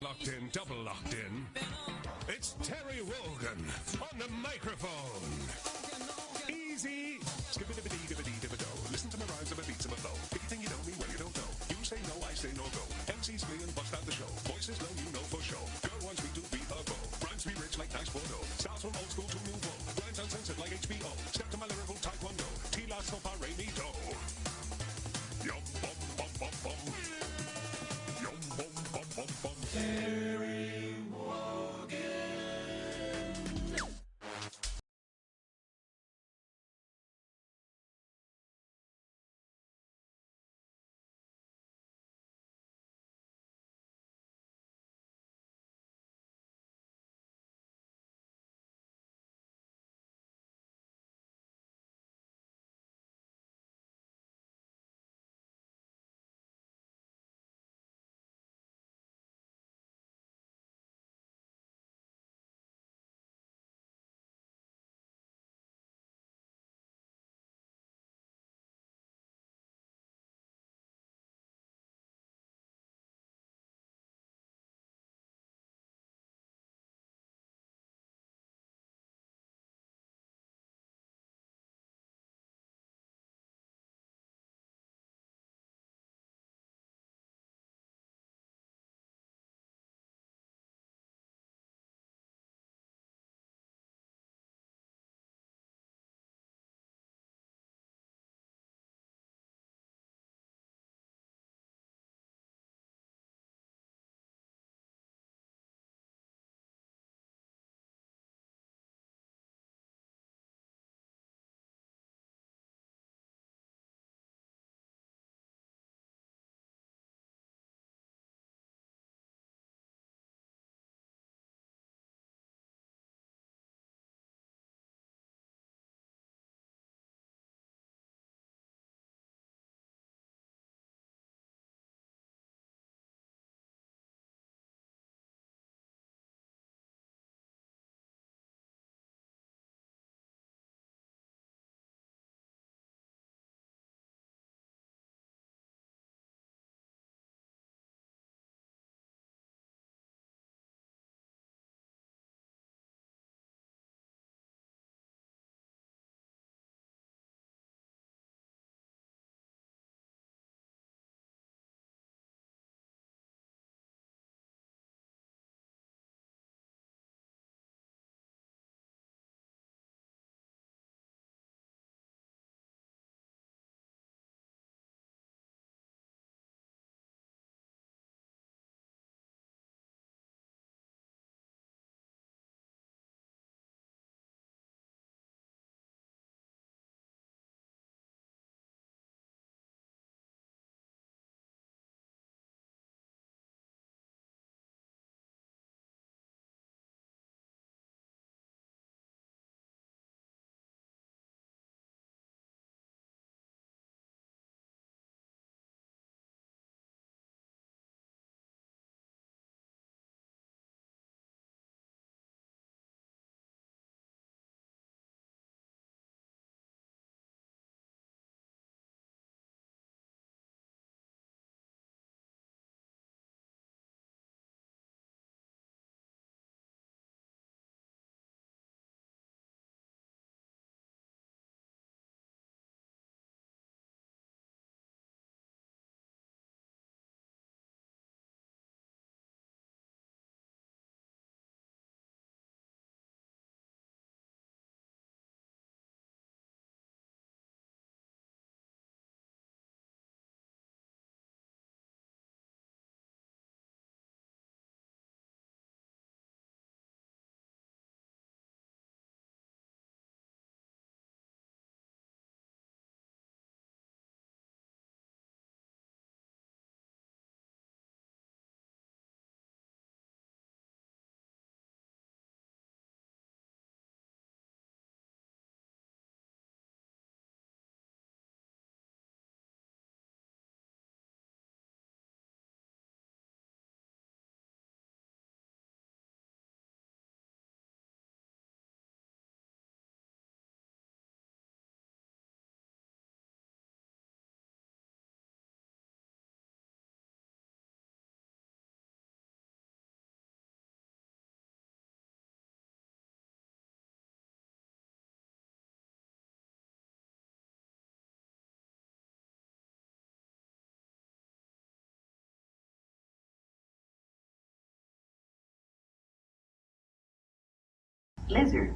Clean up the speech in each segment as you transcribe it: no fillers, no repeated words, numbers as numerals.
Locked in, double locked in. It's Terry Wogan on the microphone. Easy. Skibidi-bidi-dibidi-dibido. Listen to my rhymes and my beats and my flow. If you think you don't mean well, you don't know. You say no, I say no, go. MC's flee and bust out the show. Voices low, you know for sure. Girl wants me to be her beau. Rhymes be rich like nice Bordeaux. Styles from old school to nouveau. Rhymes uncensored like HBO. Step to my lyrical taekwondo. T-la so far, me do. Yum, bum, bum, bum, bum. Yum, bum, bum, bum, bum. Terry Lizard.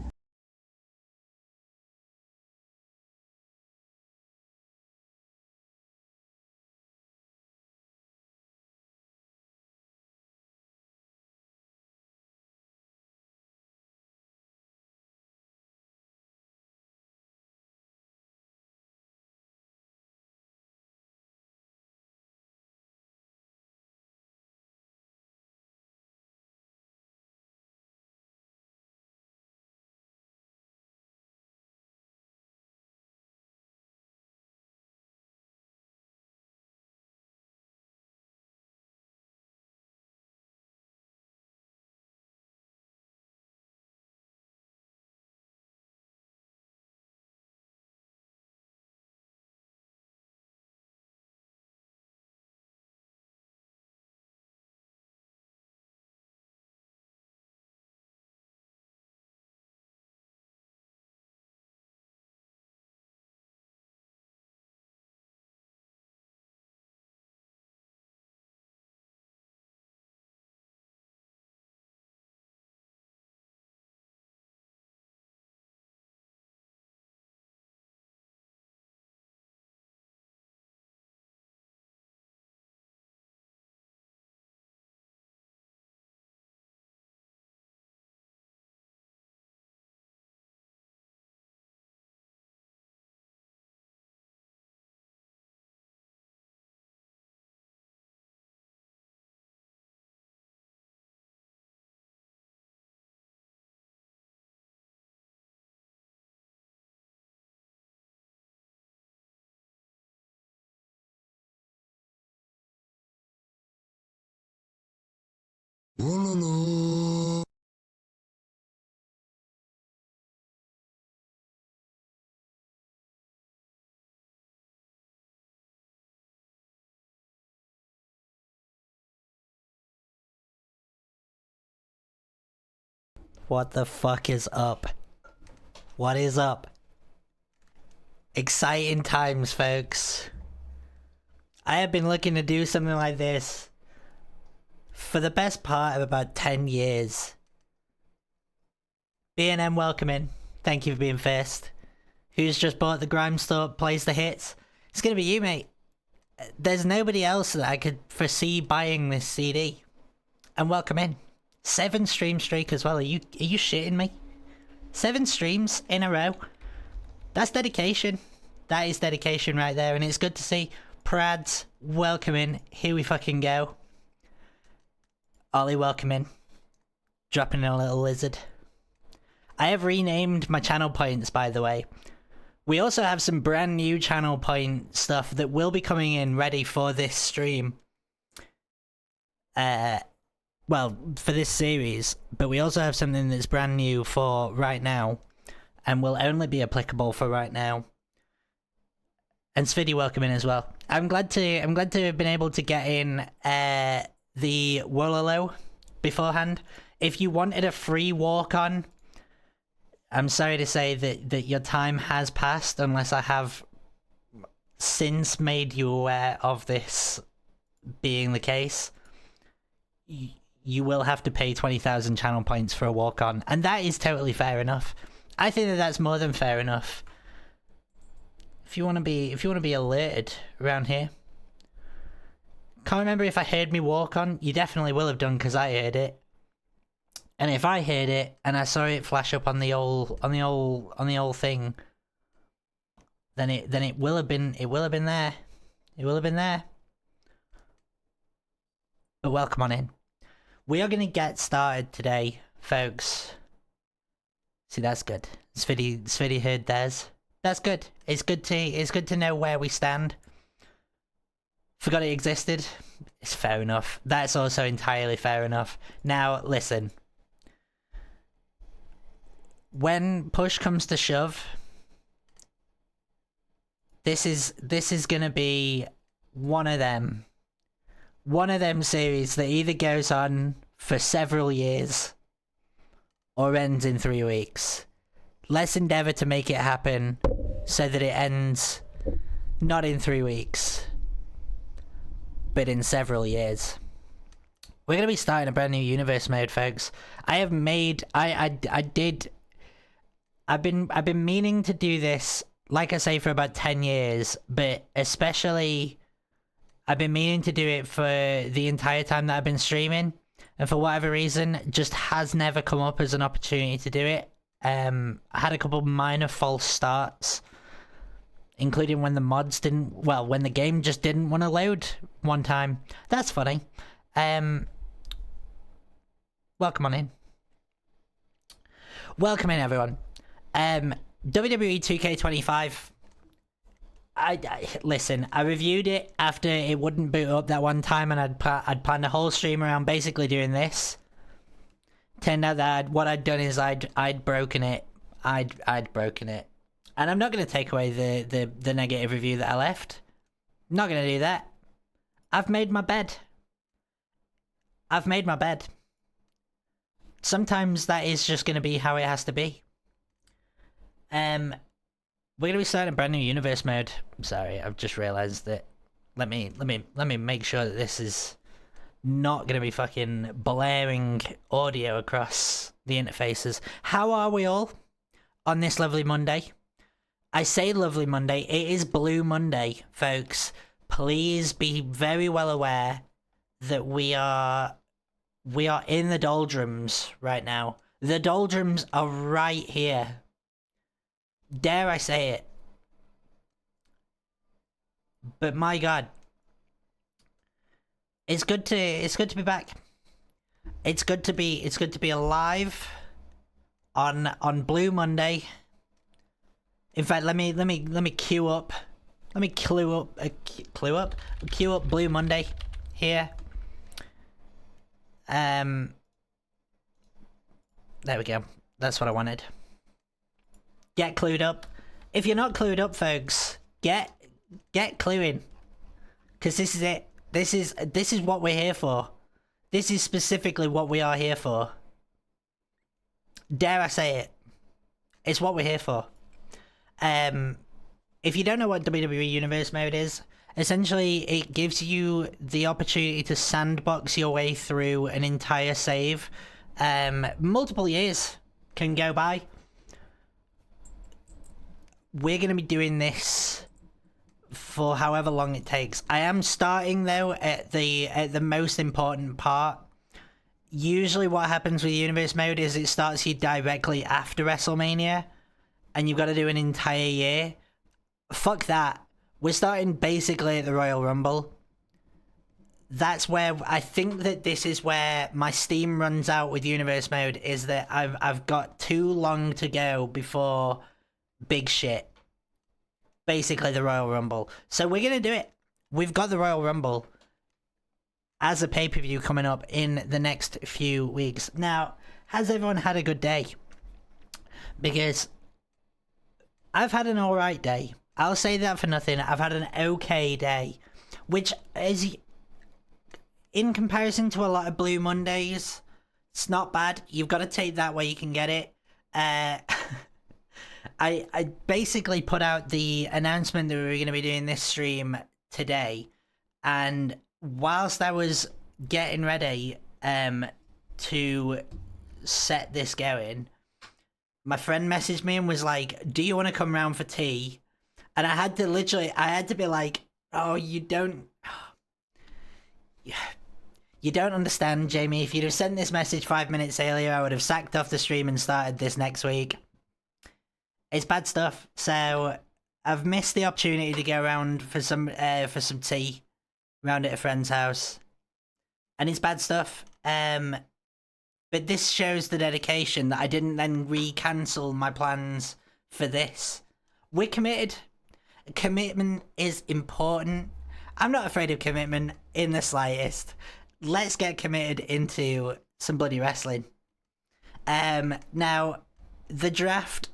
What the fuck is up? What is up? Exciting times, folks. I have been looking to do something like this for the best part of about 10 years. B&M welcoming. Thank you for being first. Who's just bought the Grime Store, plays the hits? It's gonna be you, mate. There's nobody else that I could foresee buying this CD. And welcome in. 7 stream streak as well. Are you shitting me? 7 streams in a row. That's dedication. That is dedication right there, and it's good to see. Prads, welcome in. Here we fucking go. Ollie, welcome in. Dropping in a little lizard. I have renamed my channel points, by the way. We also have some brand new channel point stuff that will be coming in ready for this stream. Well, for this series, but we also have something that's brand new for right now, and will only be applicable for right now. And Sviddy, welcome in as well. I'm glad to have been able to get in the Wololo beforehand. If you wanted a free walk on, I'm sorry to say that your time has passed, unless I have since made you aware of this being the case. You will have to pay 20,000 channel points for a walk on, and that is totally fair enough. I think that that's more than fair enough. If you want to be alerted around here. Can't remember if I heard me walk on. You definitely will have done, because I heard it. And if I heard it and I saw it flash up on the old thing, then it will have been there. It will have been there. But welcome on in. We are going to get started today, folks. See, that's good. Sviddy heard theirs. That's good. It's good to know where we stand. Forgot it existed. It's fair enough. That's also entirely fair enough. Now, listen. When push comes to shove, this is gonna be one of them series that either goes on for several years or ends in 3 weeks. Let's endeavour to make it happen so that it ends not in 3 weeks, but in several years. We're going to be starting a brand new universe mode, folks. I did I've been meaning to do this, like I say, for about 10 years, but especially I've been meaning to do it for the entire time that I've been streaming, and for whatever reason, just has never come up as an opportunity to do it. I had a couple minor false starts, including when the mods didn't, well, when the game just didn't want to load one time. That's funny. Welcome on in. Welcome in, everyone. WWE2k25. Listen, I reviewed it after it wouldn't boot up that one time, and I'd planned a whole stream around basically doing this. Turned out that what I'd done is I'd broken it. I'd broken it. And I'm not going to take away the negative review that I left. I'm not going to do that. I've made my bed. I've made my bed. Sometimes that is just going to be how it has to be. We're going to be starting a brand new universe mode. I'm sorry, I've just realised that. Let me make sure that this is not going to be fucking blaring audio across the interfaces. How are we all on this lovely Monday? I say lovely Monday, it is Blue Monday, folks. Please be very well aware that we are in the doldrums right now. The doldrums are right here. Dare I say it? But my God, it's good to be back. It's good to be alive on Blue Monday. In fact, let me queue up. Let me queue up Blue Monday here. There we go. That's what I wanted. Get clued up. If you're not clued up, folks, get cluing. Cause this is it. This is what we're here for. This is specifically what we are here for. Dare I say it? It's what we're here for. If you don't know what WWE Universe Mode is, essentially it gives you the opportunity to sandbox your way through an entire save. Multiple years can go by. We're going to be doing this for however long it takes. I am starting though at the most important part. Usually what happens with Universe Mode is it starts you directly after WrestleMania, and you've got to do an entire year. Fuck that. We're starting basically at the Royal Rumble. That's where I think that this is where my steam runs out with Universe Mode, is that I've got too long to go before big shit. Basically the Royal Rumble. So we're going to do it. We've got the Royal Rumble as a pay-per-view coming up in the next few weeks. Now, has everyone had a good day? Because I've had an alright day. I'll say that for nothing. I've had an okay day. Which is, in comparison to a lot of Blue Mondays, it's not bad. You've got to take that where you can get it. I basically put out the announcement that we were going to be doing this stream today, and whilst I was getting ready to set this going, my friend messaged me and was like, do you want to come round for tea? And I had to be like, oh, you don't understand, Jamie. If you'd have sent this message 5 minutes earlier, I would have sacked off the stream and started this next week. It's bad stuff. So I've missed the opportunity to go around for some tea round at a friend's house, and it's bad stuff. But this shows the dedication that I didn't then re-cancel my plans for this. We're committed. Commitment is important. I'm not afraid of commitment in the slightest. Let's get committed into some bloody wrestling. Now, the draft.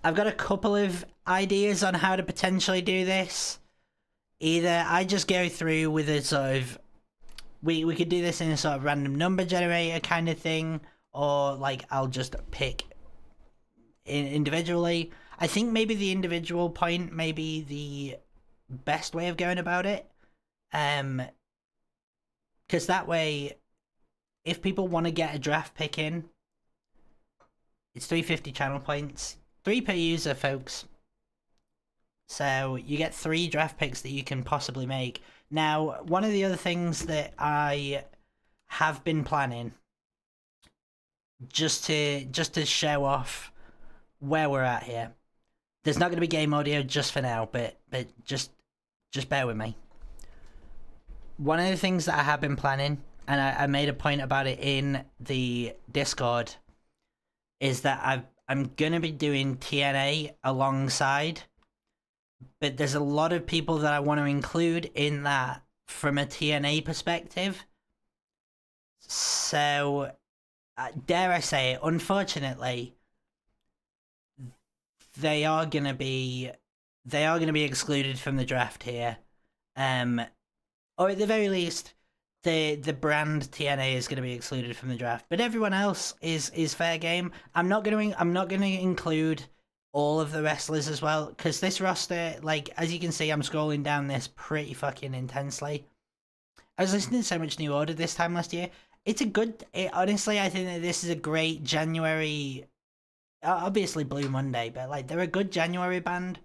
I've got a couple of ideas on how to potentially do this. Either I just go through with a sort of... We could do this in a sort of random number generator kind of thing, or like I'll just pick individually. I think maybe the individual point may be the best way of going about it. Because that way, if people want to get a draft pick in, it's 350 channel points. 3 per user, folks. So you get 3 draft picks that you can possibly make. Now, one of the other things that I have been planning, just to show off where we're at here. There's not going to be game audio just for now, but just bear with me. One of the things that I have been planning, and I made a point about it in the Discord, is that I'm going to be doing TNA alongside, but there's a lot of people that I want to include in that from a TNA perspective. So, dare I say it, unfortunately, they are gonna be excluded from the draft here, or at the very least, the brand TNA is gonna be excluded from the draft. But everyone else is fair game. I'm not gonna include all of the wrestlers as well, because this roster, like, as you can see, I'm scrolling down this pretty fucking intensely. I was listening to so much New Order this time last year. Honestly, I think that this is a great January. Obviously Blue Monday, but like they're a good January band.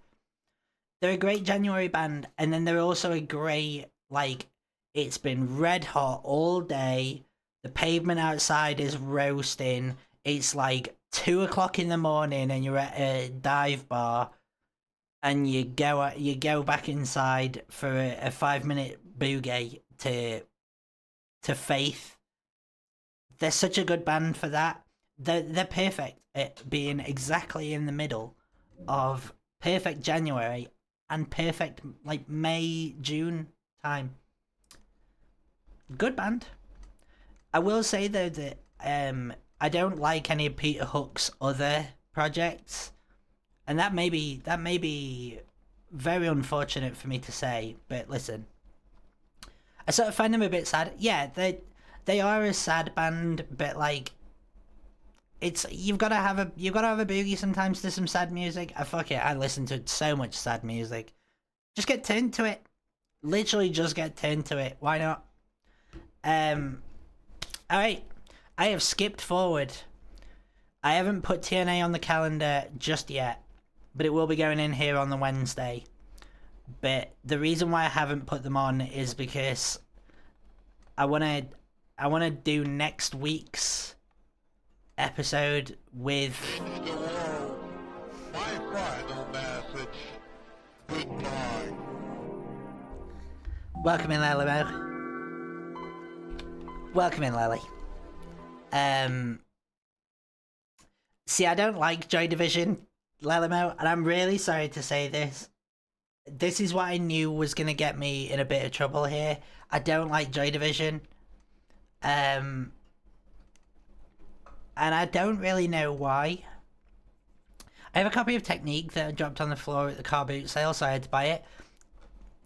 They're a great January band, and then they're also a great, like, it's been red hot all day. The pavement outside is roasting. It's like 2 o'clock in the morning, and you're at a dive bar, and you go back inside for a 5-minute boogie to Faith. They're such a good band for that. They're perfect at being exactly in the middle of perfect January and perfect, like, May, June time. Good band. I will say though that I don't like any of Peter Hook's other projects, and that may be very unfortunate for me to say, but listen, I sort of find them a bit sad. Yeah, they are a sad band, but like, you've got to have a boogie sometimes to some sad music. Fuck it, I listen to so much sad music. Just get turned to it. Literally, just get turned to it. Why not? Alright, I have skipped forward. I haven't put TNA on the calendar just yet, but it will be going in here on the Wednesday. But the reason why I haven't put them on is because I wanna do next week's episode with The world, my final message. Goodbye. Welcome in, Lelimo. Welcome in, Lely. See, I don't like Joy Division, Lelimo, and I'm really sorry to say this. This is what I knew was gonna get me in a bit of trouble here. I don't like Joy Division. And I don't really know why. I have a copy of Technique that I dropped on the floor at the car boot sale, so I had to buy it.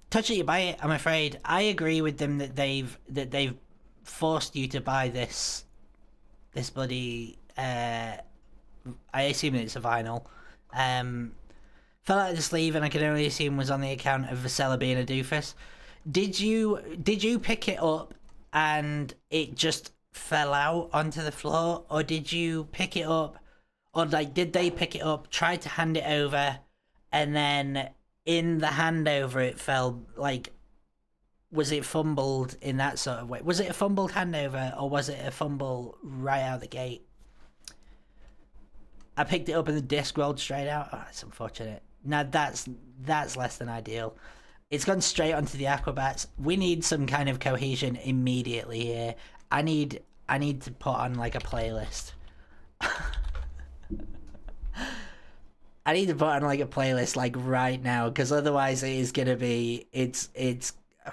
Touch it, you buy it, I'm afraid. I agree with them that they've forced you to buy this bloody, I assume it's a vinyl. Fell out of the sleeve, and I can only assume was on the account of Vasella being a doofus. Did you pick it up and it just fell out onto the floor, or did you pick it up, or like did they pick it up, tried to hand it over, and then in the handover it fell? Like, was it fumbled in that sort of way? Was it a fumbled handover, or was it a fumble right out the gate? I picked it up and the disc rolled straight out. Oh, that's unfortunate. Now that's less than ideal. It's gone straight onto the Aquabats. We need some kind of cohesion immediately here. I need to put on like a playlist. I need to put on like a playlist like right now, because otherwise it is gonna be it's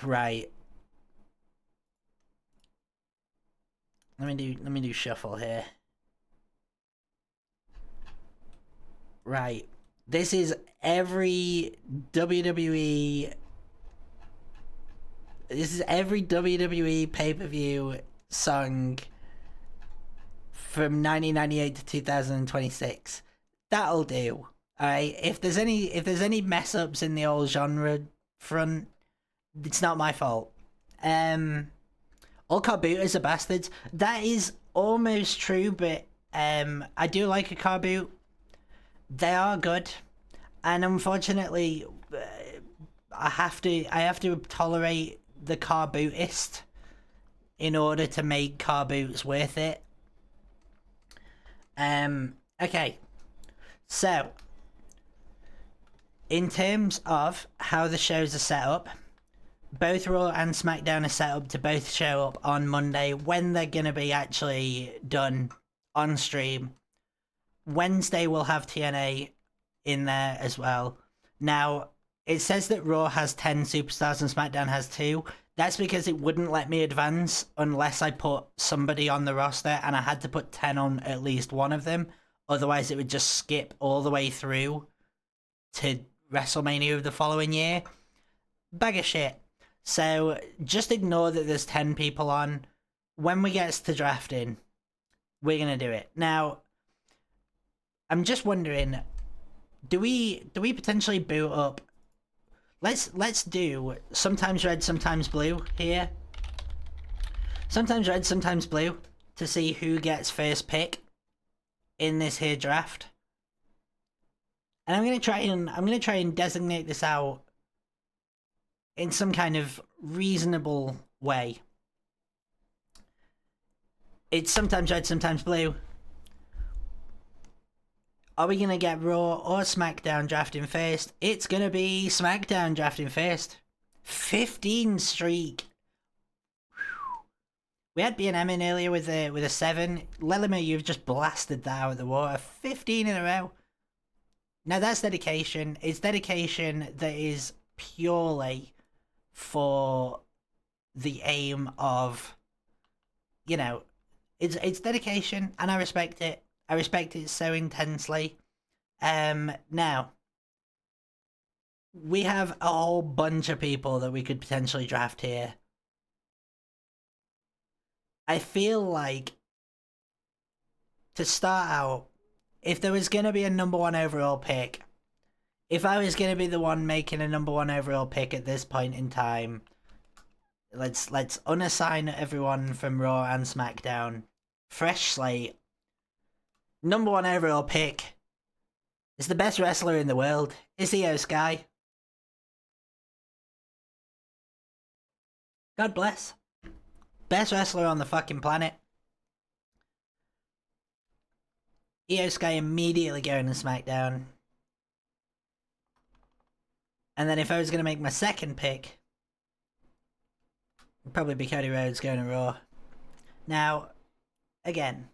right. Let me do shuffle here. Right. This is every WWE pay-per-view song from 1998 to 2026. That'll do. Alright, if there's any mess ups in the old genre front, it's not my fault. All car booters are bastards. That is almost true, but I do like a car boot. They are good, and unfortunately, I have to tolerate the car bootist in order to make car boots worth it. Okay, so in terms of how the shows are set up, both Raw and SmackDown are set up to both show up on Monday when they're gonna be actually done on stream. Wednesday will have TNA in there as well. Now, it says that Raw has 10 superstars and SmackDown has 2. That's because it wouldn't let me advance unless I put somebody on the roster, and I had to put 10 on at least one of them. Otherwise, it would just skip all the way through to WrestleMania of the following year. Bag of shit. So, just ignore that there's 10 people on. When we get to drafting, we're going to do it. Now, I'm just wondering, do we potentially boot up? Let's do sometimes red, sometimes blue here. Sometimes red, sometimes blue, to see who gets first pick in this here draft. And I'm gonna try and designate this out in some kind of reasonable way. It's sometimes red, sometimes blue. Are we going to get Raw or SmackDown drafting first? It's going to be SmackDown drafting first. 15 streak. We had B&M in earlier with a 7. Lellimer, you've just blasted that out of the water. 15 in a row. Now that's dedication. It's dedication that is purely for the aim of, you know, it's dedication, and I respect it. I respect it so intensely. Now, we have a whole bunch of people that we could potentially draft here. I feel like, to start out, if there was going to be a number 1 overall pick, if I was going to be the one making a number 1 overall pick at this point in time, let's unassign everyone from Raw and SmackDown. Fresh slate. Number 1 overall pick is the best wrestler in the world, Io Sky. God bless. Best wrestler on the fucking planet. Io Sky immediately going to SmackDown. And then if I was going to make my second pick, it'd probably be Cody Rhodes going to Raw. Now, again,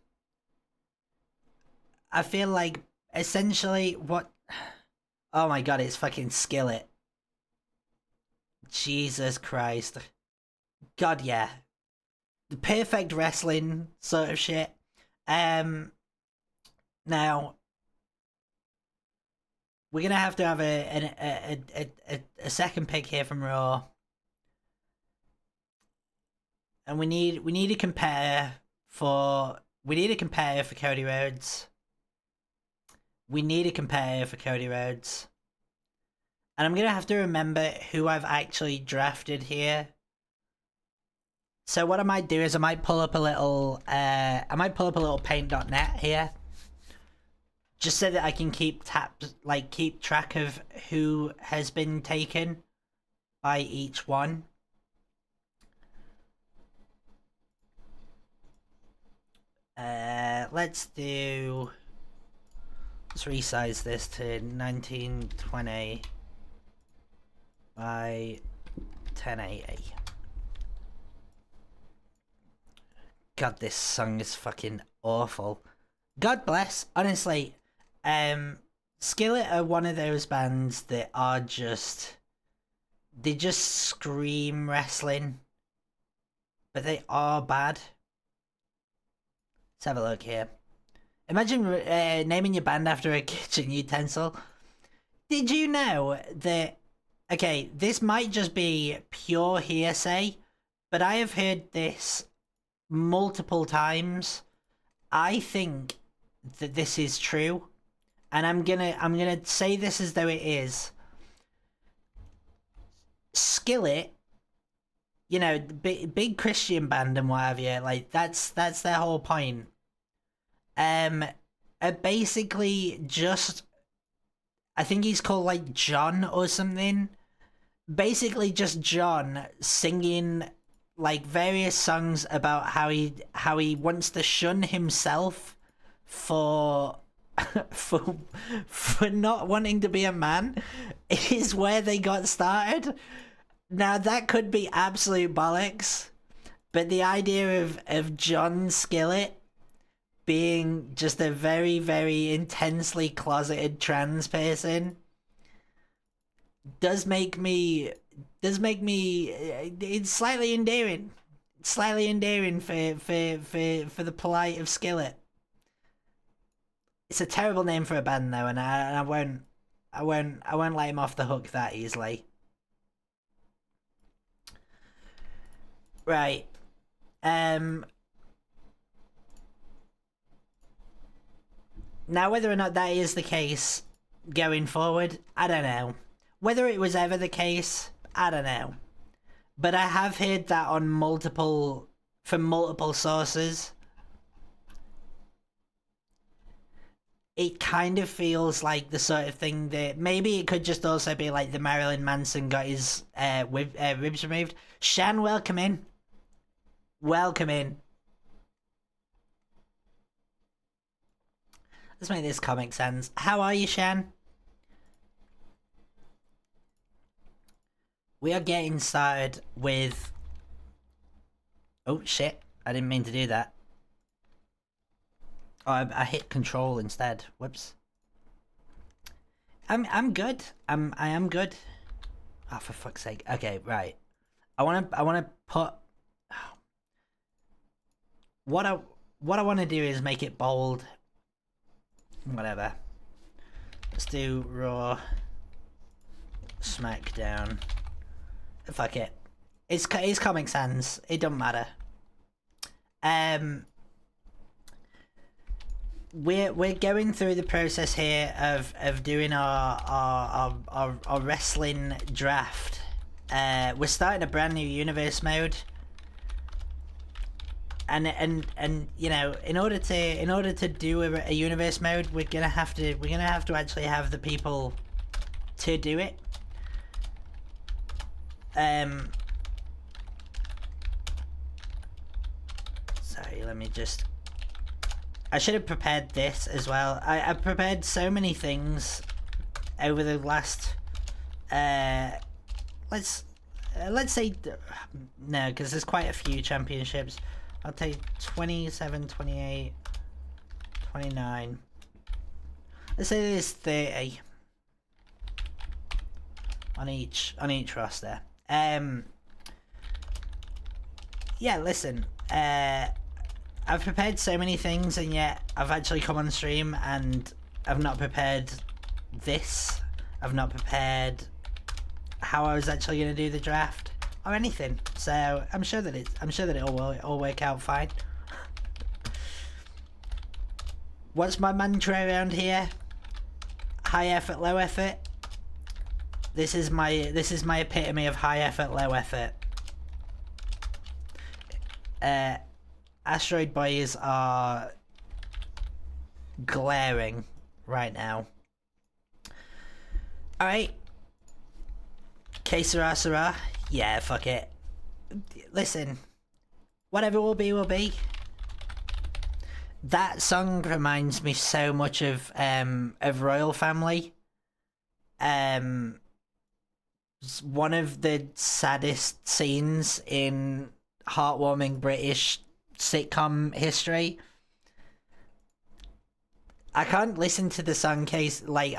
I feel like essentially what... Oh my god, it's fucking Skillet. Jesus Christ. God, yeah. The perfect wrestling sort of shit. Now, we're gonna have to have a second pick here from Raw. And we need to compare for... We need a compare for Cody Rhodes. We need a compare for Cody Rhodes. And I'm going to have to remember who I've actually drafted here. So what I might do is I might pull up a little paint.net here. Just so that I can keep track of who has been taken by each one. Let's resize this to 1920 by 1080. God, this song is fucking awful. God bless. Honestly, Skillet are one of those bands that are they just scream wrestling, but they are bad. Let's have a look here. Imagine naming your band after a kitchen utensil. Did you know that... Okay, this might just be pure hearsay, but I have heard this multiple times. I think that this is true, and I'm gonna say this as though it is. Skillet, you know, big Christian band and what have you, like that's their whole point. Are basically just I think he's called like John or something. Basically just John singing like various songs about how he wants to shun himself for for not wanting to be a man is where they got started. Now that could be absolute bollocks, but the idea of John Skillet being just a very, very intensely closeted trans person does make me it's slightly endearing. Slightly endearing for the plight of Skillet. It's a terrible name for a band though, and I won't let him off the hook that easily. Right. Now whether or not that is the case going forward, I don't know. Whether it was ever the case, I don't know. But I have heard that on from multiple sources. It kind of feels like the sort of thing that maybe it could just also be like the Marilyn Manson got his ribs removed. Shan, welcome in. Welcome in. Let's make this comic sense. How are you, Shan? We are getting started with... Oh, shit. I didn't mean to do that. Oh, I hit control instead. Whoops. I'm good. I am good. Oh, for fuck's sake. Okay, right. I wanna put... What I want to do is make it bold. Whatever. Let's do Raw, SmackDown. Fuck it. It's Comic Sans. It don't matter. We're going through the process here of doing our wrestling draft. We're starting a brand new universe mode. And you know, in order to do a universe mode, we're gonna have to actually have the people to do it. Sorry, let me just... I should have prepared this as well. I've prepared so many things over the last... let's say... No, because there's quite a few championships. I'll take 27, 28, 29. Let's say there's 30 on each roster. Yeah, listen. I've prepared so many things, and yet I've actually come on stream and I've not prepared this. I've not prepared how I was actually going to do the draft or anything. So I'm sure that it'll all work out fine. What's my mantra around here? High effort, low effort. This is my epitome of high effort, low effort. Asteroid Boys are glaring right now. Alright. Que sera, sera. Yeah, fuck it. Listen. Whatever will be, will be. That song reminds me so much of Royal Family. One of the saddest scenes in heartwarming British sitcom history. I can't listen to the song I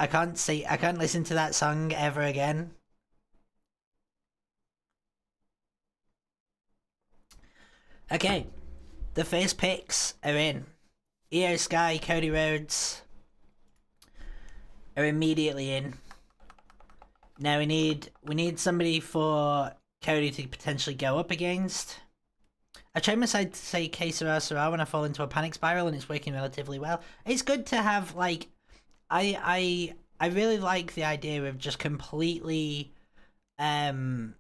can't listen to that song ever again. Okay, the first picks are in. Io Sky, Cody Rhodes are immediately in. Now we need somebody for Cody to potentially go up against. I tried my side to say Que Sera Sera when I fall into a panic spiral, and it's working relatively well. It's good to have, like, I really like the idea of just completely turning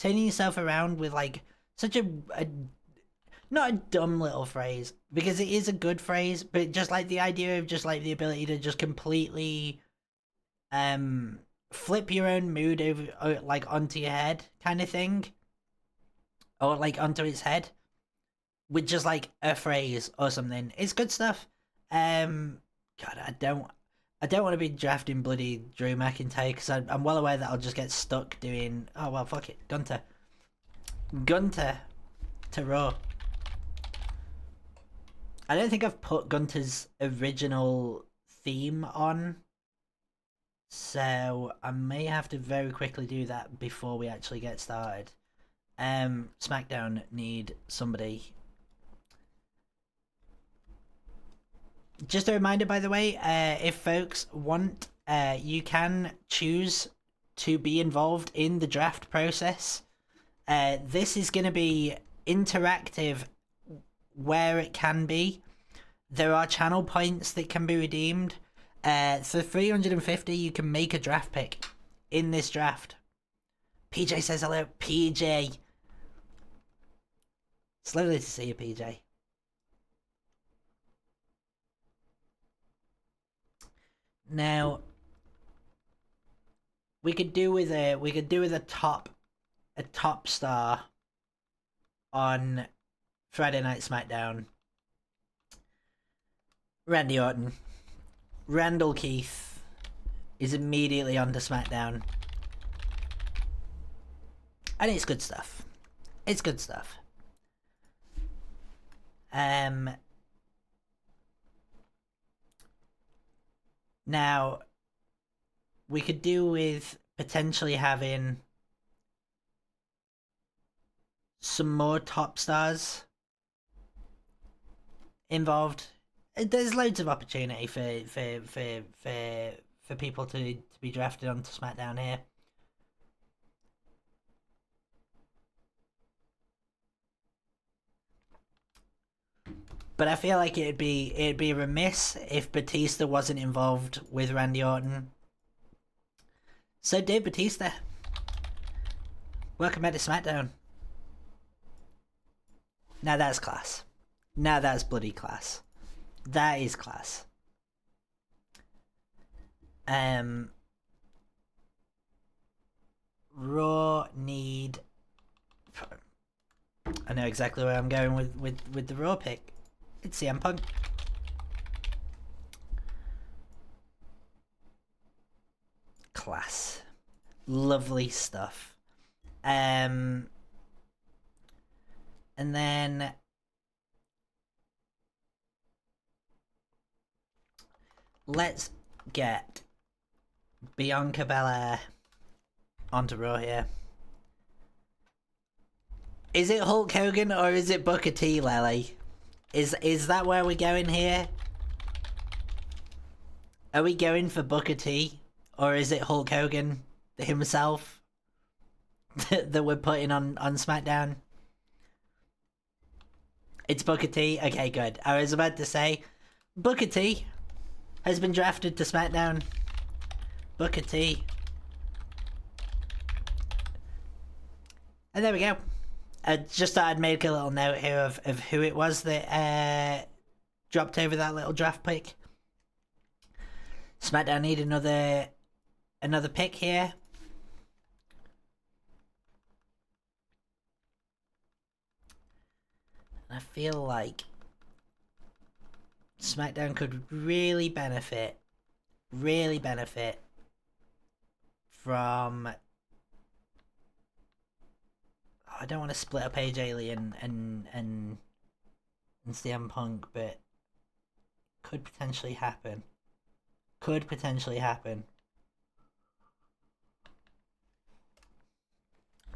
yourself around with like such a not a dumb little phrase, because it is a good phrase, but just like the idea of just like the ability to just completely flip your own mood over, like onto your head kind of thing, or like onto its head with just like a phrase or something. It's good stuff. God, I don't want to be drafting bloody Drew McIntyre because I'm well aware that I'll just get stuck doing. Oh well, fuck it, Gunter to Raw. I don't think I've put Gunter's original theme on, so I may have to very quickly do that before we actually get started. SmackDown need somebody. Just a reminder, by the way, if folks want, you can choose to be involved in the draft process. This is going to be interactive where it can be. There are channel points that can be redeemed. For 350, you can make a draft pick in this draft. PJ says hello. PJ. It's lovely to see you, PJ. Now, we could do with a top star on Friday Night SmackDown. Randy Orton. Randall Keith is immediately onto SmackDown. And it's good stuff. It's good stuff. Now, we could do with potentially having some more top stars involved. There's loads of opportunity for people to be drafted onto SmackDown here. But I feel like it'd be remiss if Batista wasn't involved with Randy Orton. So Dave Batista, welcome back to SmackDown. Now that's class. Now that's bloody class. That is class. Raw need. I know exactly where I'm going with the Raw pick. It's CM Punk. Class. Lovely stuff. And then let's get Bianca Belair onto Raw here. Is it Hulk Hogan or is it Booker T, Lely? Is that where we're going here? Are we going for Booker T? Or is it Hulk Hogan himself that we're putting on SmackDown? It's Booker T? Okay, good. I was about to say, Booker T has been drafted to SmackDown. Booker T. And there we go. I just thought I'd make a little note here of who it was that dropped over that little draft pick. SmackDown need another pick here. And I feel like SmackDown could really benefit from... I don't want to split up AJ Lee and CM Punk, but could potentially happen. Could potentially happen.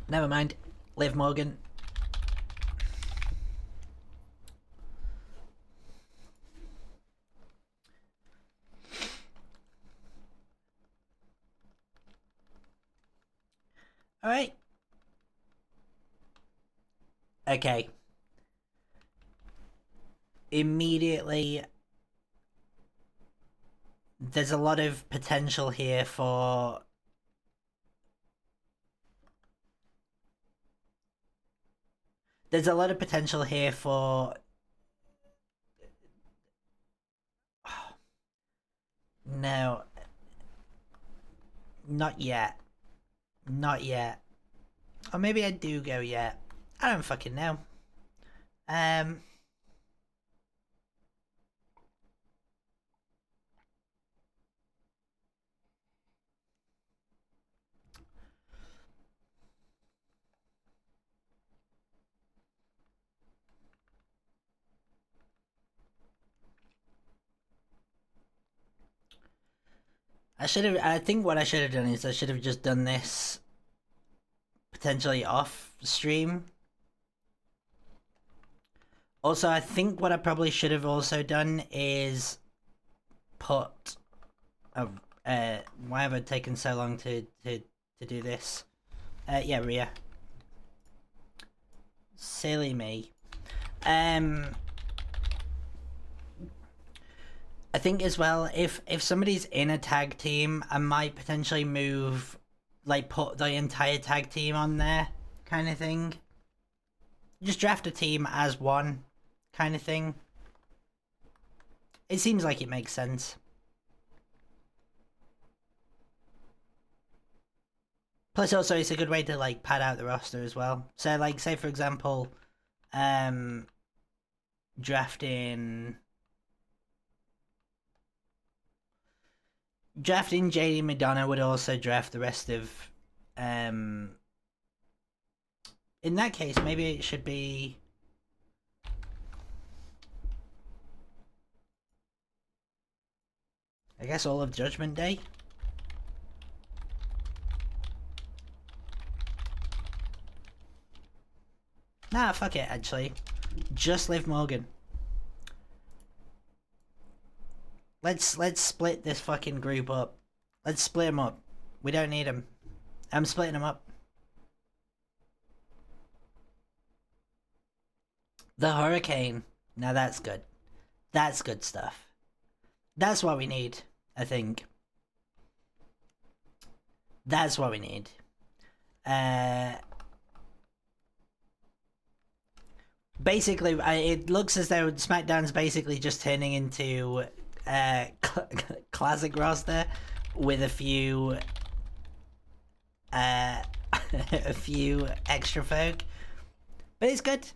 Never mind. Liv Morgan. Alright. Okay. Immediately, there's a lot of potential here for there's a lot of potential here for... No. Not yet. Not yet. Or maybe I do go yet. I don't fucking know. I think what I should have done is I should have just done this potentially off stream. Also, I think what I probably should have also done is put... why have I taken so long to do this? Yeah, Rhea. Silly me. I think as well, if somebody's in a tag team, I might potentially move, like, put the entire tag team on there, kind of thing. Just draft a team as one, kind of thing. It seems like it makes sense. Plus, also, it's a good way to, like, pad out the roster as well. So, like, say, for example, drafting JD Madonna would also draft the rest of... in that case, maybe it should be... I guess all of Judgment Day? Nah, fuck it, actually. Just Liv Morgan. Let's split this fucking group up. Let's split them up. We don't need them. I'm splitting them up. The Hurricane. Now that's good. That's good stuff. That's what we need, I think. That's what we need. Basically, it looks as though SmackDown's basically just turning into classic roster with a few a few extra folk, but it's good.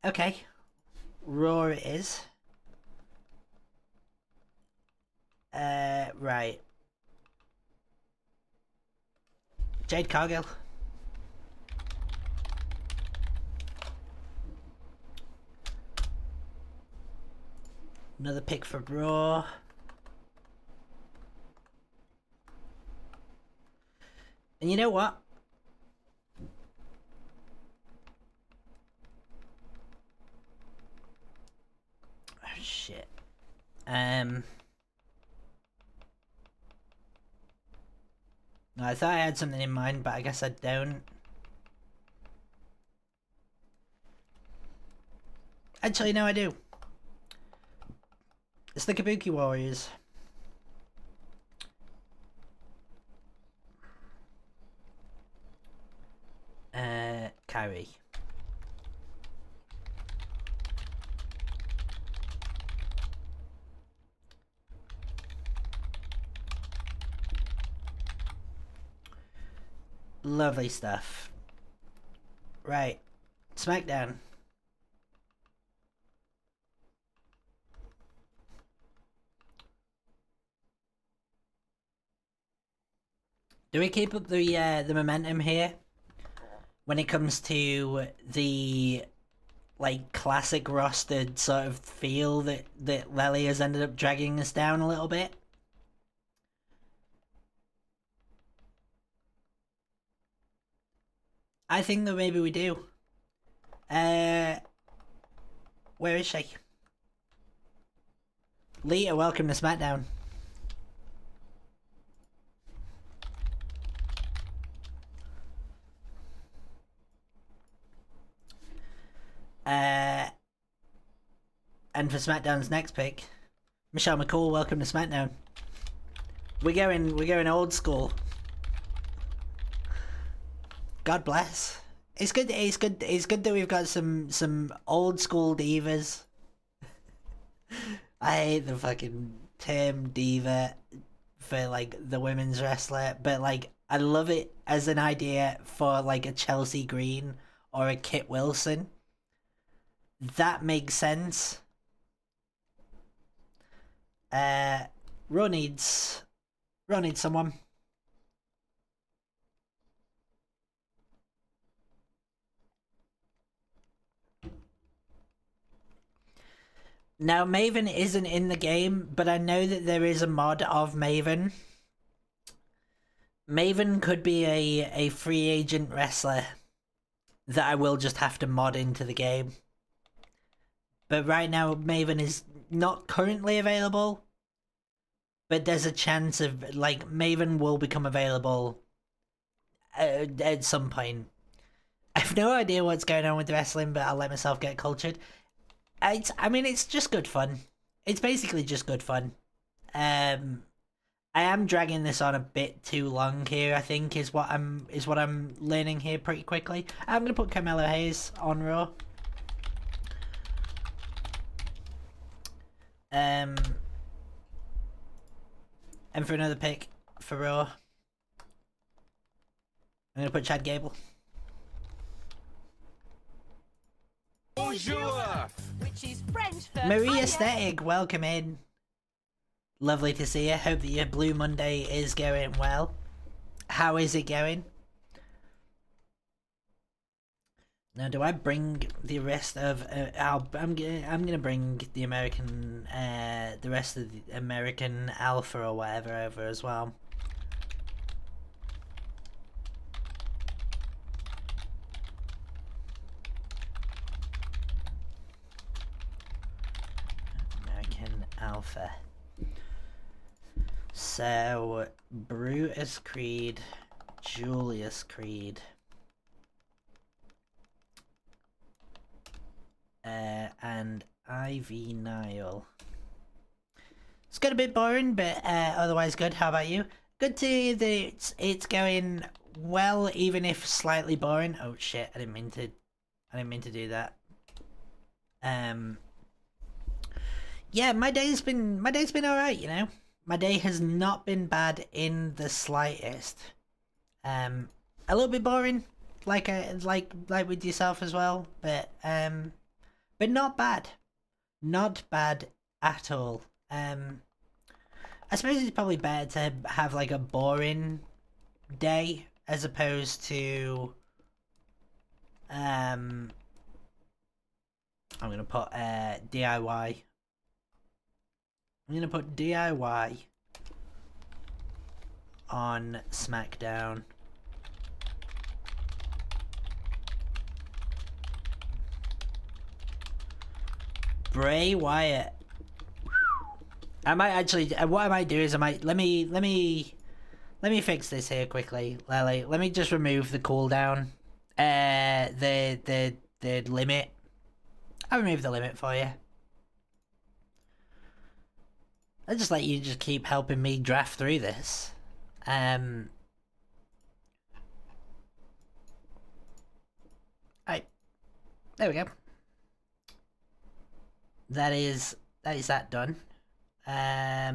Okay, Raw it is. Right, Jade Cargill. Another pick for Raw. And you know what? Oh, shit. No, I thought I had something in mind, but I guess I don't. Actually, no, I do. It's the Kabuki Warriors. Kyrie. Lovely stuff. Right. SmackDown. Do we keep up the momentum here when it comes to the like classic rostered sort of feel that Lely has ended up dragging us down a little bit? I think that maybe we do. Where is she? Lita, welcome to SmackDown. And for SmackDown's next pick, Michelle McCool, welcome to SmackDown. We're going old school. God bless. It's good. It's good. It's good that we've got some old school divas. I hate the fucking term diva for like the women's wrestler, but like I love it as an idea for like a Chelsea Green or a Kit Wilson. That makes sense. Raw needs someone. Now, Maven isn't in the game, but I know that there is a mod of Maven. Maven could be a free agent wrestler that I will just have to mod into the game. But right now, Maven is not currently available. But there's a chance of, like, Maven will become available at some point. I have no idea what's going on with wrestling, but I'll let myself get cultured. I mean, it's just good fun. It's basically just good fun. I am dragging this on a bit too long here, I think, is what I'm learning here pretty quickly. I'm gonna put Carmelo Hayes on Raw. And for another pick for Raw, I'm gonna put Chad Gable. Bonjour! Which is French for Marie hiya. Aesthetic, welcome in. Lovely to see you. Hope that your Blue Monday is going well. How is it going? Now, do I bring the rest of? I'm gonna bring the American, the rest of the American Alpha or whatever over as well. American Alpha. So, Brutus Creed, Julius Creed. And Ivy Nile. It's got a bit boring, but otherwise good. How about you? Good to hear that it's going well, even if slightly boring. Oh shit! I didn't mean to do that. Yeah, my day's been alright. You know, my day has not been bad in the slightest. A little bit boring, like with yourself as well, but not bad. Not bad at all. I suppose it's probably better to have like a boring day as opposed to I'm gonna put DIY. I'm gonna put DIY on SmackDown. Bray Wyatt. I might actually. What I might do is I might let me fix this here quickly, Lily. Let me just remove the cooldown. The limit. I'll remove the limit for you. I'll just let you just keep helping me draft through this. Right. There we go. That is that done. I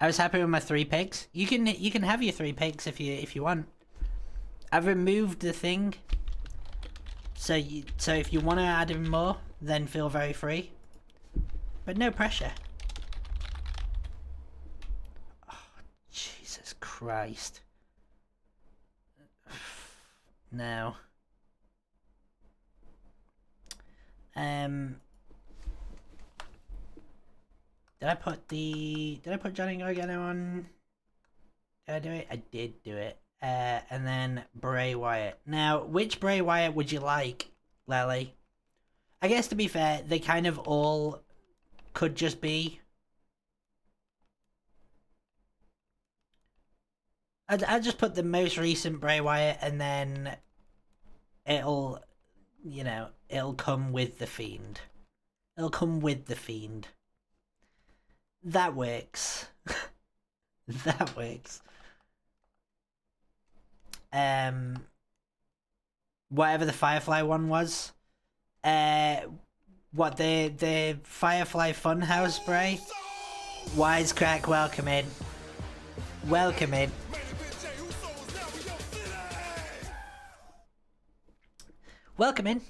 was happy with my 3 picks. You can have your 3 picks if you want. I've removed the thing. So if you want to add in more, then feel very free. But no pressure. Oh, Jesus Christ. No. Did I put Johnny Gargano on? Did I do it? I did do it. And then Bray Wyatt. Now, which Bray Wyatt would you like, Lely? I guess to be fair, they kind of all could just be. I'd just put the most recent Bray Wyatt and then it'll come with the Fiend. It'll come with the Fiend. That works. That works. whatever the Firefly one was. What the Firefly Funhouse Bray? Wisecrack, welcome in. Welcome in. Welcome in.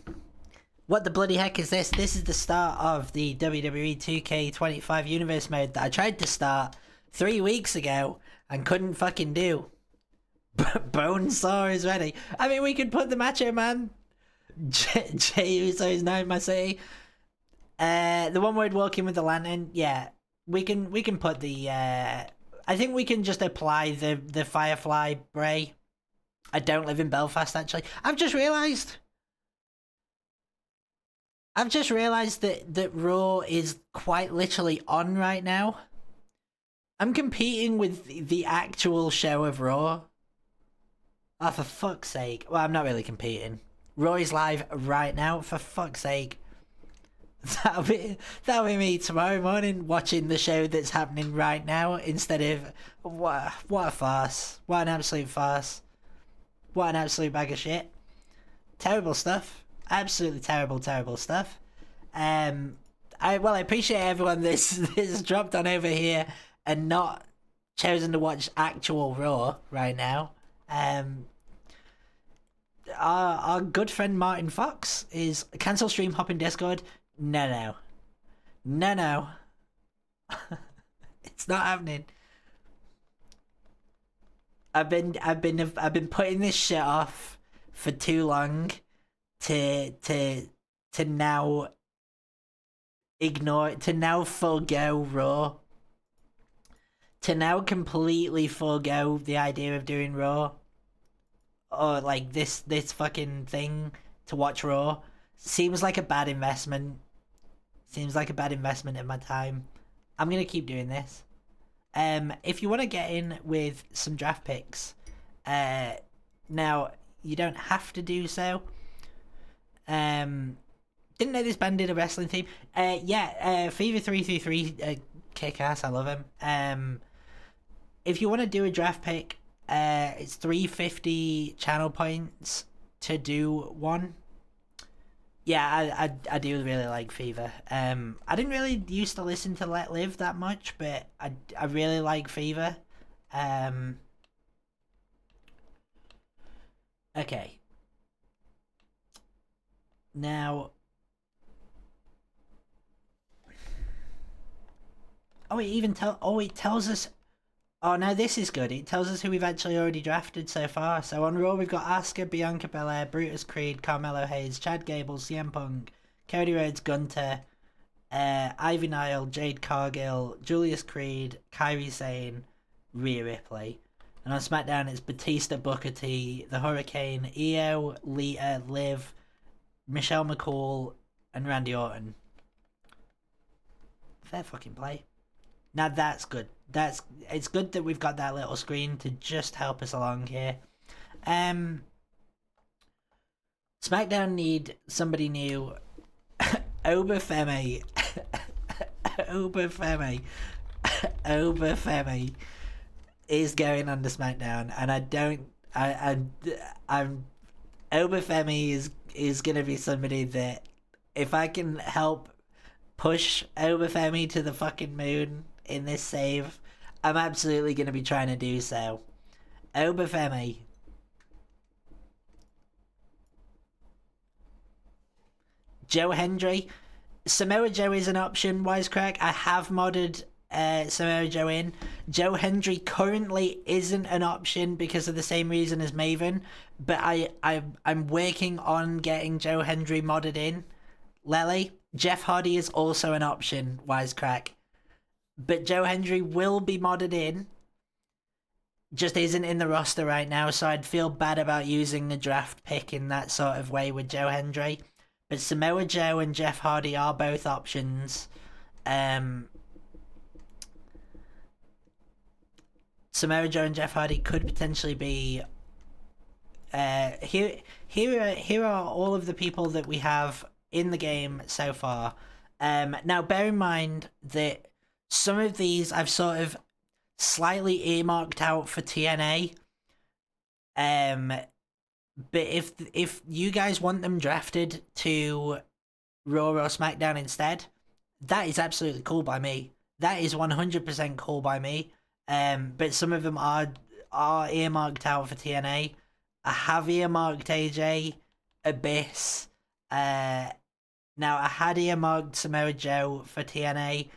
What the bloody heck is this? This is the start of the WWE 2k universe mode that I tried to start 3 weeks ago and couldn't fucking do. Bonesaw is ready. I mean, we could put the Macho Man, Jey Uso's now in my city. The one word walking with the lantern. Yeah, we can put the. I think we can just apply the Firefly Bray. I don't live in Belfast, actually. I've just realised that Raw is quite literally on right now. I'm competing with the actual show of Raw. Oh, for fuck's sake. Well, I'm not really competing. Raw is live right now, for fuck's sake. That'll be me tomorrow morning watching the show that's happening right now instead of... What a farce. What an absolute farce. What an absolute bag of shit. Terrible stuff. Absolutely terrible stuff. I appreciate everyone that's dropped on over here and not chosen to watch actual Raw right now. Our good friend Martin Fox is cancel stream, hop in Discord. No. It's not happening. I've been putting this shit off for too long to now ignore, to now forego Raw, to now completely forego the idea of doing Raw, or like this fucking thing to watch Raw. Seems like a bad investment. Seems like a bad investment in my time. I'm gonna keep doing this. If you want to get in with some draft picks, now you don't have to do so. Didn't know this band did a wrestling theme. Fever 333, kick ass. I love him. If you want to do a draft pick, it's 350 channel points to do one. Yeah, I do really like Fever. I didn't really used to listen to Let Live that much, but I really like Fever. Okay. Now, it tells us. Oh, no, this is good. It tells us who we've actually already drafted so far. So on Raw, we've got Asuka, Bianca Belair, Brutus Creed, Carmelo Hayes, Chad Gable, CM Punk, Cody Rhodes, Gunter, Ivy Nile, Jade Cargill, Julius Creed, Kairi Sane, Rhea Ripley. And on SmackDown, it's Batista, Booker T, The Hurricane, Io, Lita, Liv, Michelle McCool, and Randy Orton. Fair fucking play. Now that's good. It's good that we've got that little screen to just help us along here. SmackDown need somebody new. Obafemi is going on to SmackDown, and I'm Obafemi is gonna be somebody that if I can help push Obafemi to the fucking moon in this save, I'm absolutely going to be trying to do so. Obafemi. Joe Hendry. Samoa Joe is an option, Wisecrack. I have modded Samoa Joe in. Joe Hendry currently isn't an option because of the same reason as Maven, but I'm working on getting Joe Hendry modded in. Lely. Jeff Hardy is also an option, Wisecrack. But Joe Hendry will be modded in. Just isn't in the roster right now, so I'd feel bad about using the draft pick in that sort of way with Joe Hendry. But Samoa Joe and Jeff Hardy are both options. Samoa Joe and Jeff Hardy could potentially be... Here are all of the people that we have in the game so far. Now, bear in mind that some of these I've sort of slightly earmarked out for TNA. But if you guys want them drafted to Raw or SmackDown instead, that is absolutely cool by me. That is 100% cool by me. But some of them are earmarked out for TNA. I have earmarked AJ, Abyss. Now I had earmarked Samoa Joe for TNA,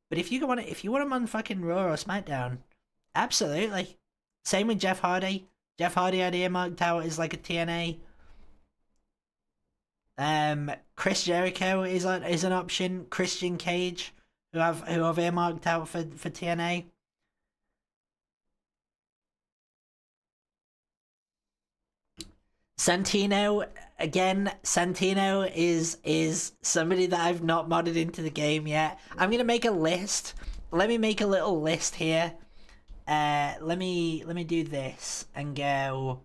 but if you want them on fucking Raw or SmackDown, absolutely. Same with Jeff Hardy. Jeff Hardy had earmarked out as like a TNA. Chris Jericho is an option. Christian Cage, who I've earmarked out for TNA. Santino, again, Santino is somebody that I've not modded into the game yet. I'm gonna make a list. Let me make a little list here. Let me do this and go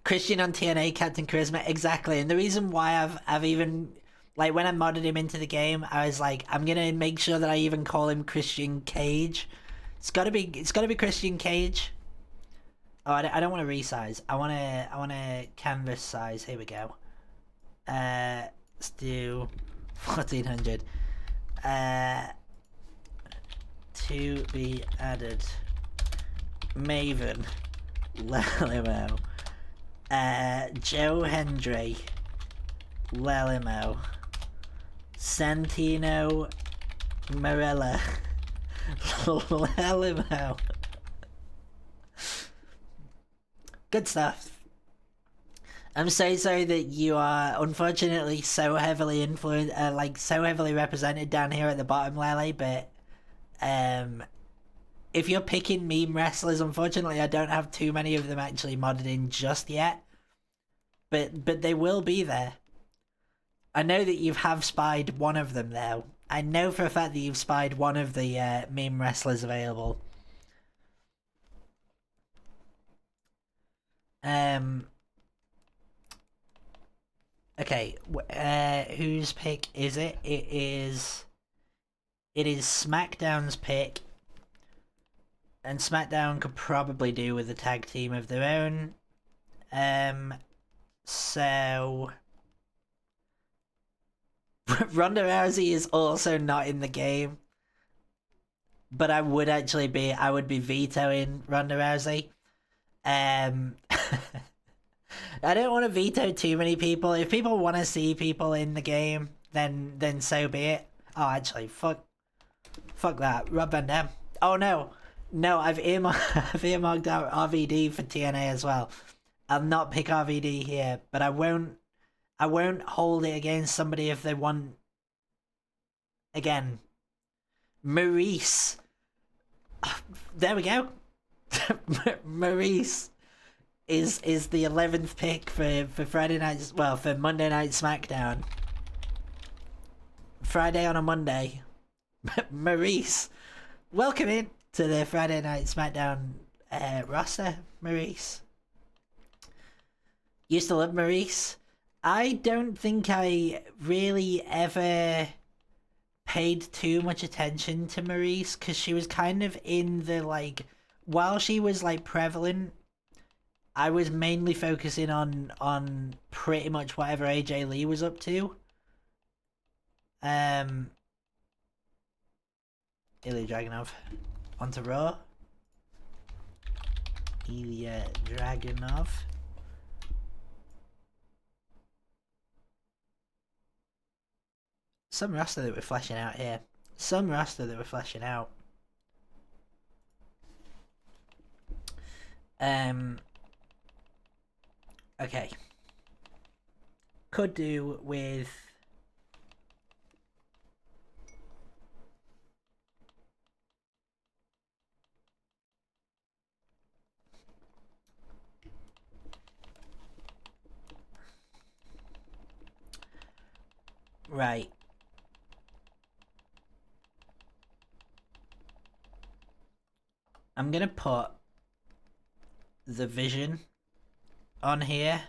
Christian on TNA, Captain Charisma, exactly. And the reason why I've even, like, when I modded him into the game, I was like, I'm gonna make sure that I even call him Christian Cage. It's gotta be Christian Cage. Oh, I don't want to resize. I want to canvas size. Here we go. Let's do 1400. To be added. Maven. Lelimo. Joe Hendry. Lelimo. Santino Marella. Lelimo. Good stuff. I'm so sorry that you are unfortunately so heavily influenced, so heavily represented down here at the bottom, Lele, but if you're picking meme wrestlers, unfortunately I don't have too many of them actually modded in just yet. But they will be there. I know that you have spied one of them though. I know for a fact that you've spied one of the meme wrestlers available. Okay, whose pick is it? It is SmackDown's pick, and SmackDown could probably do with a tag team of their own. So Ronda Rousey is also not in the game, but I would be vetoing Ronda Rousey. I don't want to veto too many people. If people want to see people in the game, then so be it. Oh, actually, fuck that. Rob Van Dam. Oh no, I've earmarked out RVD for TNA as well. I'll not pick RVD here, but I won't hold it against somebody if they want. Again, Maurice. There we go. Maurice is the 11th pick for Friday night. Well, for Monday Night SmackDown. Friday on a Monday. Maurice, welcome in to the Friday Night SmackDown roster. Maurice. Used to love Maurice. I don't think I really ever paid too much attention to Maurice because she was kind of in the, like, while she was like prevalent, I was mainly focusing on pretty much whatever AJ Lee was up to. Ilya Dragunov onto Raw. Ilya Dragunov. Some roster that we're fleshing out here. Okay. Could do with right. I'm gonna put the Vision on here.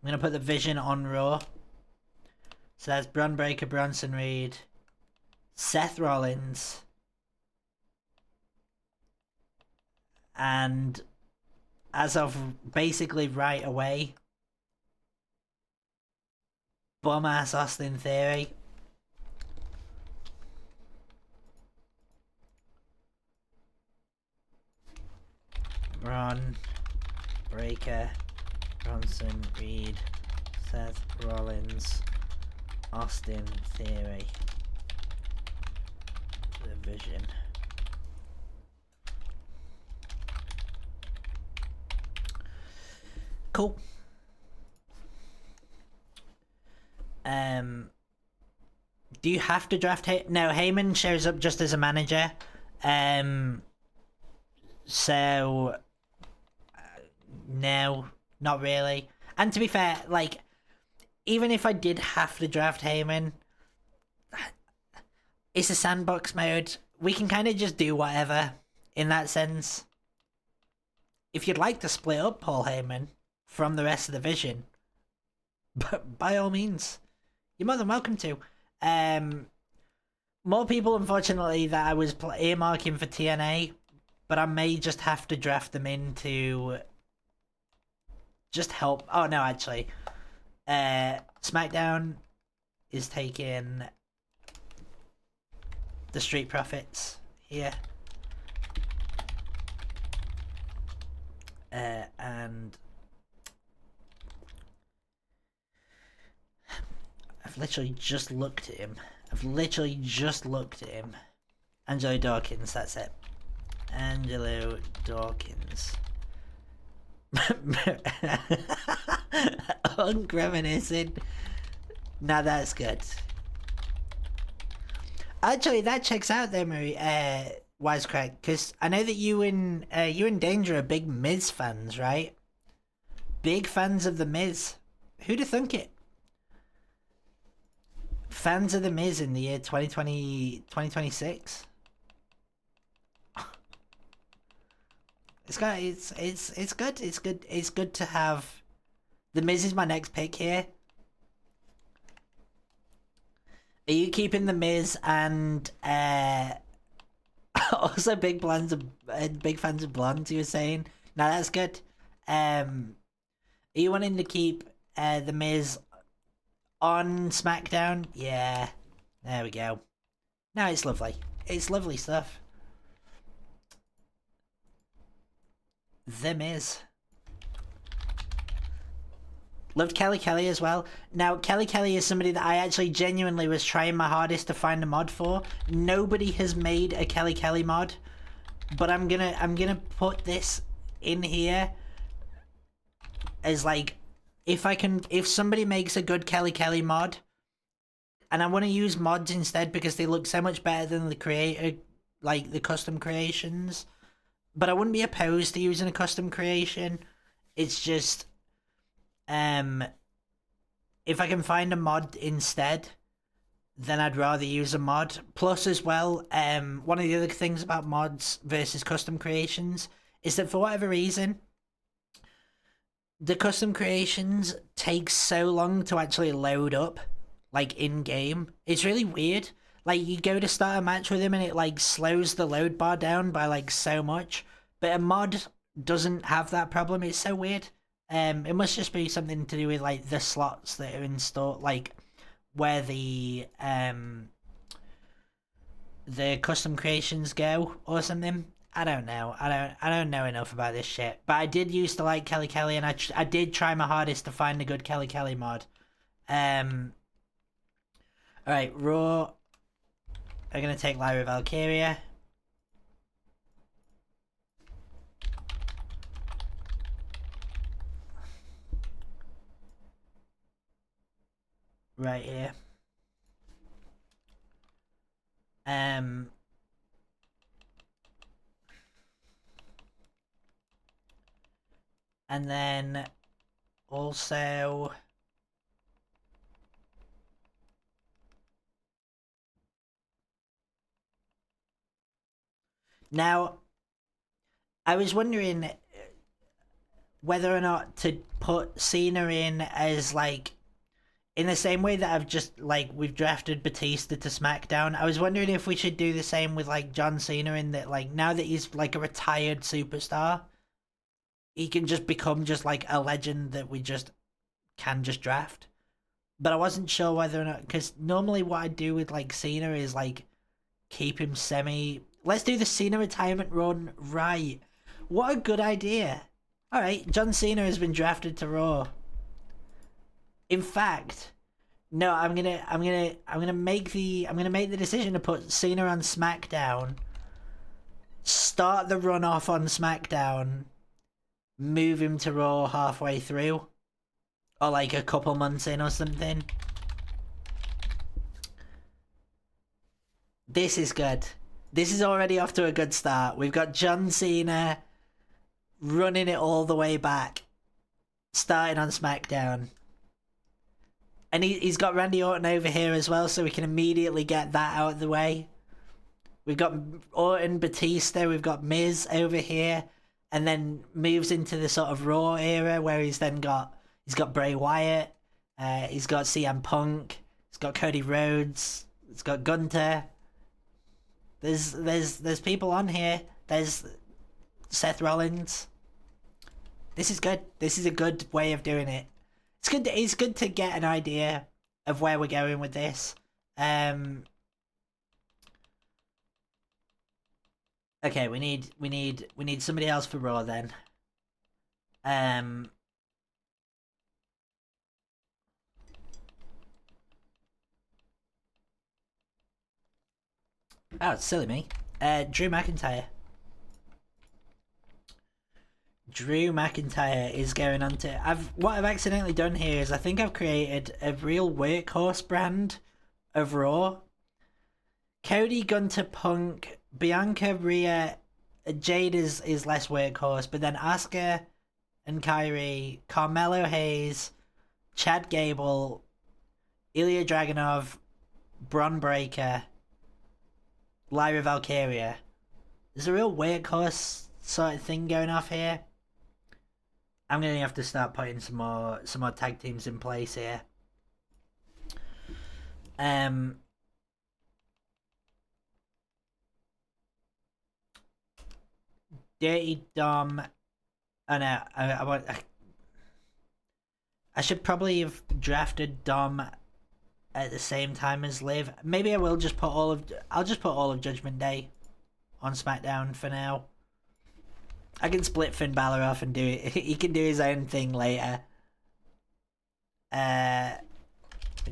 I'm gonna put the Vision on Raw. So that's Bron Breakker, Bronson Reed, Seth Rollins, and as of basically right away, bum ass Austin Theory. Ron, Breaker, Bronson, Reed, Seth Rollins, Austin Theory. The Vision. Cool. Do you have to draft No, Heyman shows up just as a manager. So no, not really. And to be fair, like, even if I did have to draft Heyman, it's a sandbox mode. We can kind of just do whatever in that sense. If you'd like to split up Paul Heyman from the rest of the Vision, but by all means, you're more than welcome to. More people, unfortunately, that I was earmarking for TNA, but I may just have to draft them in to just help. Oh no, actually, SmackDown is taking the Street Profits here, and I've literally just looked at him. Angelo Dawkins, that's it. Angelo Dawkins. Unreminiscing. Now that's good. Actually, that checks out there, Marie. Wisecrack, because I know that you and Danger are big Miz fans, right? Big fans of the Miz. Who'd have thunk it? Fans of the Miz in the year 2026. It's good. It's good to have. The Miz is my next pick here. Are you keeping the Miz and also big fans of Blonde? You were saying, no, that's good. Are you wanting to keep the Miz on SmackDown? Yeah, there we go. No, it's lovely. It's lovely stuff. The Miz. Loved Kelly Kelly as well. Now, Kelly Kelly is somebody that I actually genuinely was trying my hardest to find a mod for. Nobody has made a Kelly Kelly mod, but I'm gonna put this in here as like, if somebody makes a good Kelly Kelly mod, and I want to use mods instead because they look so much better than the creator, like the custom creations. But I wouldn't be opposed to using a custom creation. It's just, if I can find a mod instead, then I'd rather use a mod. Plus as well, one of the other things about mods versus custom creations is that for whatever reason, the custom creations take so long to actually load up, like in-game. It's really weird. Like, you go to start a match with him and it, like, slows the load bar down by, like, so much. But a mod doesn't have that problem. It's so weird. It must just be something to do with, like, the slots that are installed, like, where the custom creations go or something. I don't know. I don't know enough about this shit. But I did used to like Kelly Kelly, and I did try my hardest to find a good Kelly Kelly mod. Alright, Raw. I'm gonna take Lyra Valkyria. Right here. And then also now I was wondering whether or not to put Cena in as like in the same way that I've just, like, we've drafted Batista to SmackDown, I was wondering if we should do the same with, like, John Cena, in that, like, now that he's, like, a retired superstar, he can just become just, like, a legend that we just can just draft. But I wasn't sure whether or not, because normally what I do with, like, Cena is, like, keep him semi... Let's do the Cena retirement run right. What a good idea. Alright, John Cena has been drafted to Raw. In fact, no, I'm gonna make the decision to put Cena on SmackDown. Start the run off on SmackDown. Move him to Raw halfway through. Or like a couple months in or something. This is good. This is already off to a good start. We've got John Cena running it all the way back. Starting on SmackDown. And he's got Randy Orton over here as well, so we can immediately get that out of the way. We've got Orton, Batista, we've got Miz over here, and then moves into the sort of Raw era where he's got Bray Wyatt, he's got CM Punk, he's got Cody Rhodes, he's got Gunther. There's people on here. There's Seth Rollins. This is good. This is a good way of doing it. It's good to get an idea of where we're going with this. Okay, we need somebody else for Raw then. Oh, it's silly me. Drew McIntyre. Drew McIntyre is going on to... What I've accidentally done here is I think I've created a real workhorse brand of Raw. Cody, Gunther, Punk, Bianca, Rhea, Jade is less workhorse, but then Asuka and Kairi, Carmelo Hayes, Chad Gable, Ilya Dragunov, Bron Breakker, Lyra Valkyria. There's a real workhorse sort of thing going off here. I'm gonna have to start putting some more tag teams in place here. Dirty Dom. Oh no, I should probably have drafted Dom at the same time as Liv. Maybe I will just put I'll just put all of Judgment Day on SmackDown for now. I can split Finn Balor off and do it. He can do his own thing later.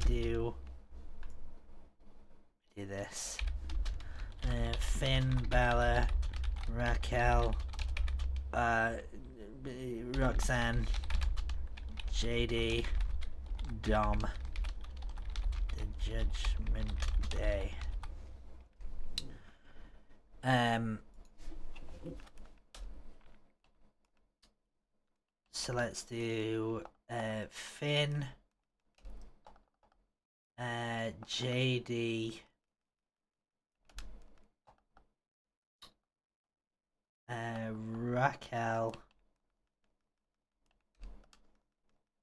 Do this. Finn Balor, Raquel, Roxanne, JD, Dom. The Judgment Day. So let's do Finn, JD, Raquel,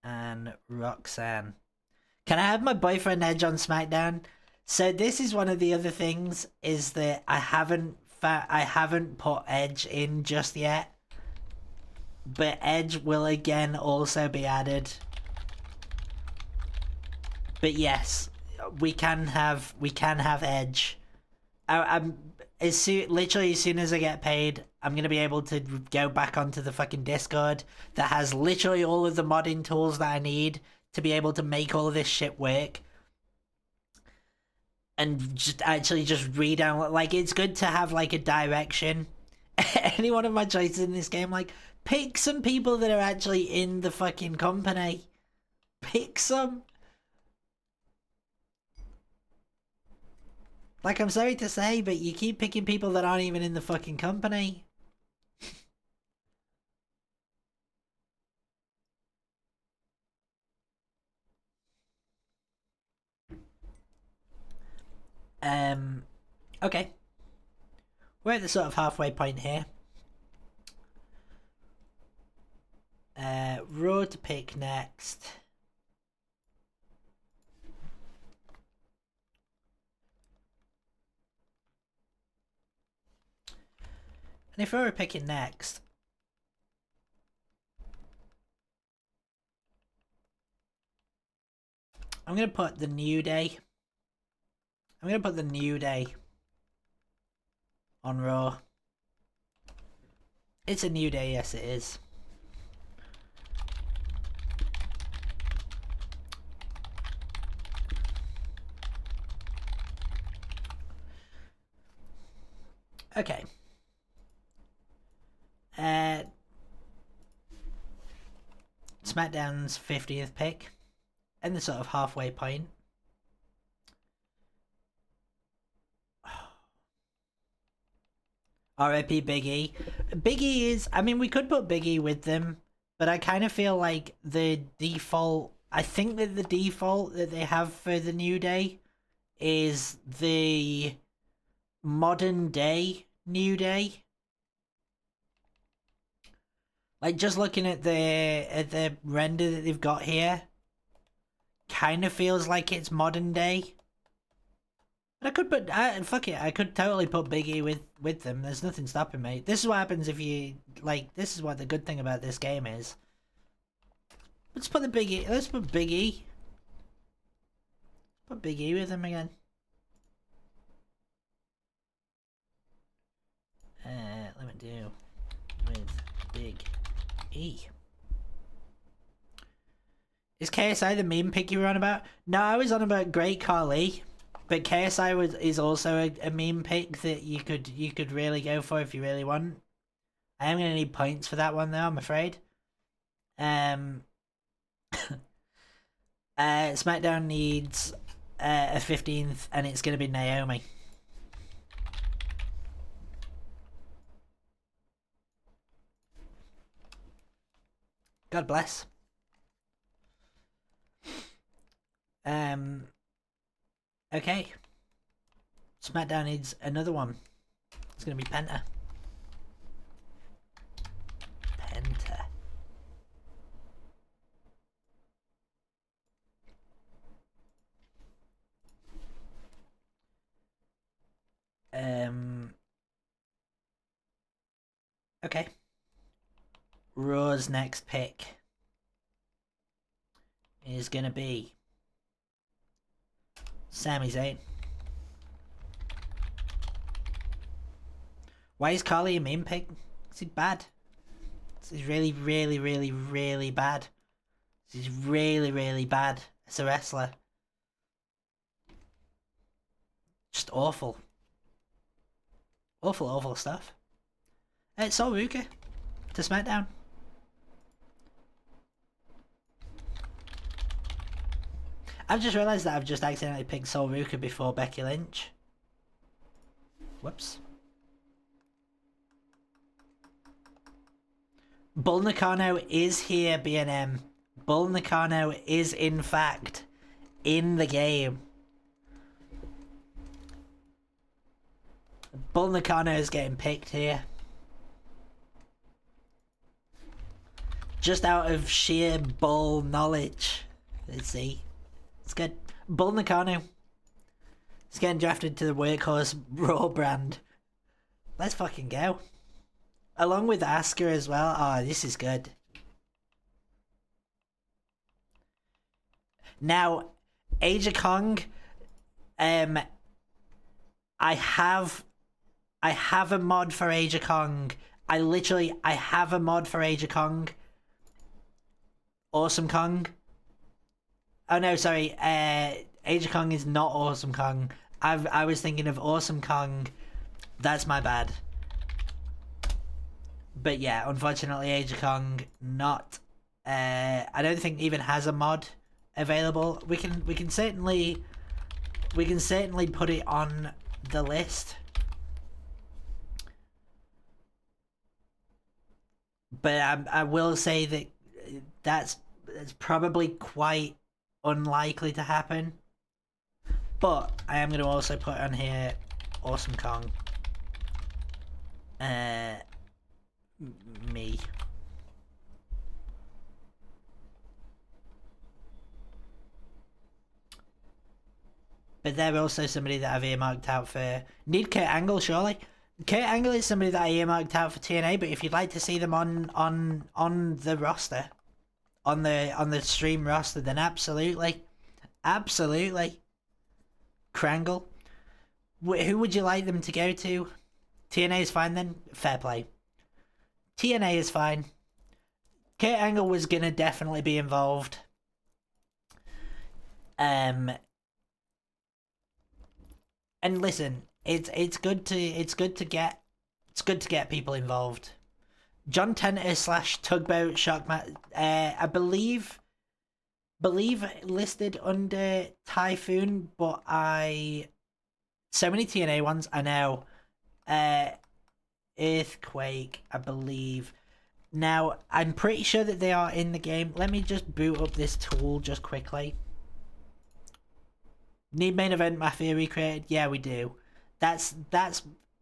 and Roxanne. Can I have my boyfriend Edge on SmackDown? So this is one of the other things, is that I haven't put Edge in just yet. But Edge will again also be added. But yes, we can have Edge. Literally as soon as I get paid, I'm gonna be able to go back onto the fucking Discord that has literally all of the modding tools that I need to be able to make all of this shit work. And just re-download. Like, it's good to have like a direction. Any one of my choices in this game, like, pick some people that are actually in the fucking company. Pick some. Like, I'm sorry to say, but you keep picking people that aren't even in the fucking company. Okay. We're at the sort of halfway point here. Raw to pick next. And if we were picking next, I'm going to put the New Day. I'm going to put the New Day on Raw. It's a New Day, yes it is. Okay. SmackDown's 50th pick. And the sort of halfway point. R.I.P. Big E. Big E is... I mean, we could put Big E with them. But I kind of feel like the default... I think that the default that they have for the New Day is the modern day New Day. Like, just looking at the render that they've got here, kind of feels like it's modern day. But I could put... fuck it, I could totally put Big E with them. There's nothing stopping me. This is what happens if you... Like, this is what the good thing about this game is. Let's put the Big E... Let's put Big E. Put Big E with him again. Let me do... With Big E. Is KSI the meme pick you were on about? No, I was on about Great Khali, but KSI is also a meme pick that you could really go for if you really want. I am gonna need points for that one though, I'm afraid. SmackDown needs a 15th, and it's gonna be Naomi. God bless. Okay. SmackDown needs another one. It's gonna be Penta. Penta. Okay. Raw's next pick is gonna be Sami Zayn. Why is Carly a meme pick? Is he bad? He's really, really, really, really bad. He's really, really bad as a wrestler. Just awful. Awful, awful stuff. It's Sol Ruka to SmackDown. I've just realised that I've just accidentally picked Sol Ruka before Becky Lynch. Whoops. Bull Nakano is here, B&M. Bull Nakano is in fact in the game. Bull Nakano is getting picked here. Just out of sheer bull knowledge. Let's see. It's good. Bull Nakano. He's getting drafted to the Workhorse Raw brand. Let's fucking go. Along with Asuka as well. Oh, this is good. Now, Age of Kong. I have a mod for Age of Kong. I have a mod for Age of Kong. Awesome Kong. Oh no, sorry. Age of Kong is not Awesome Kong. I was thinking of Awesome Kong. That's my bad. But yeah, unfortunately, Age of Kong not. I don't think even has a mod available. We can certainly put it on the list. But I will say that that's probably quite unlikely to happen. But I am going to also put on here Awesome Kong. Me. But they're also somebody that I've earmarked out for... Need Kurt Angle, surely. Kurt Angle is somebody that I earmarked out for TNA, but if you'd like to see them on the roster, on the stream roster, then absolutely. Krangle. Who would you like them to go to? TNA is fine then? Fair play. TNA is fine. Kurt Angle was gonna definitely be involved. And listen, it's good to get people involved. John Tenter / Tugboat Shockmat, I believe listed under Typhoon, but so many TNA ones I know. Earthquake, I believe. Now, I'm pretty sure that they are in the game. Let me just boot up this tool just quickly. Need main event Mafia recreated? Yeah, we do. That's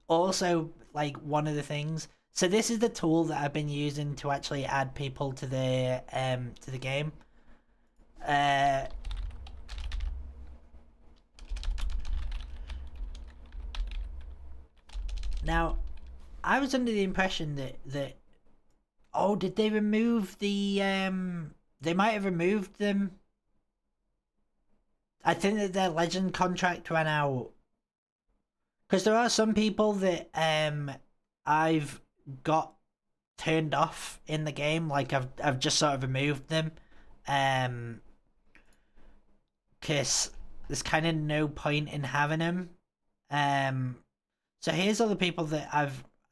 also like one of the things. So this is the tool that I've been using to actually add people to the game. Now, I was under the impression that oh, did they remove the they might have removed them. I think that their legend contract ran out. Because there are some people that I've got turned off in the game, like I've just sort of removed them. Because there's kind of no point in having them. So here's all the people that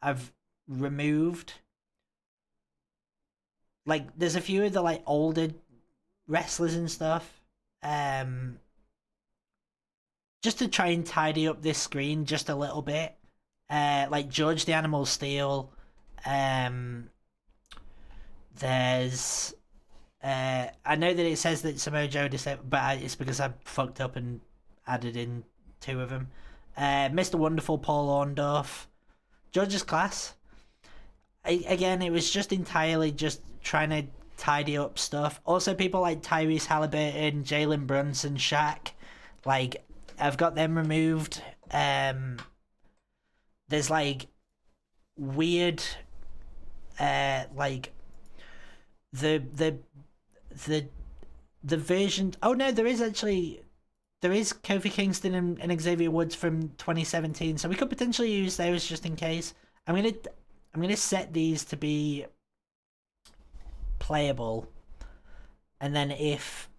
I've removed. Like there's a few of the like older wrestlers and stuff. Just to try and tidy up this screen just a little bit. Like George the Animal Steel. There's I know that it says that Samoa Joe disabled, but it's because I fucked up and added in two of them. Mr. Wonderful, Paul Orndorff, George's Class. Again, it was just entirely just trying to tidy up stuff. Also, people like Tyrese Halliburton, Jalen Brunson, Shaq, like I've got them removed. There's like weird, like the version. Oh no, there is Kofi Kingston and Xavier Woods from 2017, so we could potentially use those just in case. I'm gonna set these to be playable, and then if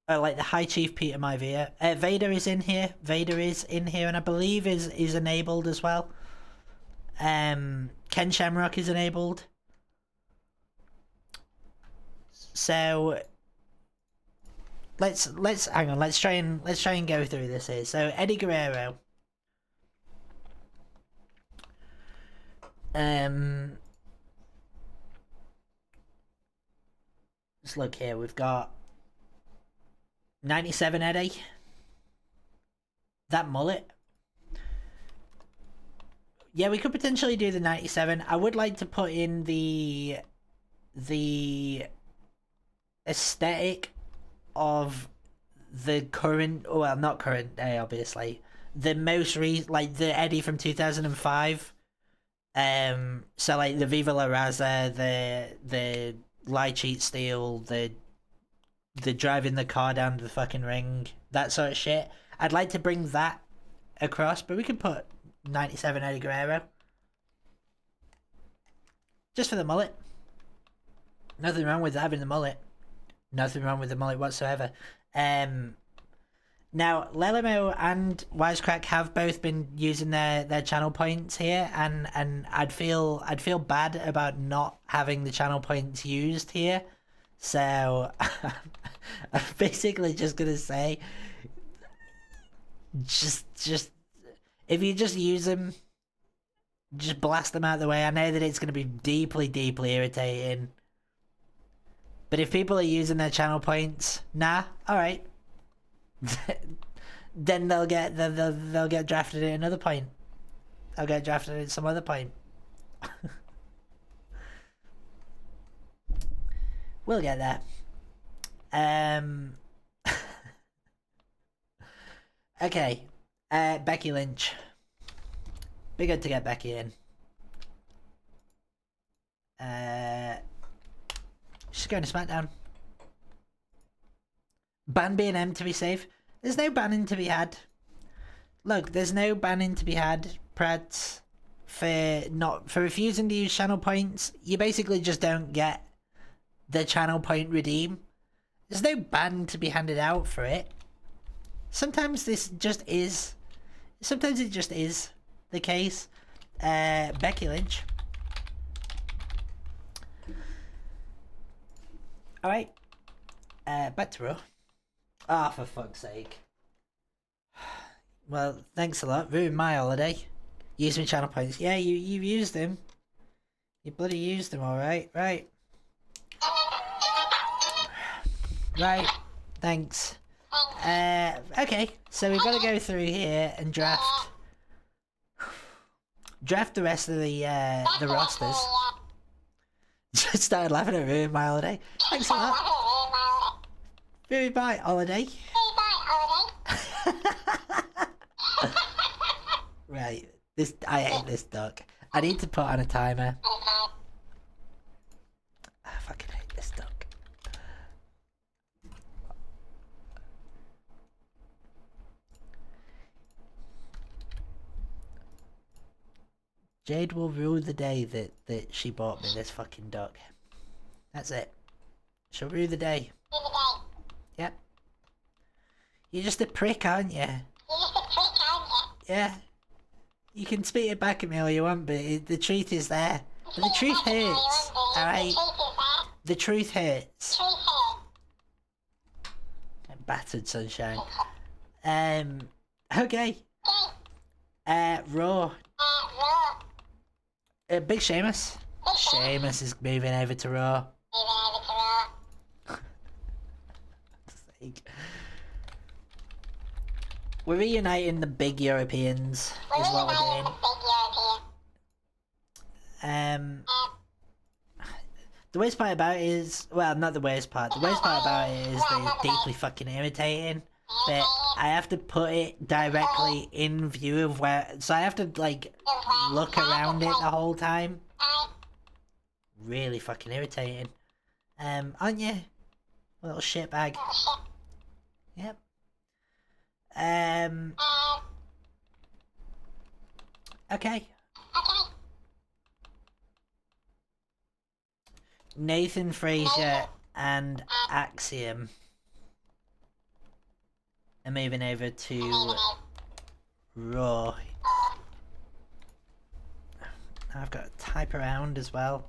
like the High Chief Peter Maivia, Vader is in here. And I believe is enabled as well. Ken Shamrock is enabled. So let's hang on. Let's try and go through this here. So Eddie Guerrero. Let's look here. We've got 97 Eddie. That mullet. Yeah, we could potentially do the 97. I would like to put in the aesthetic of the current, well, not current day, obviously. The most like the Eddie from 2005. So like the Viva La Raza, the Lie Cheat Steal, the driving the car down to the fucking ring, that sort of shit. I'd like to bring that across, but we could put 97 Eddie Guerrero. Just for the mullet. Nothing wrong with having the mullet. Nothing wrong with the mullet whatsoever. Now, Lelimo and Wisecrack have both been using their channel points here, and I'd feel bad about not having the channel points used here. So I'm basically just gonna say, just if you just use them, just blast them out of the way. I know that it's gonna be deeply irritating, but if people are using their channel points, all right, then they'll get drafted at another point. They'll get drafted at some other point. We'll get there. Okay. Becky Lynch. Be good to get Becky in. She's going to SmackDown. Ban B&M to be safe. There's no banning to be had. Look, there's no banning to be had, Prads, for refusing to use channel points. You basically just don't get the channel point redeem. There's no ban to be handed out for it. Sometimes this just is. Sometimes it just is the case. Becky Lynch. Alright. Back to Raw. Ah, for fuck's sake. Well, thanks a lot. Ruined my holiday. Use my channel points. Yeah, you've used them. You bloody used them, alright. Right. Right. Thanks. Okay. So we've got to go through here and draft the rest of the rosters. Just started laughing at Ruined my holiday. Thanks a lot. Ruined my holiday. Right, I hate this duck. I need to put on a timer. I fucking hate this duck. Jade will rue the day that she bought me this fucking duck. That's it. She'll rue the day. Yep. You're just a prick, aren't you? Yeah. You can spit it back at me all you want, but the truth is there. But the truth hurts, alright? The truth hurts. Battered sunshine. Okay. Raw. Big Sheamus. Sheamus is moving over to Raw. We're reuniting the big Europeans, is what we're doing. The worst part about it is, well, not the worst part. The worst part about it is that it's deeply fucking irritating. But I have to put it directly in view of where, so I have to like look around it the whole time. Really fucking irritating. Aren't you? Little shitbag. Yep. Okay. Nathan Frazier and Axiom are moving over to Raw. I've got to type around as well.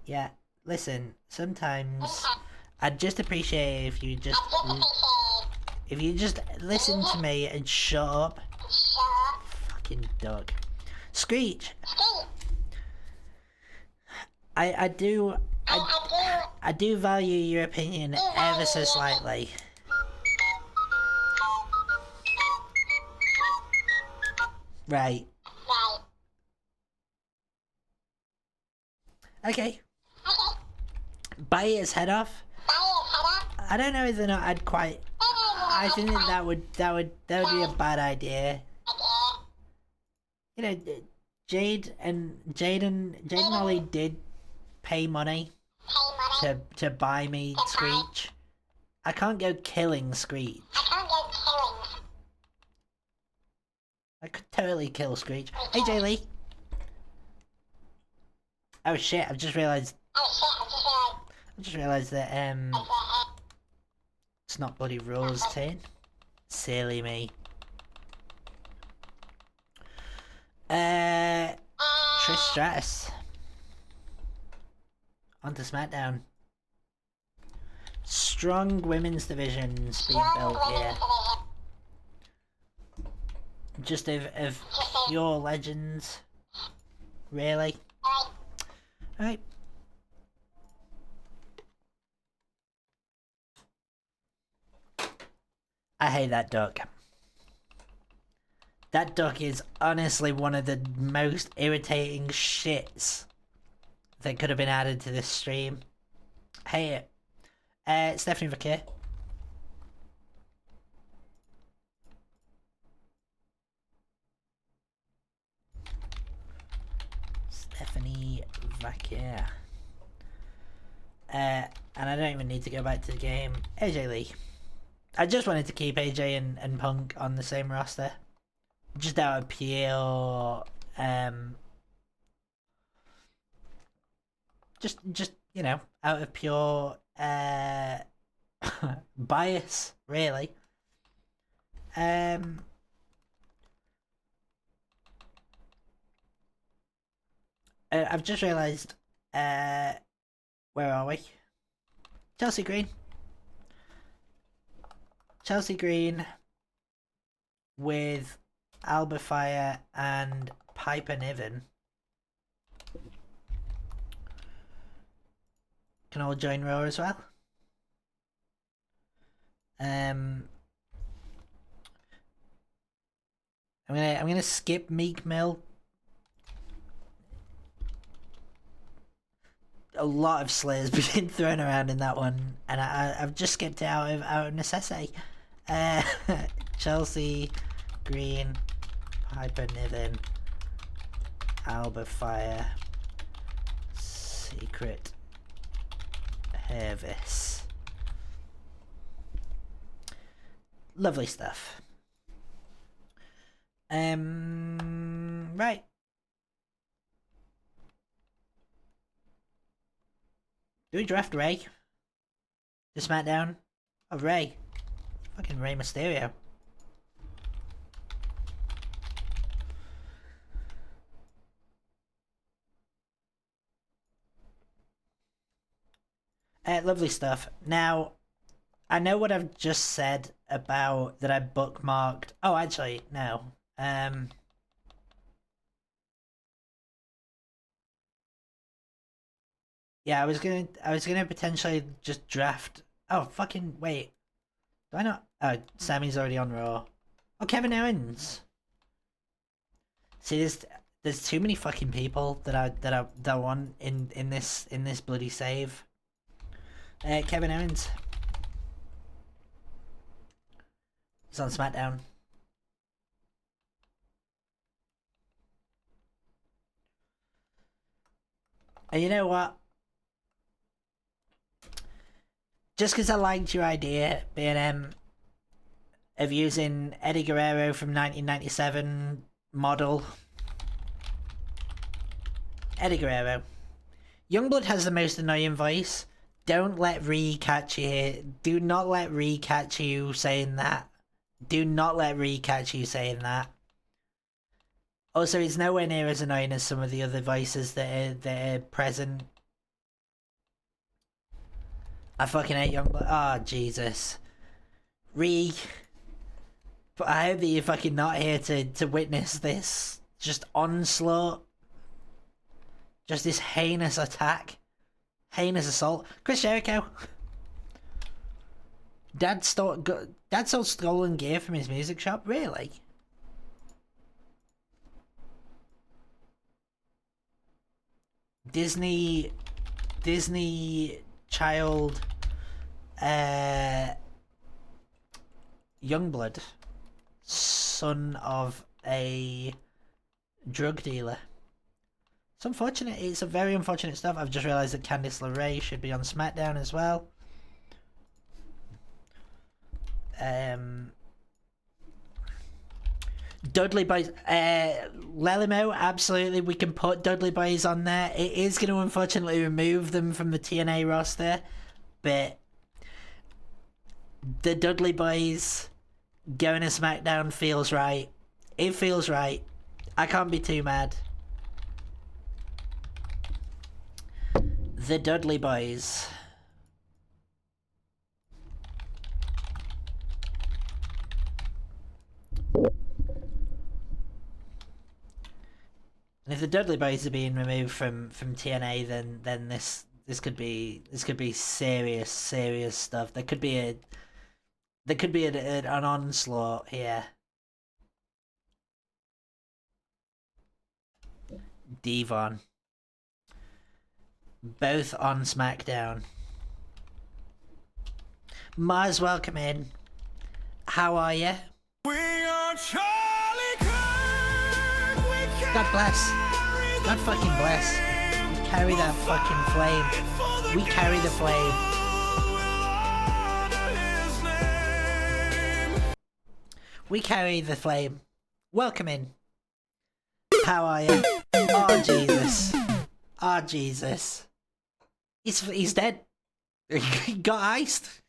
Yeah, listen, sometimes I'd just appreciate if you just listen to me and shut up. Fucking dog. Screech. I do value your opinion ever so slightly. Right. Okay. Bite its head off. I don't know whether or not I'd quite. I think that would be a bad idea. You know, Jade and Ollie did pay money to buy me Screech. I can't go killing Screech. I could totally kill Screech. Hey, Jay Lee. Oh shit! I just realised that it's not bloody Raw's turn. Silly me. Trish Stratus. Onto SmackDown. Strong women's divisions being built here. Just of pure legends. Really? Alright. I hate that duck. That duck is honestly one of the most irritating shits that could have been added to this stream. Hate it. Stephanie Vaquer. Fuck yeah. And I don't even need to go back to the game. AJ Lee. I just wanted to keep AJ and Punk on the same roster. Just out of pure... Just you know, out of pure bias, really. I've just realised, where are we? Chelsea Green. Chelsea Green with Alba Fire and Piper Niven can all join Raw as well. I'm gonna skip Meek Mill. A lot of slurs being thrown around in that one, and I've just skipped it out of necessity. Chelsea Green, Piper Niven, Alba Fire, Secret Hervis. Lovely stuff. Right. Do we draft Ray to SmackDown? Oh, Ray. Fucking Rey Mysterio. Lovely stuff. Now, I know what I've just said about that I bookmarked. Oh, actually, no. Yeah, I was gonna potentially just draft. Oh, fucking wait. Do I not? Oh, Sammy's already on Raw. Oh, Kevin Owens. See, there's too many fucking people that I want in this bloody save. Kevin Owens. He's on SmackDown. And you know what? Just because I liked your idea, B&M, of using Eddie Guerrero from 1997 model. Eddie Guerrero. Youngblood has the most annoying voice. Don't let Ree catch you here. Do not let Ree catch you saying that. Do not let Ree catch you saying that. Also, it's nowhere near as annoying as some of the other voices that are present. I fucking hate Youngblood. Oh, Jesus. Ree. But I hope that you're fucking not here to witness this just onslaught. Just this heinous attack. Heinous assault. Chris Jericho. Dad sold stolen gear from his music shop? Really? Disney child Youngblood, son of a drug dealer. It's unfortunate. It's a very unfortunate stuff. I've just realised that Candice LeRae should be on SmackDown as well. Dudley Boys, Lelimo, absolutely, we can put Dudley Boys on there. It is going to unfortunately remove them from the TNA roster, but the Dudley Boys going to SmackDown feels right. It feels right. I can't be too mad. The Dudley Boys. And if the Dudley Boys are being removed from TNA, then this could be serious stuff. There could be an onslaught here. Devon, both on SmackDown. Mars, welcome in. How are you? We are Charlie Kirk. God bless. God fucking bless. carry that fucking flame. We carry the flame. We carry the flame. Welcome in. How are you? Oh, Jesus. Oh, Jesus. He's dead. He got iced.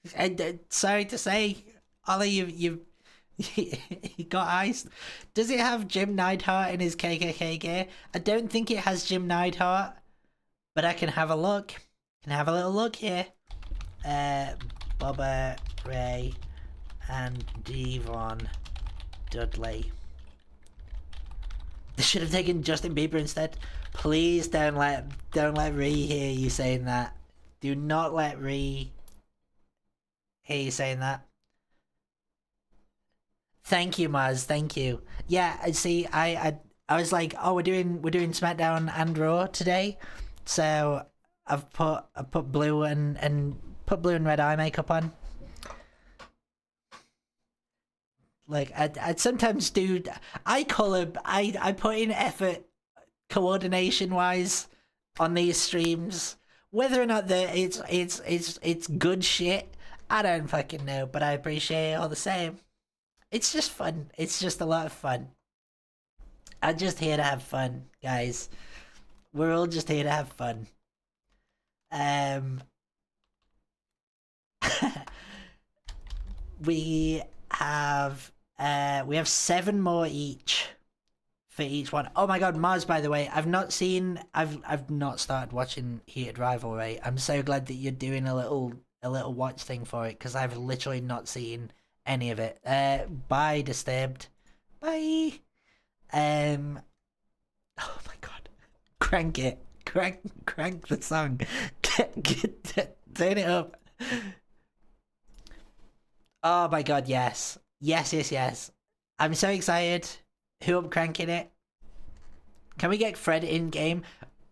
Sorry to say, Ollie, he got iced. Does it have Jim Neidhart in his KKK gear? I don't think it has Jim Neidhart, but I can have a look. Can have a little look here. Bubba Ray and Devon Dudley. They should have taken Justin Bieber instead. Please don't let Ree hear you saying that. Do not let Ree hear you saying that. Thank you, Maz. Thank you. Yeah, I see. I was like, oh, we're doing SmackDown and Raw today, so I put blue and put blue and red eye makeup on. Like I'd sometimes do. I put in effort, coordination wise, on these streams. Whether or not it's good shit, I don't fucking know. But I appreciate it all the same. It's just fun. It's just a lot of fun. I'm just here to have fun, guys. We're all just here to have fun. We have 7 more each for each one. Oh my god, Mars, by the way, I've not started watching Heated Rivalry. I'm so glad that you're doing a little watch thing for it, because I've literally not seen any of it. Bye, Disturbed. Bye. Oh my god. Crank it. Crank the song. Turn it up. Oh my god, yes. Yes. I'm so excited. Who up cranking it? Can we get Fred in game?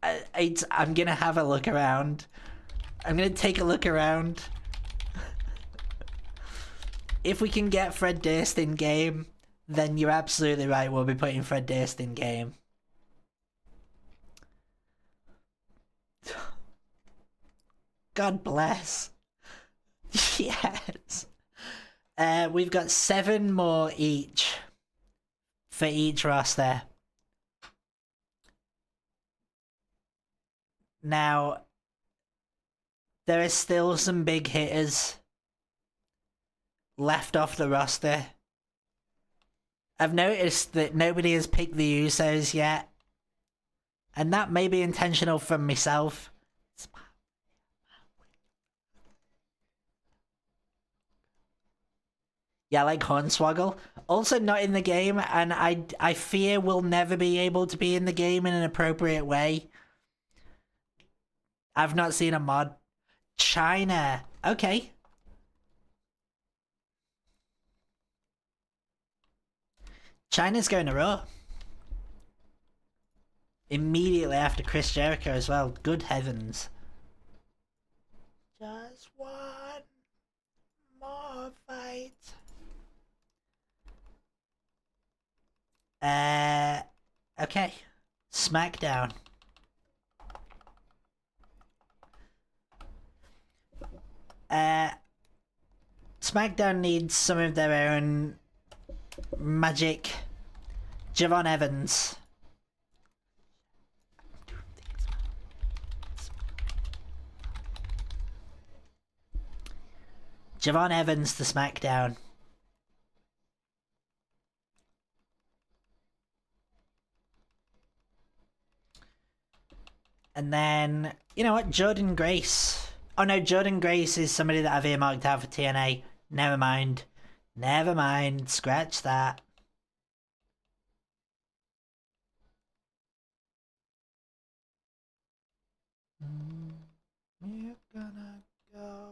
I'm gonna have a look around. I'm gonna take a look around. If we can get Fred Durst in game, then you're absolutely right. We'll be putting Fred Durst in game. God bless. Yes. We've got 7 more each for each roster. Now, there are still some big hitters left off the roster. I've noticed that nobody has picked the Usos yet, and that may be intentional from myself. Yeah, like Hornswoggle. Also not in the game, and I fear will never be able to be in the game in an appropriate way. I've not seen a mod. China. Okay. China's going to Raw. Immediately after Chris Jericho as well. Good heavens. Just one more fight. Okay. SmackDown. SmackDown needs some of their own magic. Javon Evans. Javon Evans to SmackDown. And then, you know what, Jordan Grace. Oh no, Jordan Grace is somebody that I've earmarked out for TNA. Never mind. Never mind. Scratch that. We're gonna go.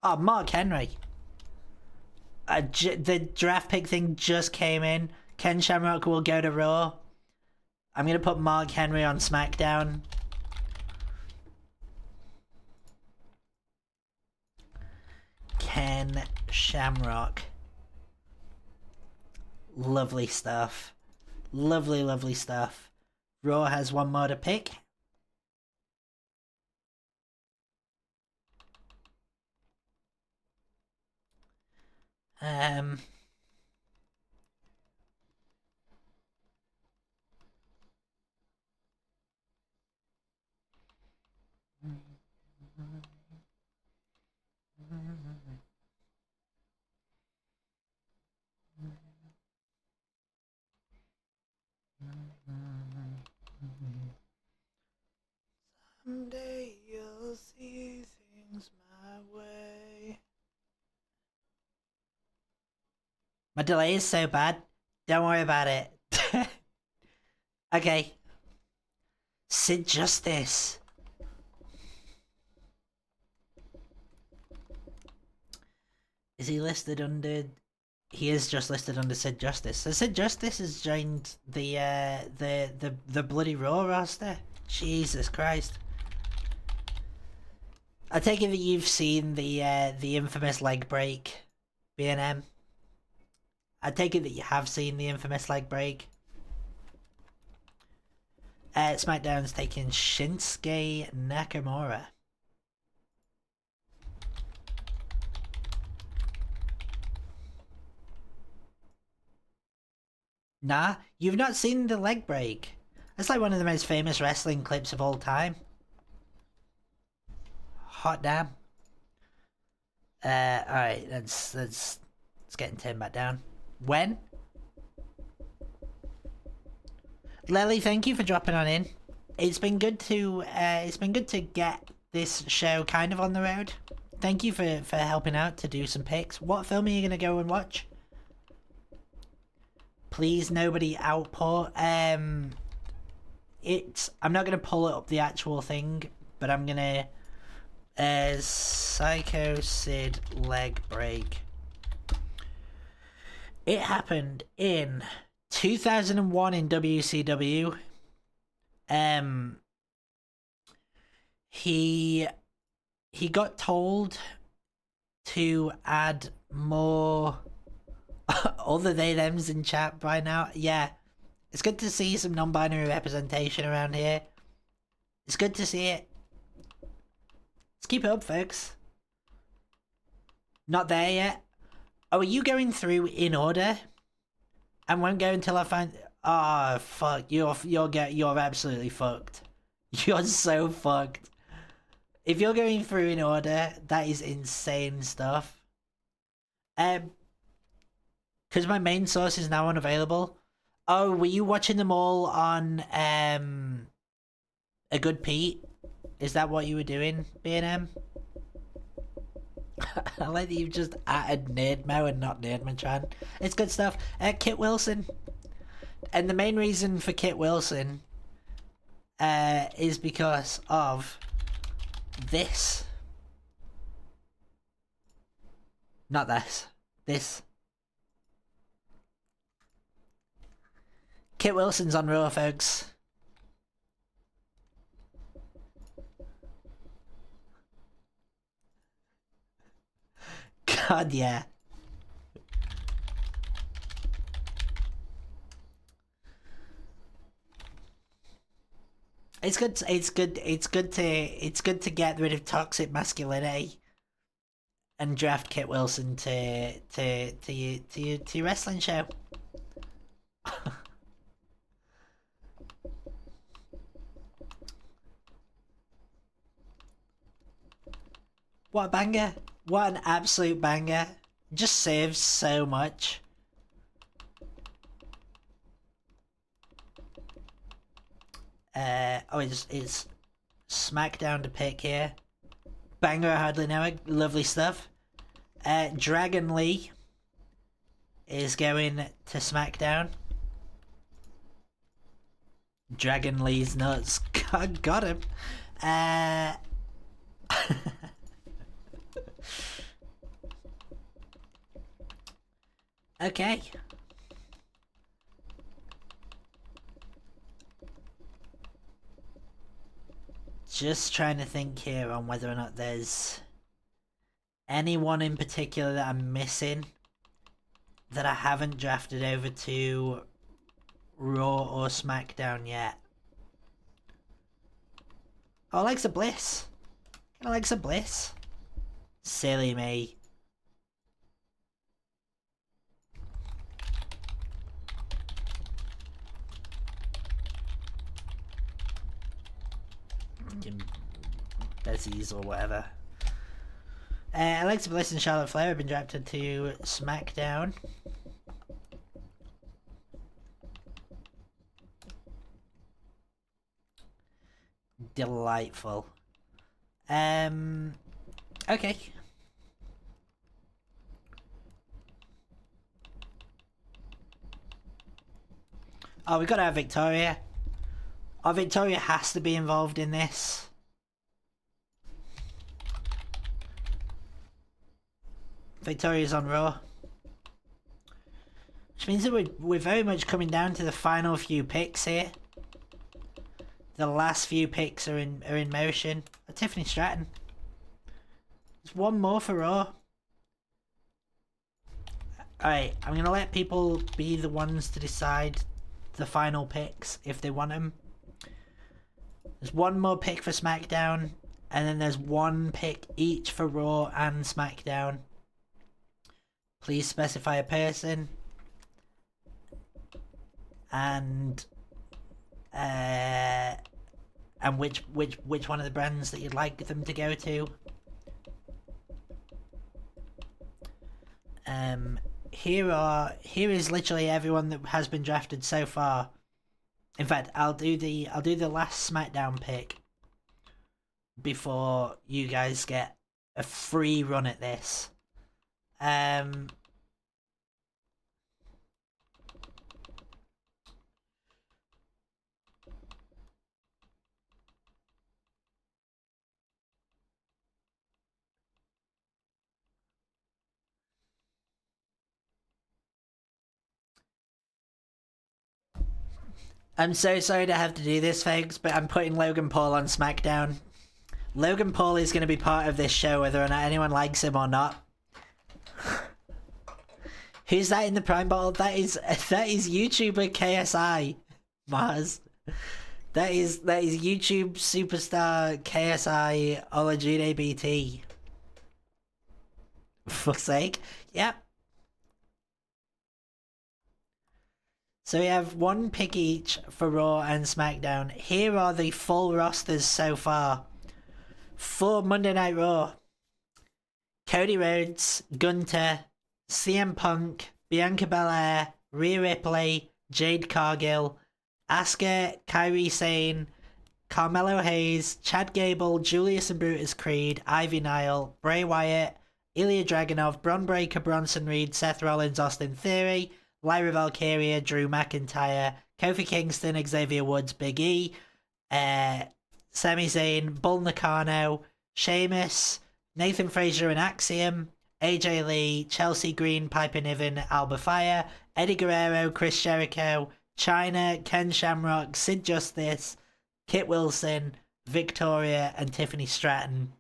Oh, Mark Henry. The draft pick thing just came in. Ken Shamrock will go to Raw. I'm gonna put Mark Henry on SmackDown. Ken Shamrock. Lovely stuff. Lovely, lovely stuff. Raw has one more to pick. Someday you'll see things my way. My delay is so bad. Don't worry about it. Okay. Sid Justice. Is he listed under... He is just listed under Sid Justice. So Sid Justice has joined the bloody Raw roster. Jesus Christ. I take it that you've seen the infamous leg break, B&M. I take it that you have seen the infamous leg break. SmackDown's taking Shinsuke Nakamura. Nah, you've not seen the leg break. That's like one of the most famous wrestling clips of all time. Hot damn. Alright, let's get him turned back down. When? Lely, thank you for dropping on in. It's been good to get this show kind of on the road. Thank you for helping out to do some picks. What film are you gonna go and watch? Please, nobody outpour. I'm not gonna pull it up the actual thing, but I'm gonna Psycho Sid leg break. It happened in 2001 in WCW. He got told to add more other they thems in chat by now. Yeah, it's good to see some non-binary representation around here. It's good to see it. Let's keep it up, folks. Not there yet. Oh, are you going through in order? I won't go until I find... Oh, fuck. You're absolutely fucked. You're so fucked. If you're going through in order, that is insane stuff. Because my main source is now unavailable. Oh, were you watching them all on A Good Pete? Is that what you were doing, B&M? I like that you've just added Nerdmo and not Nerdmatron. It's good stuff. Kit Wilson. And the main reason for Kit Wilson is because of this. Not this. This. Kit Wilson's on Raw, folks. God, yeah. It's good to get rid of toxic masculinity and draft Kit Wilson to your wrestling show. What a banger. What an absolute banger. Just saves so much. Oh, it's SmackDown to pick here. Banger, I hardly know it. Lovely stuff. Dragon Lee is going to SmackDown. Dragon Lee's nuts. God, got him. Okay. Just trying to think here on whether or not there's anyone in particular that I'm missing that I haven't drafted over to Raw or SmackDown yet. Oh, Alexa Bliss. Alexa Bliss. Silly me. Bezies or whatever. Alexa Bliss and Charlotte Flair have been drafted to SmackDown. Delightful. Okay. Oh, we gotta have Victoria. Oh, Victoria has to be involved in this. Victoria's on Raw. Which means that we're very much coming down to the final few picks here. The last few picks are in motion. Tiffany Stratton. There's one more for Raw. Alright, I'm gonna let people be the ones to decide the final picks if they want them. There's one more pick for SmackDown, and then there's one pick each for Raw and SmackDown. Please specify a person. And which one of the brands that you'd like them to go to. Here is literally everyone that has been drafted so far. In fact, I'll do the last SmackDown pick before you guys get a free run at this. I'm so sorry to have to do this, folks, but I'm putting Logan Paul on SmackDown. Logan Paul is going to be part of this show, whether or not anyone likes him or not. Who's that in the Prime bottle? That is YouTuber KSI, Mars. That is YouTube superstar KSI Olajude BT. For fuck's sake. Yep. So we have one pick each for Raw and SmackDown. Here are the full rosters so far. For Monday Night Raw, Cody Rhodes, Gunther, CM Punk, Bianca Belair, Rhea Ripley, Jade Cargill, Asuka, Kairi Sane, Carmelo Hayes, Chad Gable, Julius and Brutus Creed, Ivy Nile, Bray Wyatt, Ilya Dragunov, Bron Breakker, Bronson Reed, Seth Rollins, Austin Theory, Lyra Valkyria, Drew McIntyre, Kofi Kingston, Xavier Woods, Big E, Sami Zayn, Bull Nakano, Sheamus, Nathan Frazier and Axiom, AJ Lee, Chelsea Green, Piper Niven, Alba Fire, Eddie Guerrero, Chris Jericho, Chyna, Ken Shamrock, Sid Justice, Kit Wilson, Victoria, and Tiffany Stratton.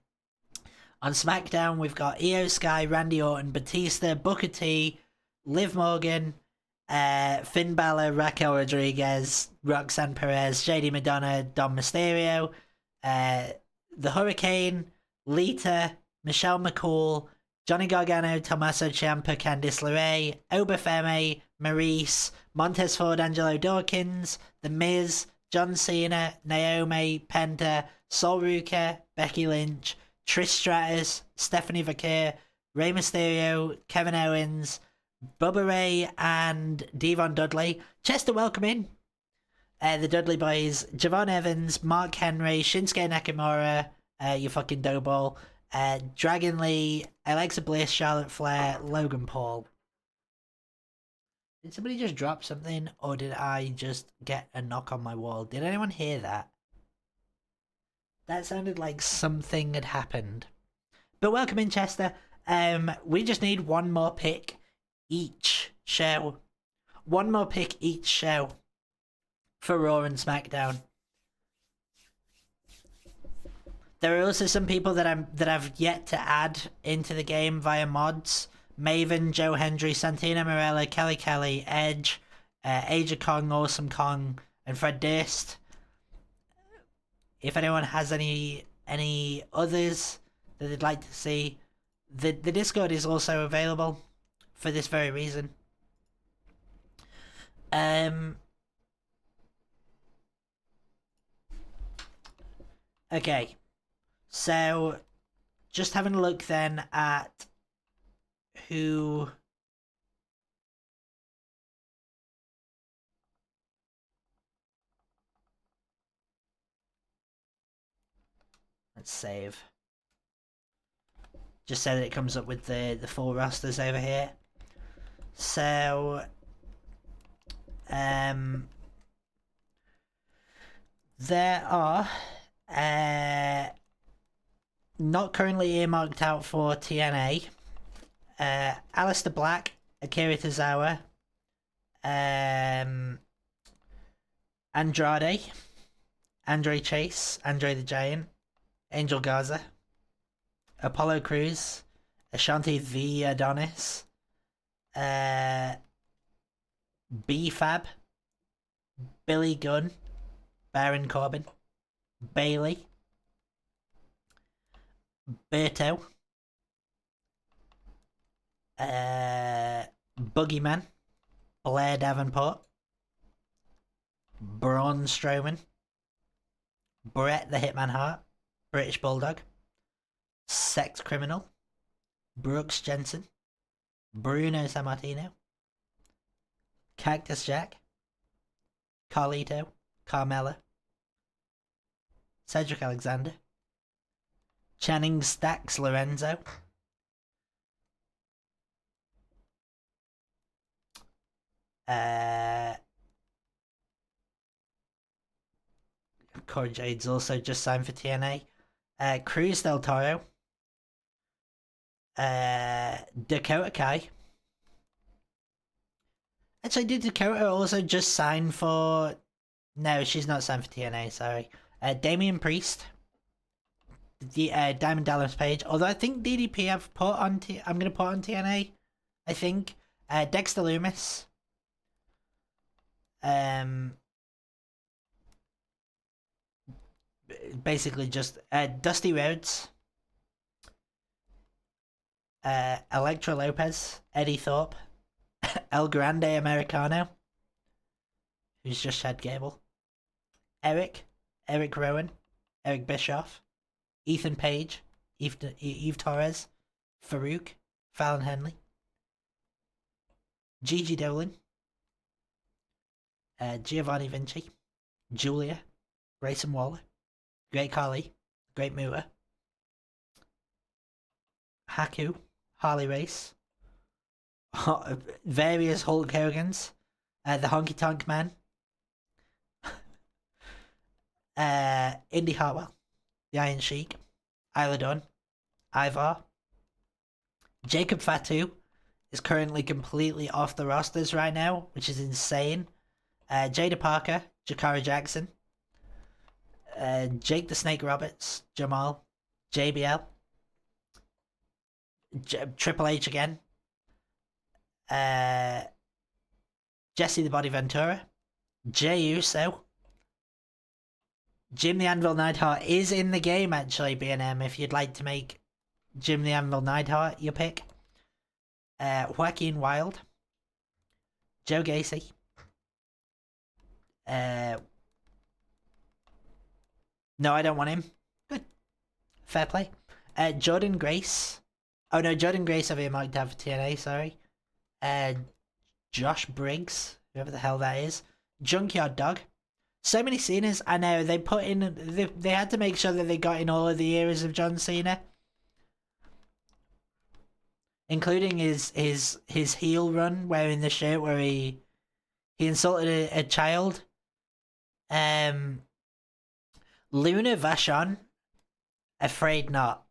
On SmackDown, we've got Io Sky, Randy Orton, Batista, Booker T, Liv Morgan, Finn Balor, Raquel Rodriguez, Roxanne Perez, JD Madonna, Dom Mysterio, The Hurricane, Lita, Michelle McCool, Johnny Gargano, Tommaso Ciampa, Candice LeRae, Obafemi, Maurice, Montez Ford, Angelo Dawkins, The Miz, John Cena, Naomi, Penta, Sol Ruka, Becky Lynch, Trish Stratus, Stephanie Vaquer, Rey Mysterio, Kevin Owens, Bubba Ray, and Devon Dudley. Chester, welcome in. The Dudley Boys, Javon Evans, Mark Henry, Shinsuke Nakamura, you fucking doughball, Dragon Lee, Alexa Bliss, Charlotte Flair, Logan Paul. Did somebody just drop something, or did I just get a knock on my wall? Did anyone hear that? That sounded like something had happened. But welcome in, Chester. We just need one more pick each show. One more pick each show for Raw and SmackDown. There are also some people that I've yet to add into the game via mods. Maven, Joe Hendry, Santina Morella, Kelly Kelly, Edge, Age of Kong, Awesome Kong, and Fred Durst. If anyone has any others that they'd like to see, the Discord is also available for this very reason. Okay, so just having a look then at who. Let's save. Just so that it comes up with the full rosters over here. So, there are not currently earmarked out for TNA. Alistair Black, Akira Tozawa, Andrade, Andre Chase, Andre the Giant, Angel Garza, Apollo Crews, Ashanti the Adonis, B-Fab, Billy Gunn, Baron Corbin, Bailey, Berto, Boogeyman, Blair Davenport, Braun Strowman, Bret the Hitman Hart, British Bulldog, Sex Criminal, Brooks Jensen, Bruno Sammartino, Cactus Jack, Carlito, Carmella, Cedric Alexander, Channing Stacks Lorenzo, Corey Jade's also just signed for TNA. Cruz Del Toro, Dakota Kai. Actually, did Dakota also just sign for? No, she's not signed for TNA. Sorry. Damian Priest, the Diamond Dallas Page. Although I think DDP I've put on. I'm gonna put on TNA. I think. Dexter Loomis. Basically just Dusty Rhodes, Electra Lopez, Eddie Thorpe, El Grande Americano, who's just Chad Gable, Eric Rowan, Eric Bischoff, Ethan Page, Eve Torres, Farouk, Fallon Henley, Gigi Dolan, Giovanni Vinci, Julia, Grayson Waller, Great Khali, Great Muta, Haku, Harley Race, various Hulk Hogans, the Honky Tonk Man, Indy Hartwell, the Iron Sheik, Isla Dawn, Ivar, Jacob Fatu is currently completely off the rosters right now, which is insane. Jada Parker, Jakara Jackson, Jake the Snake Roberts, Jamal, JBL, Triple H again, Jesse the Body Ventura, Jey Uso, Jim the Anvil Neidhart is in the game actually, B&M, if you'd like to make Jim the Anvil Neidhart your pick. Joaquin Wilde, Joe Gacy, no, I don't want him. Good. Fair play. Jordan Grace. Oh no, Jordan Grace I've earmarked out for TNA, sorry. Josh Briggs, whoever the hell that is. Junkyard Dog. So many Cenas. I know, they put in, they had to make sure that they got in all of the eras of John Cena. Including his heel run, wearing the shirt where he insulted a child. Luna Vachon, afraid not.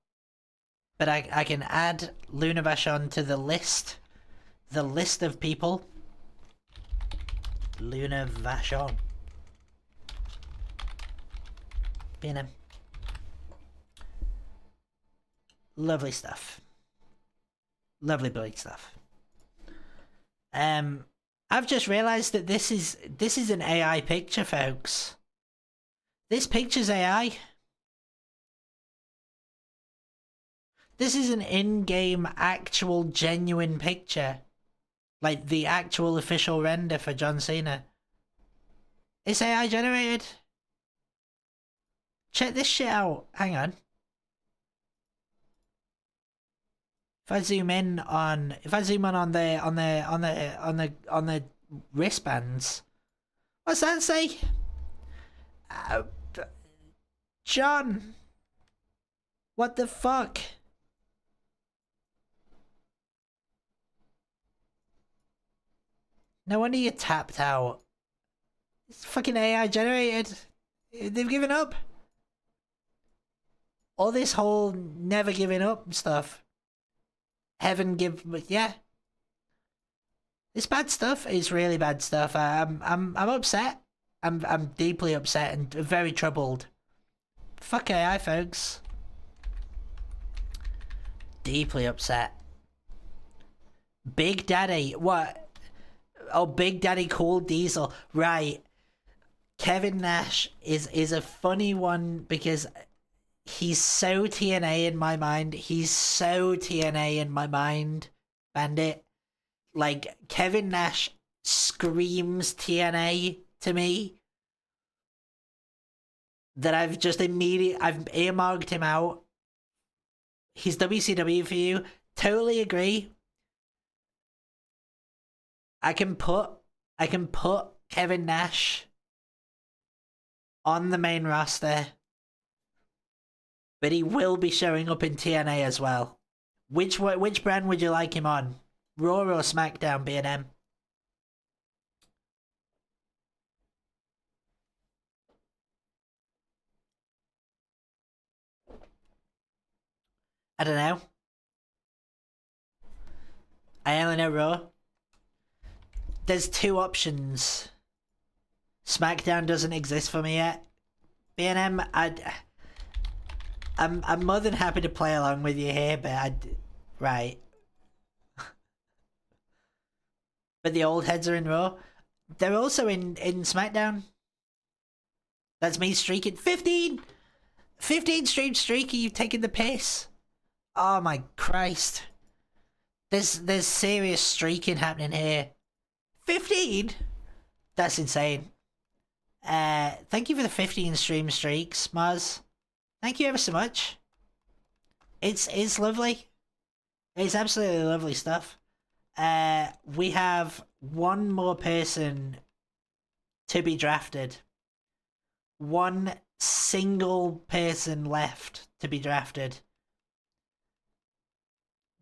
But I can add Luna Vachon to the list of people. Luna Vachon. B&M. Lovely stuff. Lovely Blake stuff. I've just realised that this is an AI picture, folks. This picture's AI. This is an in-game, actual, genuine picture. Like, the actual official render for John Cena. It's AI generated. Check this shit out. Hang on. If I zoom in on the wristbands, what's that say? John, what the fuck? No wonder you tapped out. It's fucking AI generated. They've given up. All this whole never giving up stuff. Yeah. It's bad stuff. It's really bad stuff. I'm upset. I'm deeply upset and very troubled. Fuck AI, folks. Deeply upset. Big Daddy, what? Oh, Big Daddy Cool Diesel. Right. Kevin Nash is a funny one because he's so TNA in my mind. He's so TNA in my mind, Bandit. Like, Kevin Nash screams TNA to me. That I've earmarked him out. He's WCW for you. Totally agree. I can put Kevin Nash on the main roster, but he will be showing up in TNA as well. Which brand would you like him on? Raw or SmackDown, B&M? I don't know. I only know Raw. There's two options. SmackDown doesn't exist for me yet. B&M, I'm more than happy to play along with you here, but right. But the old heads are in Raw. They're also in SmackDown. That's me streaking. 15 stream streaky, you've taken the piss. Oh my Christ. There's serious streaking happening here. 15? That's insane. Thank you for the 15 stream streaks, Maz. Thank you ever so much. It's lovely. It's absolutely lovely stuff. We have one more person to be drafted. One single person left to be drafted.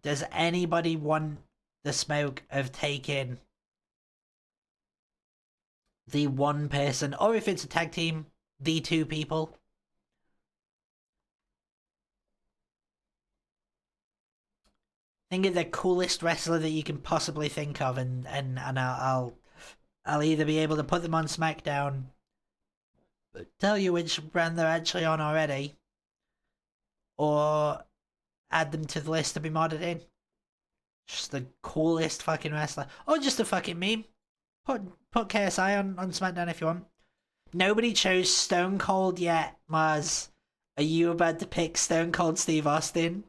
Does anybody want the smoke of taking the one person, or if it's a tag team, the two people? Think of the coolest wrestler that you can possibly think of, and I'll either be able to put them on SmackDown, tell you which brand they're actually on already, or add them to the list to be modded in. Just the coolest fucking wrestler. Or just a fucking meme. Put KSI on SmackDown if you want. Nobody chose Stone Cold yet, Mars. Are you about to pick Stone Cold Steve Austin?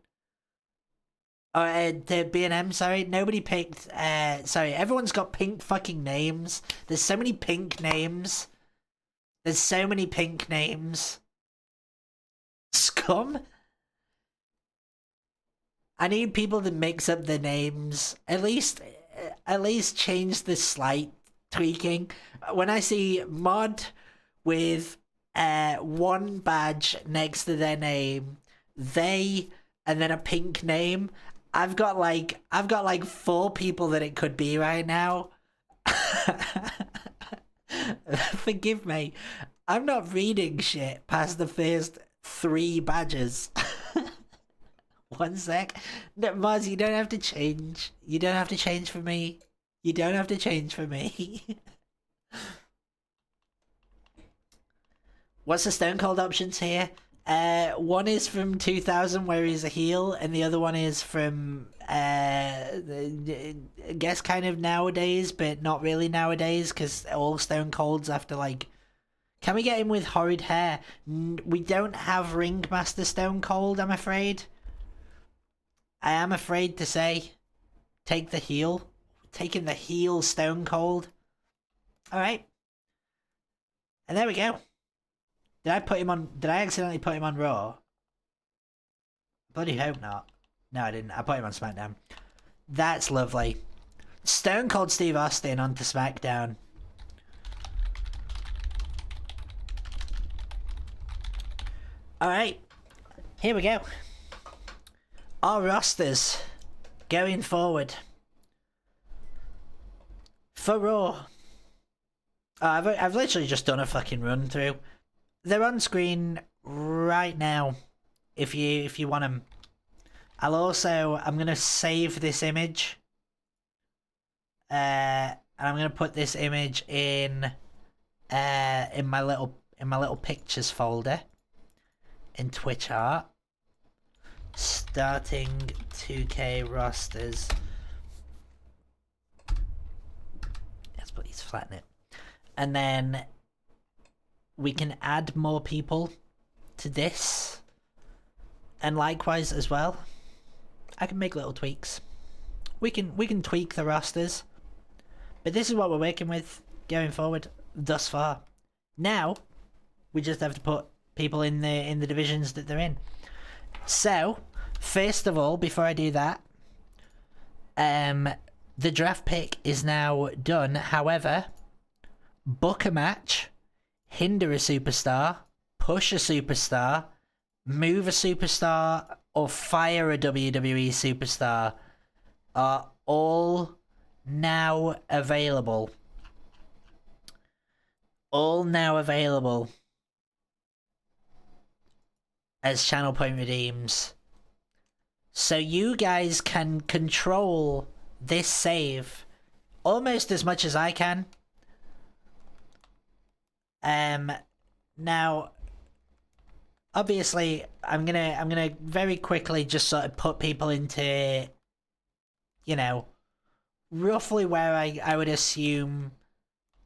Or the B&M, sorry. Nobody picked, sorry, everyone's got pink fucking names. There's so many pink names. There's so many pink names. Scum? I need people to mix up the names. At least change the slight tweaking. When I see mod with one badge next to their name, they, and then a pink name, I've got like 4 people that it could be right now. Forgive me. I'm not reading shit past the first 3 badges. One sec. No, Mars, you don't have to change. You don't have to change for me. You don't have to change for me. What's the Stone Cold options here? One is from 2000 where he's a heel, and the other one is from I guess kind of nowadays, but not really nowadays, because all Stone Colds after like. Can we get him with horrid hair? We don't have Ringmaster Stone Cold, I'm afraid. I am afraid to say. Take the heel. Taking the heel Stone Cold. Alright. And there we go. Did I accidentally put him on Raw? Bloody hope not. No, I didn't. I put him on SmackDown. That's lovely. Stone Cold Steve Austin onto SmackDown. Alright, here we go. Our rosters going forward. For Raw. I've literally just done a fucking run through. They're on screen right now if you want them. I'm going to save this image. And I'm going to put this image in my little pictures folder. In Twitch art, starting 2K rosters. Let's please flatten it, and then we can add more people to this, and likewise as well. I can make little tweaks. We can tweak the rosters, but this is what we're working with going forward thus far. Now we just have to put people in the divisions that they're in. So, first of all, before I do that, the draft pick is now done. However, book a match, hinder a superstar, push a superstar, move a superstar, or fire a WWE superstar are all now available. All now available as Channel Point redeems. So you guys can control this save almost as much as I can. Now obviously I'm gonna very quickly just sort of put people into, you know, roughly where I would assume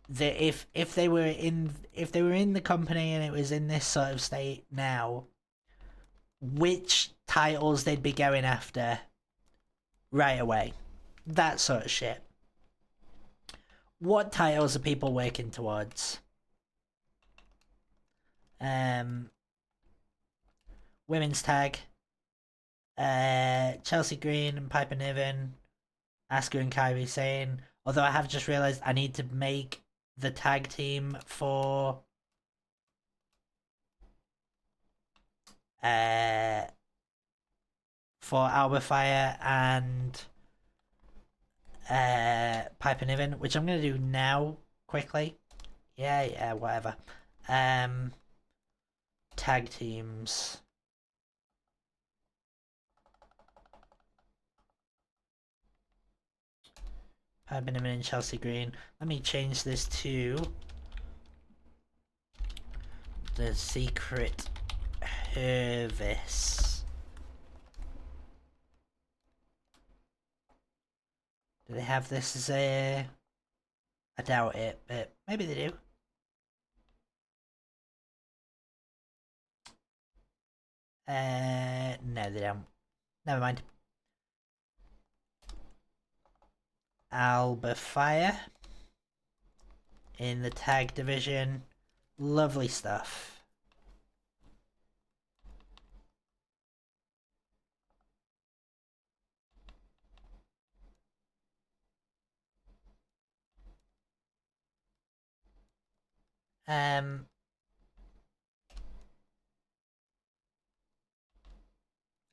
that if they were in the company and it was in this sort of state now, which titles they'd be going after right away. That sort of shit. What titles are people working towards? Women's tag. Chelsea Green and Piper Niven. Asuka and Kairi Sane. Although I have just realised I need to make the tag team for Alba Fire and Piper Niven, which I'm gonna do now quickly. Yeah, whatever. Tag teams. Piper Niven and Chelsea Green. Let me change this to the Secret Service. Do they have this as a... I doubt it, but maybe they do. No they don't. Never mind. Alba Fire in the tag division. Lovely stuff.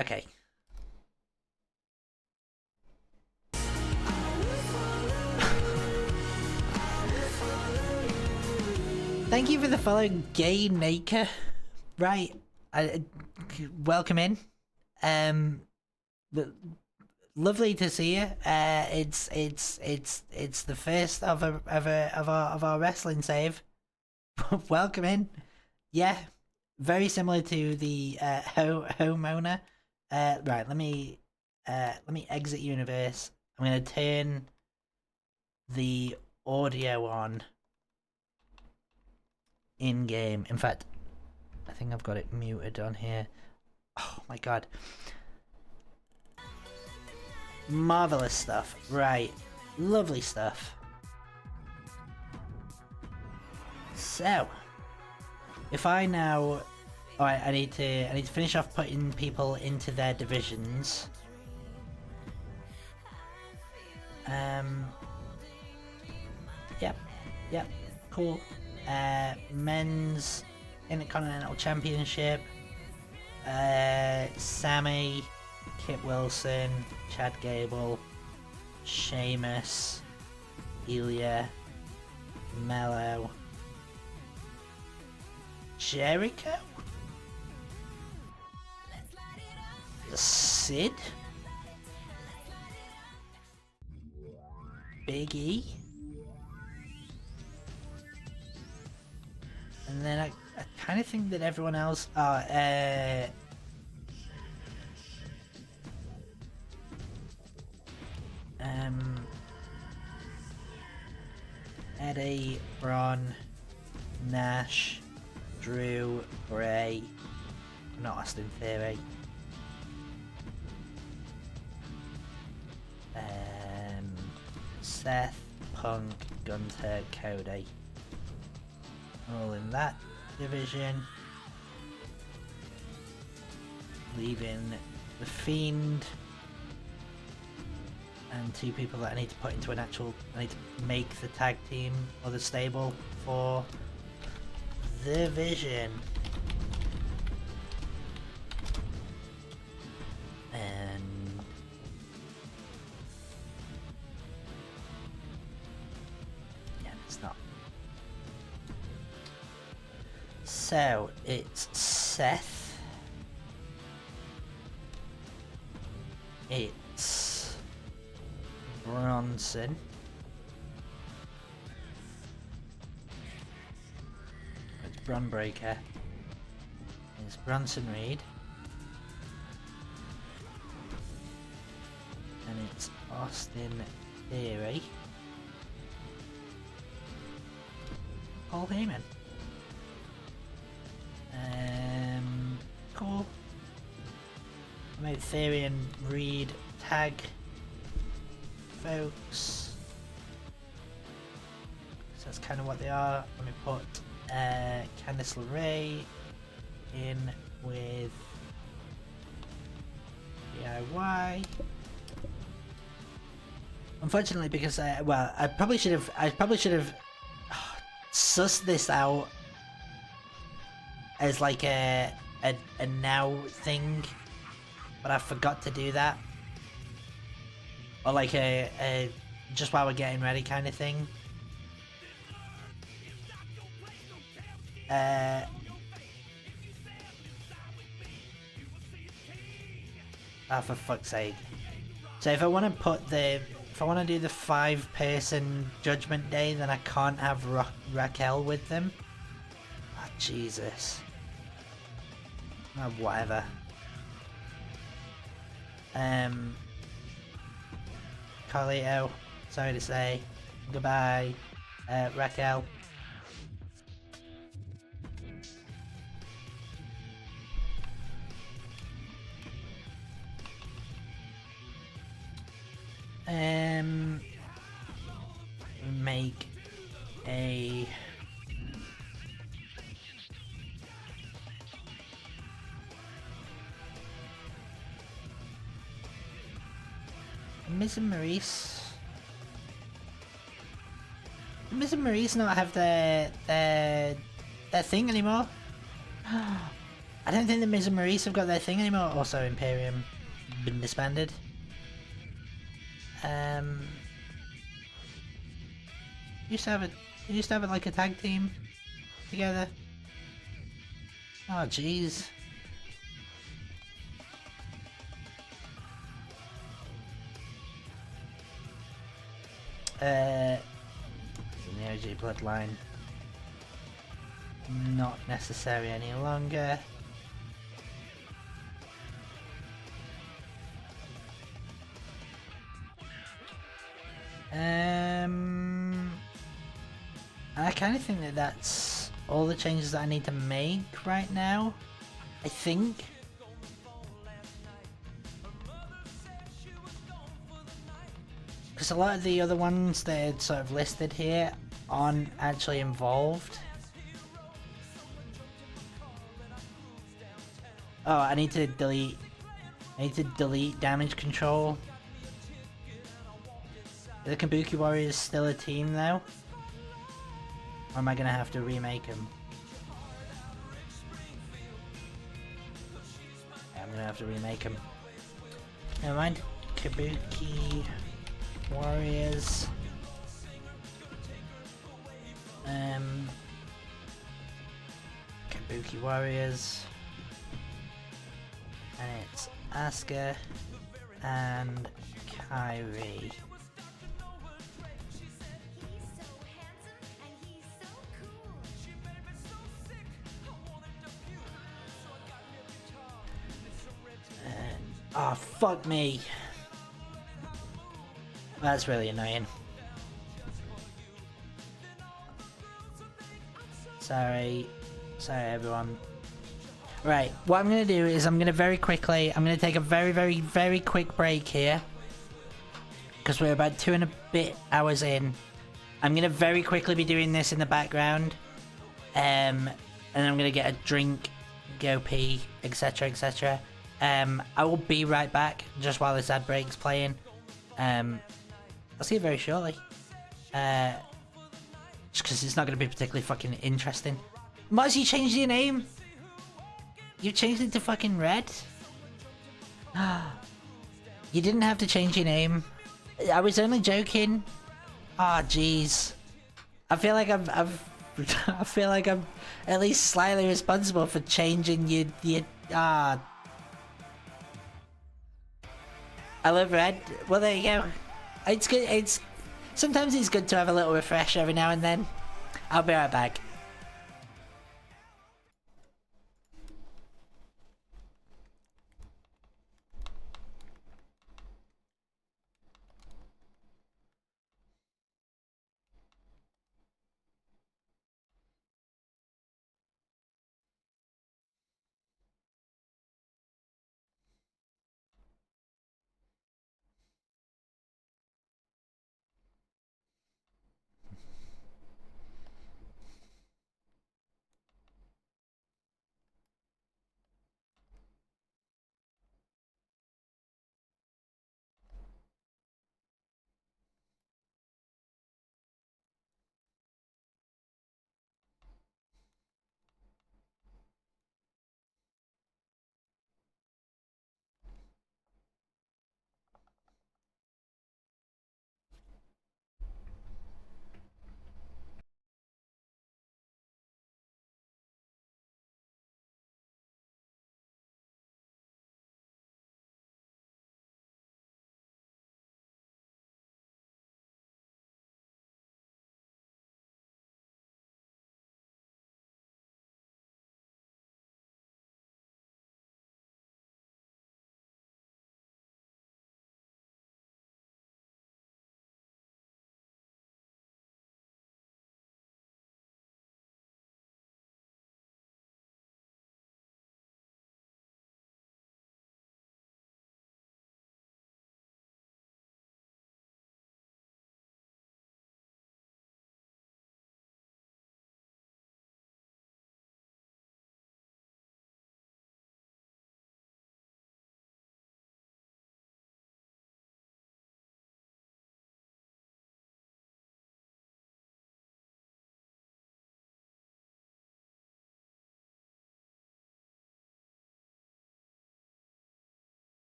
Okay. Thank you for the follow, Gay Naker. Right, welcome in. Lovely to see you. It's the first of our wrestling save. Welcome in. Yeah, very similar to the homeowner. Right, let me let me exit universe. I'm going to turn the audio on in game. In fact, I think I've got it muted on here. Oh my god. Marvelous stuff. Right. Lovely stuff. So, if I now... Alright, I need to finish off putting people into their divisions. Yep, cool. Men's Intercontinental Championship. Sammy, Kit Wilson, Chad Gable, Sheamus, Ilya, Mello, Jericho, Sid, Big E, and then I kind of think that everyone else Eddie, Braun, Nash, Drew, Bray, not Austin Theory, Seth, Punk, Gunther, Cody, all in that division, leaving the Fiend and two people that I need to put into I need to make the tag team or the stable for the Vision. And yeah, it's not. So it's Seth. It's Bronson. It's Bron Breaker. It's Bronson Reed. And it's Austin Theory. Paul Heyman. Cool. I made Theory and Reed tag folks. So that's kind of what they are. Let me put Candice LeRae in with DIY. Unfortunately, because I probably should have sussed this out as like a now thing, but I forgot to do that. Or like a just while we're getting ready kind of thing. Oh, for fuck's sake. So if I want to do the 5-person Judgment Day, then I can't have Raquel with them. Oh, Jesus. Oh, whatever. Carlito, sorry to say. Goodbye. Raquel. Make a Miz and Maurice. Did Miz and Maurice not have their thing anymore? I don't think the Miz and Maurice have got their thing anymore. Also, Imperium been disbanded. Used to have it like a tag team together. Oh jeez. In the OG bloodline. Not necessary any longer. I kind of think that that's all the changes that I need to make right now. I think. Because a lot of the other ones that are sort of listed here aren't actually involved. Oh, I need to delete damage control. Are the Kabuki Warriors still a team though? Or am I gonna have to remake them? Yeah, I'm gonna have to remake them. Never mind. Kabuki Warriors. Kabuki Warriors. And it's Asuka and Kairi. Oh, fuck me. That's really annoying. Sorry everyone. Right, what I'm going to do is I'm going to take a very quick break here. Because we're about 2 and a bit hours in. I'm going to very quickly be doing this in the background. And I'm going to get a drink, go pee, etc, etc. I will be right back just while this ad break's playing. I'll see you very shortly. Just because it's not going to be particularly fucking interesting. Muzz, you changed your name? You changed it to fucking Red? You didn't have to change your name. I was only joking. Ah, oh, jeez. I feel like I feel like I'm at least slightly responsible for changing your I love Red. Well, there you go. It's good. Sometimes it's good to have a little refresh every now and then. I'll be right back.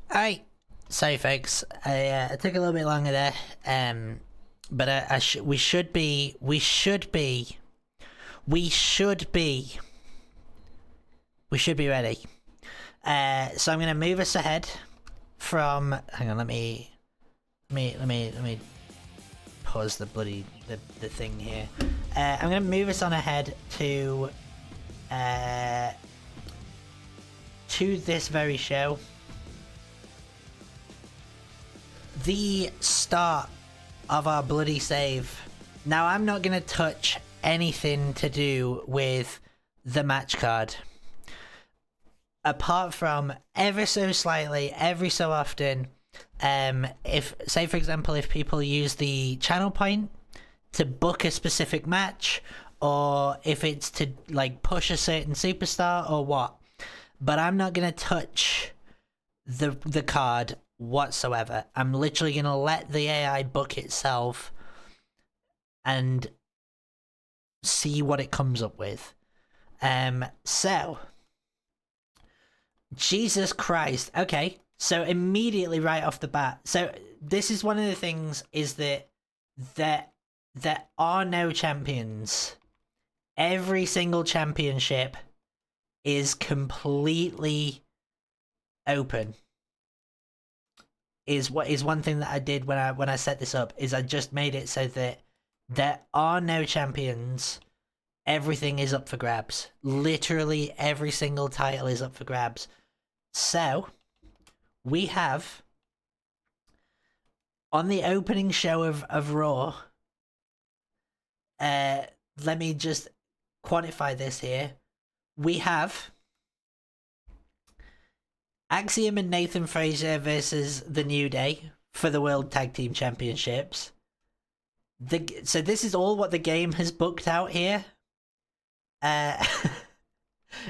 Alright, sorry folks, I took a little bit longer there, but we should be ready. So I'm gonna move us ahead from, hang on, let me pause the bloody, the thing here. I'm gonna move us on ahead to this very show. The start of our bloody save. Now, I'm not going to touch anything to do with the match card. Apart from ever so slightly, every so often, if, say for example, if people use the channel point to book a specific match, or if it's to like push a certain superstar or what. But I'm not going to touch the card whatsoever. I'm literally going to let the AI book itself and see what it comes up with. So Jesus Christ. Okay, so immediately right off the bat, so this is one of the things, is that there are no champions. Every single championship is completely open. Is one thing that I did when I set this up, is I just made it so that there are no champions. Everything is up for grabs. Literally every single title is up for grabs. So we have on the opening show of Raw, let me just quantify this here. We have Axiom and Nathan Frazier versus The New Day for the World Tag Team Championships. So this is all what the game has booked out here.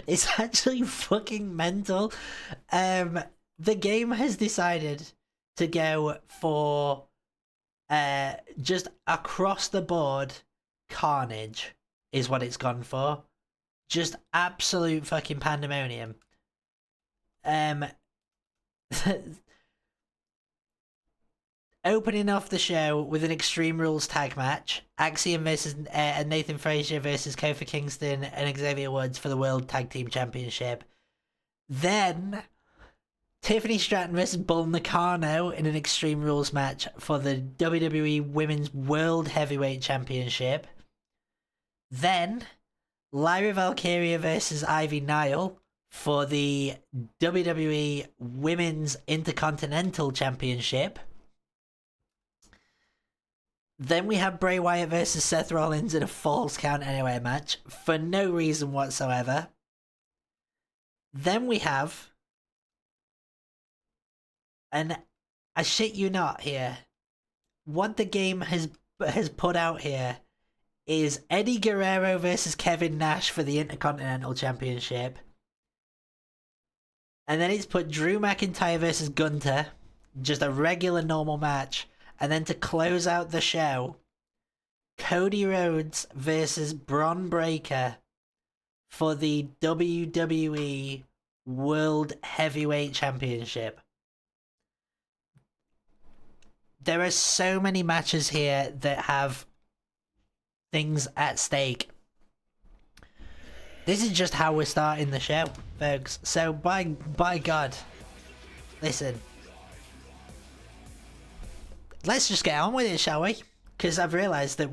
It's actually fucking mental. The game has decided to go for just across the board carnage is what it's gone for. Just absolute fucking pandemonium. Opening off the show with an Extreme Rules tag match, Axiom versus Nathan Frazier versus Kofi Kingston and Xavier Woods for the World Tag Team Championship. Then Tiffany Stratton versus Bull Nakano in an Extreme Rules match for the WWE Women's World Heavyweight Championship. Then Lyra Valkyria versus Ivy Nile for the WWE Women's Intercontinental Championship. Then we have Bray Wyatt versus Seth Rollins in a Falls Count Anywhere match for no reason whatsoever. Then we have, and I shit you not here, what the game has put out here is Eddie Guerrero versus Kevin Nash for the Intercontinental Championship. And then it's put Drew McIntyre versus Gunter, just a regular normal match. And then to close out the show, Cody Rhodes versus Bron Breakker for the WWE World Heavyweight Championship. There are so many matches here that have things at stake. This is just how we're starting the show, folks. So by God, listen. Let's just get on with it, shall we? Because I've realised that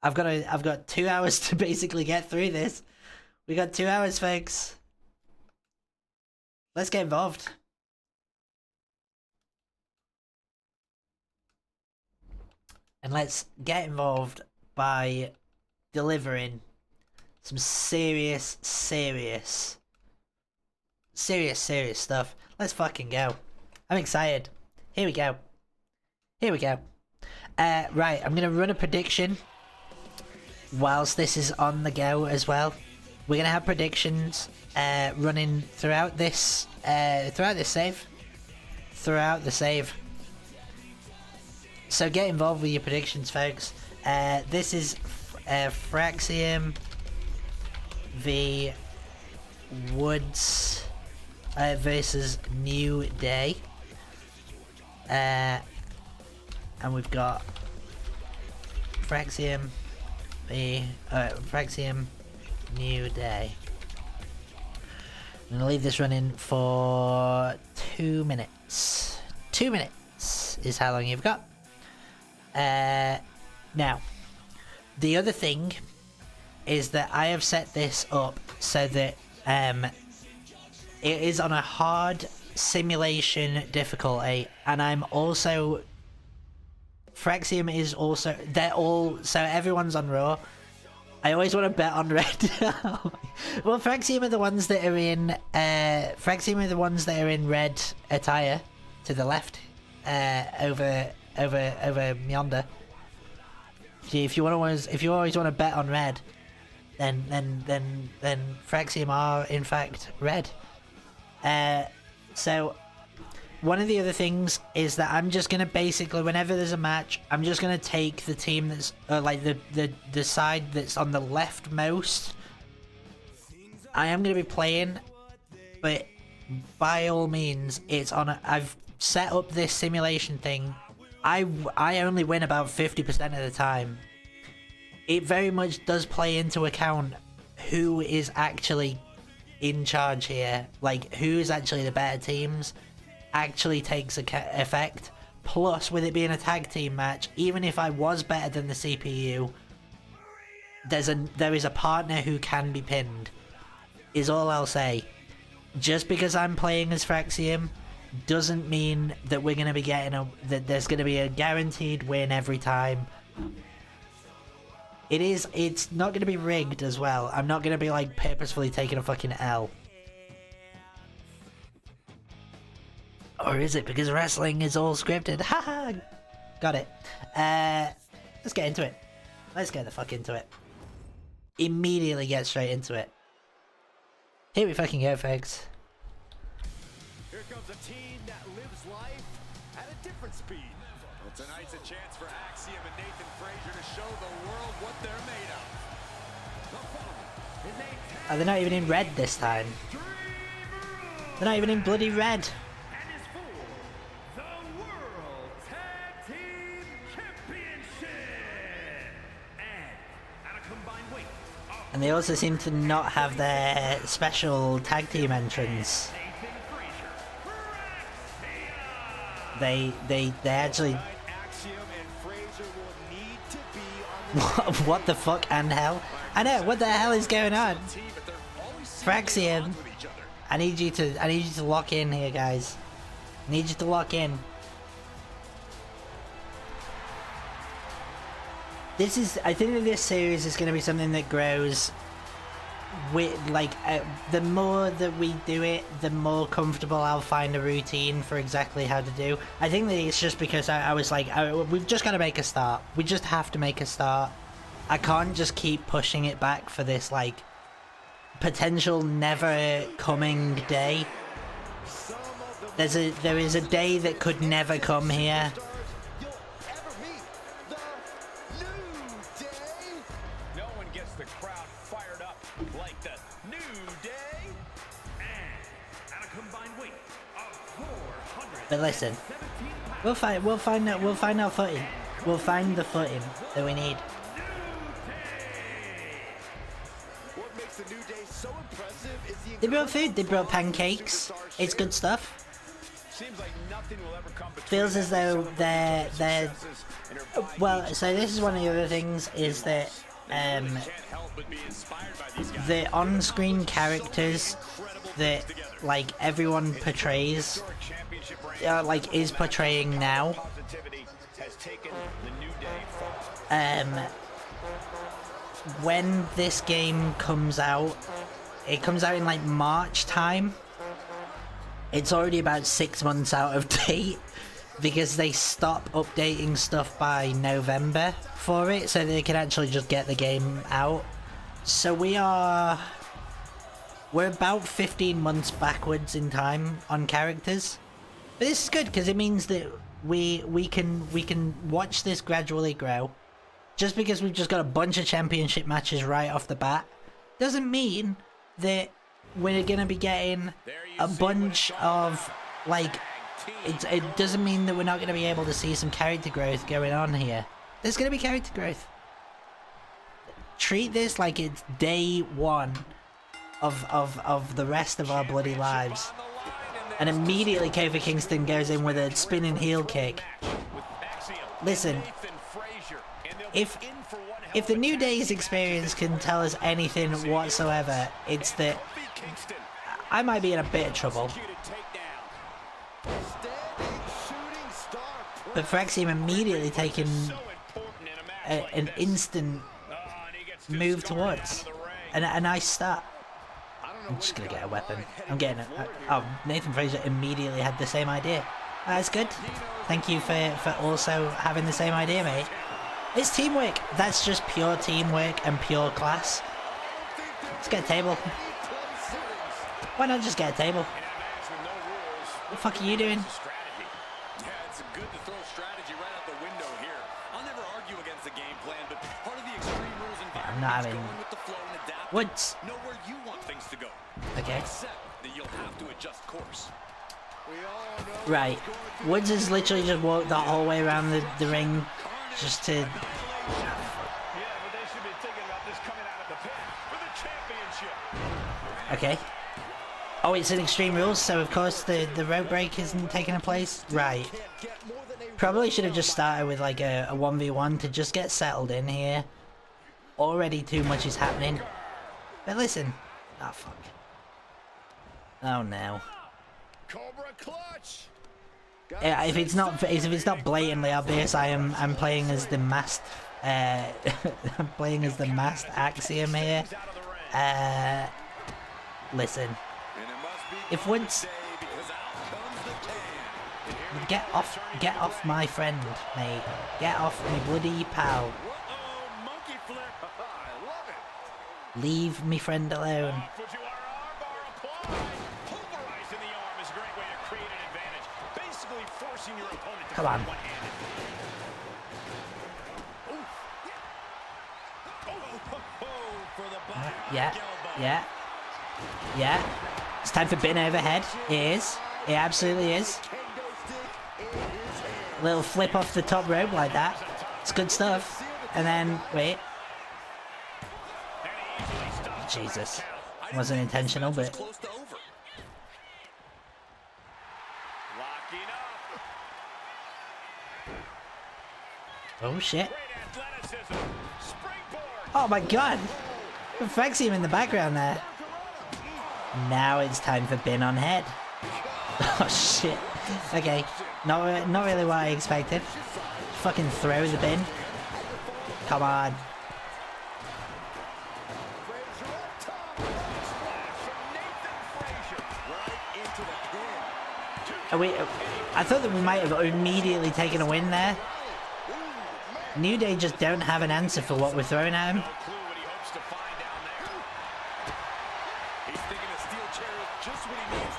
I've got 2 hours to basically get through this. We got 2 hours, folks. Let's get involved. And let's get involved by delivering some serious stuff. Let's fucking go. I'm excited. Here we go. Right, I'm going to run a prediction whilst this is on the go as well. We're going to have predictions running throughout this save. Throughout the save. So get involved with your predictions, folks. This is Fraxium v Woods versus New Day. And we've got Fraxium, Fraxium, New Day. I'm gonna leave this running for 2 minutes. 2 minutes is how long you've got. Now, the other thing is that I have set this up so that it is on a hard simulation difficulty, and I'm also... Fraxium is also... They're all... So everyone's on Raw. I always want to bet on Red. Well, Fraxium are the ones that are in... Fraxium are the ones that are in red attire to the left. Over yonder. If you always want to bet on red, then Fraxium are in fact red. So one of the other things is that I'm just gonna basically, whenever there's a match, I'm just gonna take the team that's like the side that's on the leftmost. I am gonna be playing, but by all means, it's on. I've set up this simulation thing. I only win about 50% of the time. It very much does play into account who is actually in charge here, like who's actually the better teams, actually takes effect. Plus, with it being a tag team match, even if I was better than the CPU, there is a partner who can be pinned, is all I'll say. Just because I'm playing as Fraxium doesn't mean that we're going to be getting that there's going to be a guaranteed win every time. It's not going to be rigged as well. I'm not going to be like purposefully taking a fucking L. Or is it because wrestling is all scripted? Haha! Got it. Let's get into it. Let's get the fuck into it. Immediately get straight into it. Here we fucking go, folks. Here comes a team that lives life at a different speed. Well, tonight's a chance for Axiom and Nathan Frazier to show the world what they're made of. Oh, they're not even in red this time. They're not even in bloody red. And they also seem to not have their special tag team entrance. They actually... What the fuck and hell? I know, what the hell is going on? Fraxium, I need you to lock in here, guys. I need you to lock in. I think that this series is going to be something that grows with, like, the more that we do it, the more comfortable I'll find a routine for exactly how to do. I think that it's just because I was like, we've just got to make a start. We just have to make a start. I can't just keep pushing it back for this, like, potential never coming day. There is a day that could never come here. But listen, we'll find our footing. We'll find the footing that we need. They brought food. They brought pancakes. It's good stuff. Feels as though they're. Well, so this is one of the other things is that the on-screen characters that like everyone portrays. Like is portraying now. When this game comes out, it comes out in like March time. It's already about 6 months out of date because they stop updating stuff by November for it, so they can actually just get the game out. So we're about 15 months backwards in time on characters. But this is good because it means that we can watch this gradually grow. Just because we've just got a bunch of championship matches right off the bat doesn't mean that we're gonna be getting a bunch of, like, it doesn't mean that we're not gonna be able to see some character growth going on here. There's gonna be character growth. Treat this like it's day one of the rest of our bloody lives. And immediately Kofi Kingston goes in with a spinning heel kick. Listen, if the New Day's experience can tell us anything whatsoever, it's that I might be in a bit of trouble. But for Axiom immediately taking an instant move towards a nice start. I'm just gonna get a weapon. I'm getting it. Oh, Nathan Fraser immediately had the same idea. That's good. Thank you for also having the same idea, mate. It's teamwork. That's just pure teamwork and pure class. Let's get a table. Why not just get a table? What the fuck are you doing? I'm not having... What? Okay. Right. Woods has literally just walked the whole way around the ring just to... Okay. Oh, it's an Extreme Rules, so of course the rope break isn't taking a place? Right. Probably should have just started with like a 1v1 to just get settled in here. Already too much is happening. But listen. Oh, fuck. Oh, no. Yeah, if it's not blatantly obvious, I'm playing as the masked I'm playing as the masked Axiom here. Listen. If once get off my friend, mate. Get off me bloody pal. Leave me friend alone. Come on. Yeah. It's time for bin overhead. It is. It absolutely is. A little flip off the top rope like that. It's good stuff. And then, wait. Jesus. Wasn't intentional, but... Oh, shit. Oh, my God. Faxium in the background there. Now it's time for bin on head. Oh, shit. Okay. Not really what I expected. Fucking throw the bin. Come on. I thought that we might have immediately taken a win there. New Day just don't have an answer for what we're throwing at him.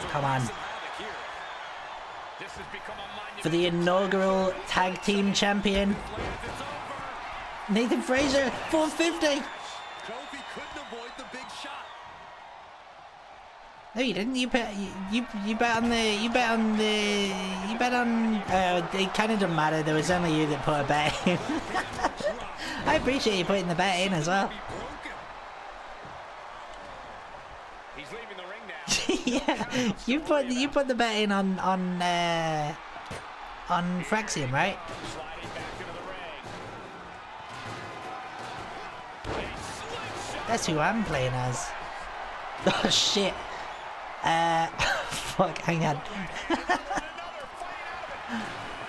Come on. For the inaugural tag team champion, Nathan Fraser, 450. No, you didn't. You bet on. It kind of doesn't matter. There was only you that put a bet in. I appreciate you putting the bet in as well. He's leaving the ring now. Yeah, you put the bet in on Fraxium, right? That's who I'm playing as. Oh shit. Fuck, hang on.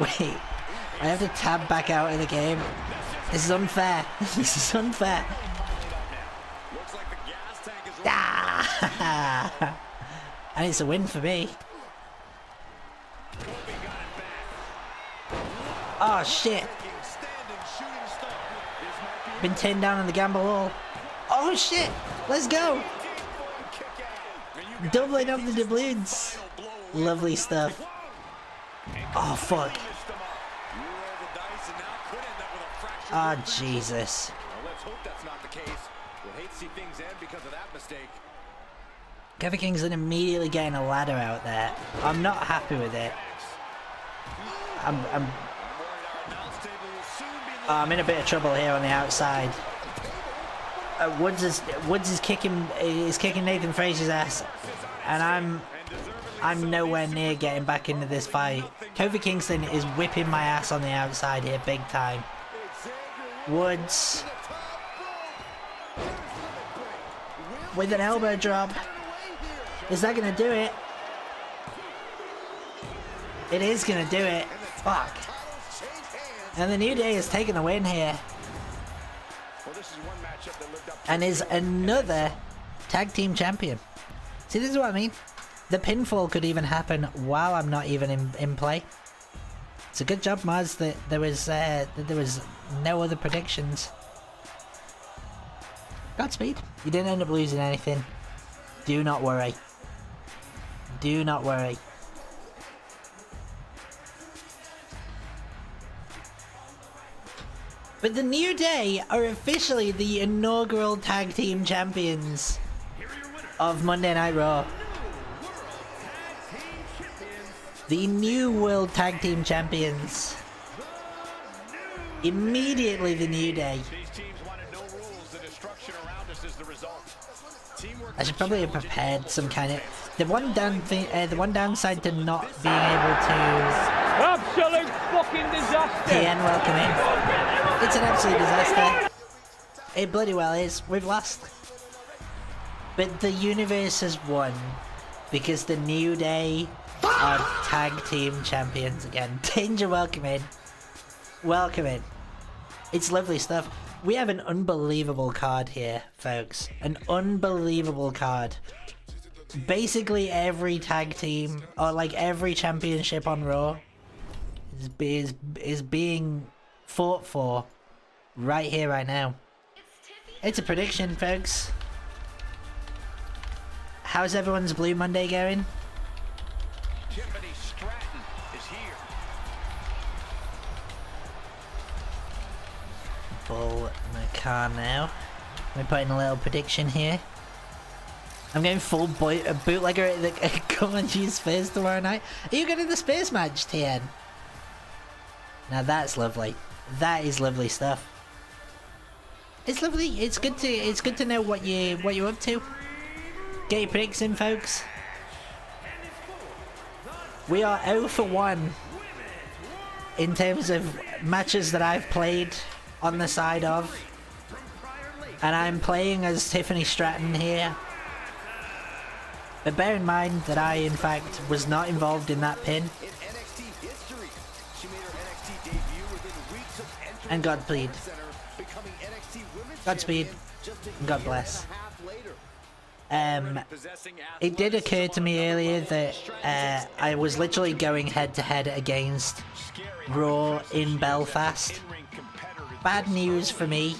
Wait, I have to tab back out of the game. This is unfair. This is unfair. Ah! And it's a win for me. Oh shit. Been taken down on the gamble wall. Oh shit, let's go. Doubling up the doubloons. Lovely stuff. Oh, fuck. Ah, oh, Jesus. Let's hope that's not the case. We'll hate to see things end because of that mistake. Kofi Kingston immediately getting a ladder out there. I'm not happy with it. I'm in a bit of trouble here on the outside. Woods is kicking Nathan Frazier's ass, and I'm nowhere near getting back into this fight. Kofi Kingston is whipping my ass on the outside here, big time. Woods with an elbow drop. Is that gonna do it? It is gonna do it. Fuck. And the New Day is taking the win here. And is another tag team champion. See, this is what I mean. The pinfall could even happen while I'm not even in play. It's a good job, Maz, that there was no other predictions. Godspeed. You didn't end up losing anything. Do not worry. Do not worry. But the New Day are officially the inaugural tag team champions of Monday Night Raw. The new World Tag Team Champions. Immediately the New Day. I should probably have prepared some kind of... The one downside to not being able to... Absolute fucking disaster! TN, welcome in. It's an absolute disaster. It bloody well is. We've lost. But the universe has won. Because the New Day are tag team champions again. Danger, welcome in. Welcome in. It's lovely stuff. We have an unbelievable card here, folks. An unbelievable card. Basically every tag team, or like every championship on Raw, is being fought for right here, right now. It's a prediction, folks. How's everyone's Blue Monday going? Bull McCann now. We're putting a little prediction here. I'm going full bootlegger at the Comanche Spears tomorrow night. Are you going to the Spears match, TN? Now that's lovely. That is lovely stuff. It's lovely. It's good to know what you're up to. Get your predicts in, folks. We are 0 for 1 in terms of matches that I've played on the side of, and I'm playing as Tiffany Stratton here. But bear in mind that I, in fact, was not involved in that pin. And Godspeed. Godspeed. And God bless. It did occur to me earlier that I was literally going head to head against Raw in Belfast. Bad news for me,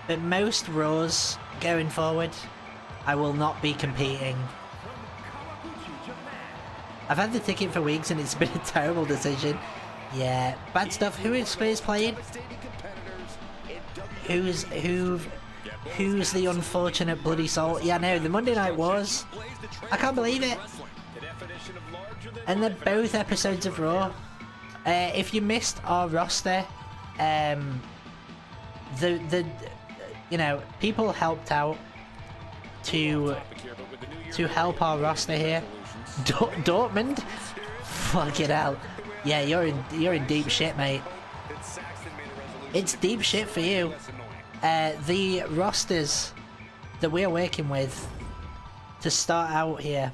but most Raws going forward, I will not be competing. I've had the ticket for weeks and it's been a terrible decision. Yeah, bad stuff. Who is Spears playing? Who's the unfortunate bloody soul? Yeah, no, the Monday Night Wars. I can't believe it. And they're both episodes of Raw. If you missed our roster, you know, people helped out to help our roster here. Dortmund, fucking hell, yeah, you're in deep shit, mate. It's deep shit for you. The rosters that we're working with to start out here,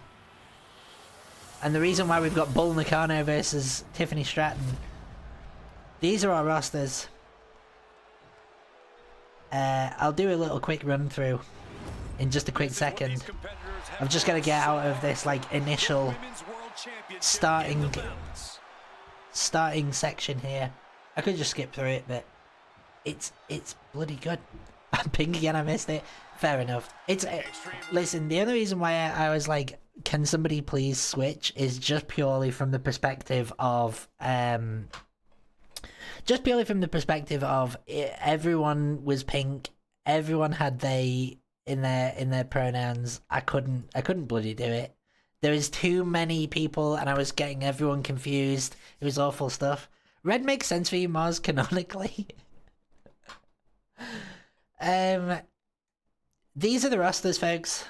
and the reason why we've got Bull Nakano versus Tiffany Stratton. These are our rosters. I'll do a little quick run through in just a quick second. I've just got to get out of this like initial starting section here. I could just skip through it, but it's bloody good. I'm ping again. I missed it. Fair enough. Listen. The only reason why I was like, can somebody please switch, is just purely from the perspective of everyone was pink, everyone had in their pronouns. I couldn't bloody do it. There was too many people, and I was getting everyone confused. It was awful stuff. Red makes sense for you, Mars, canonically. These are the rosters, folks.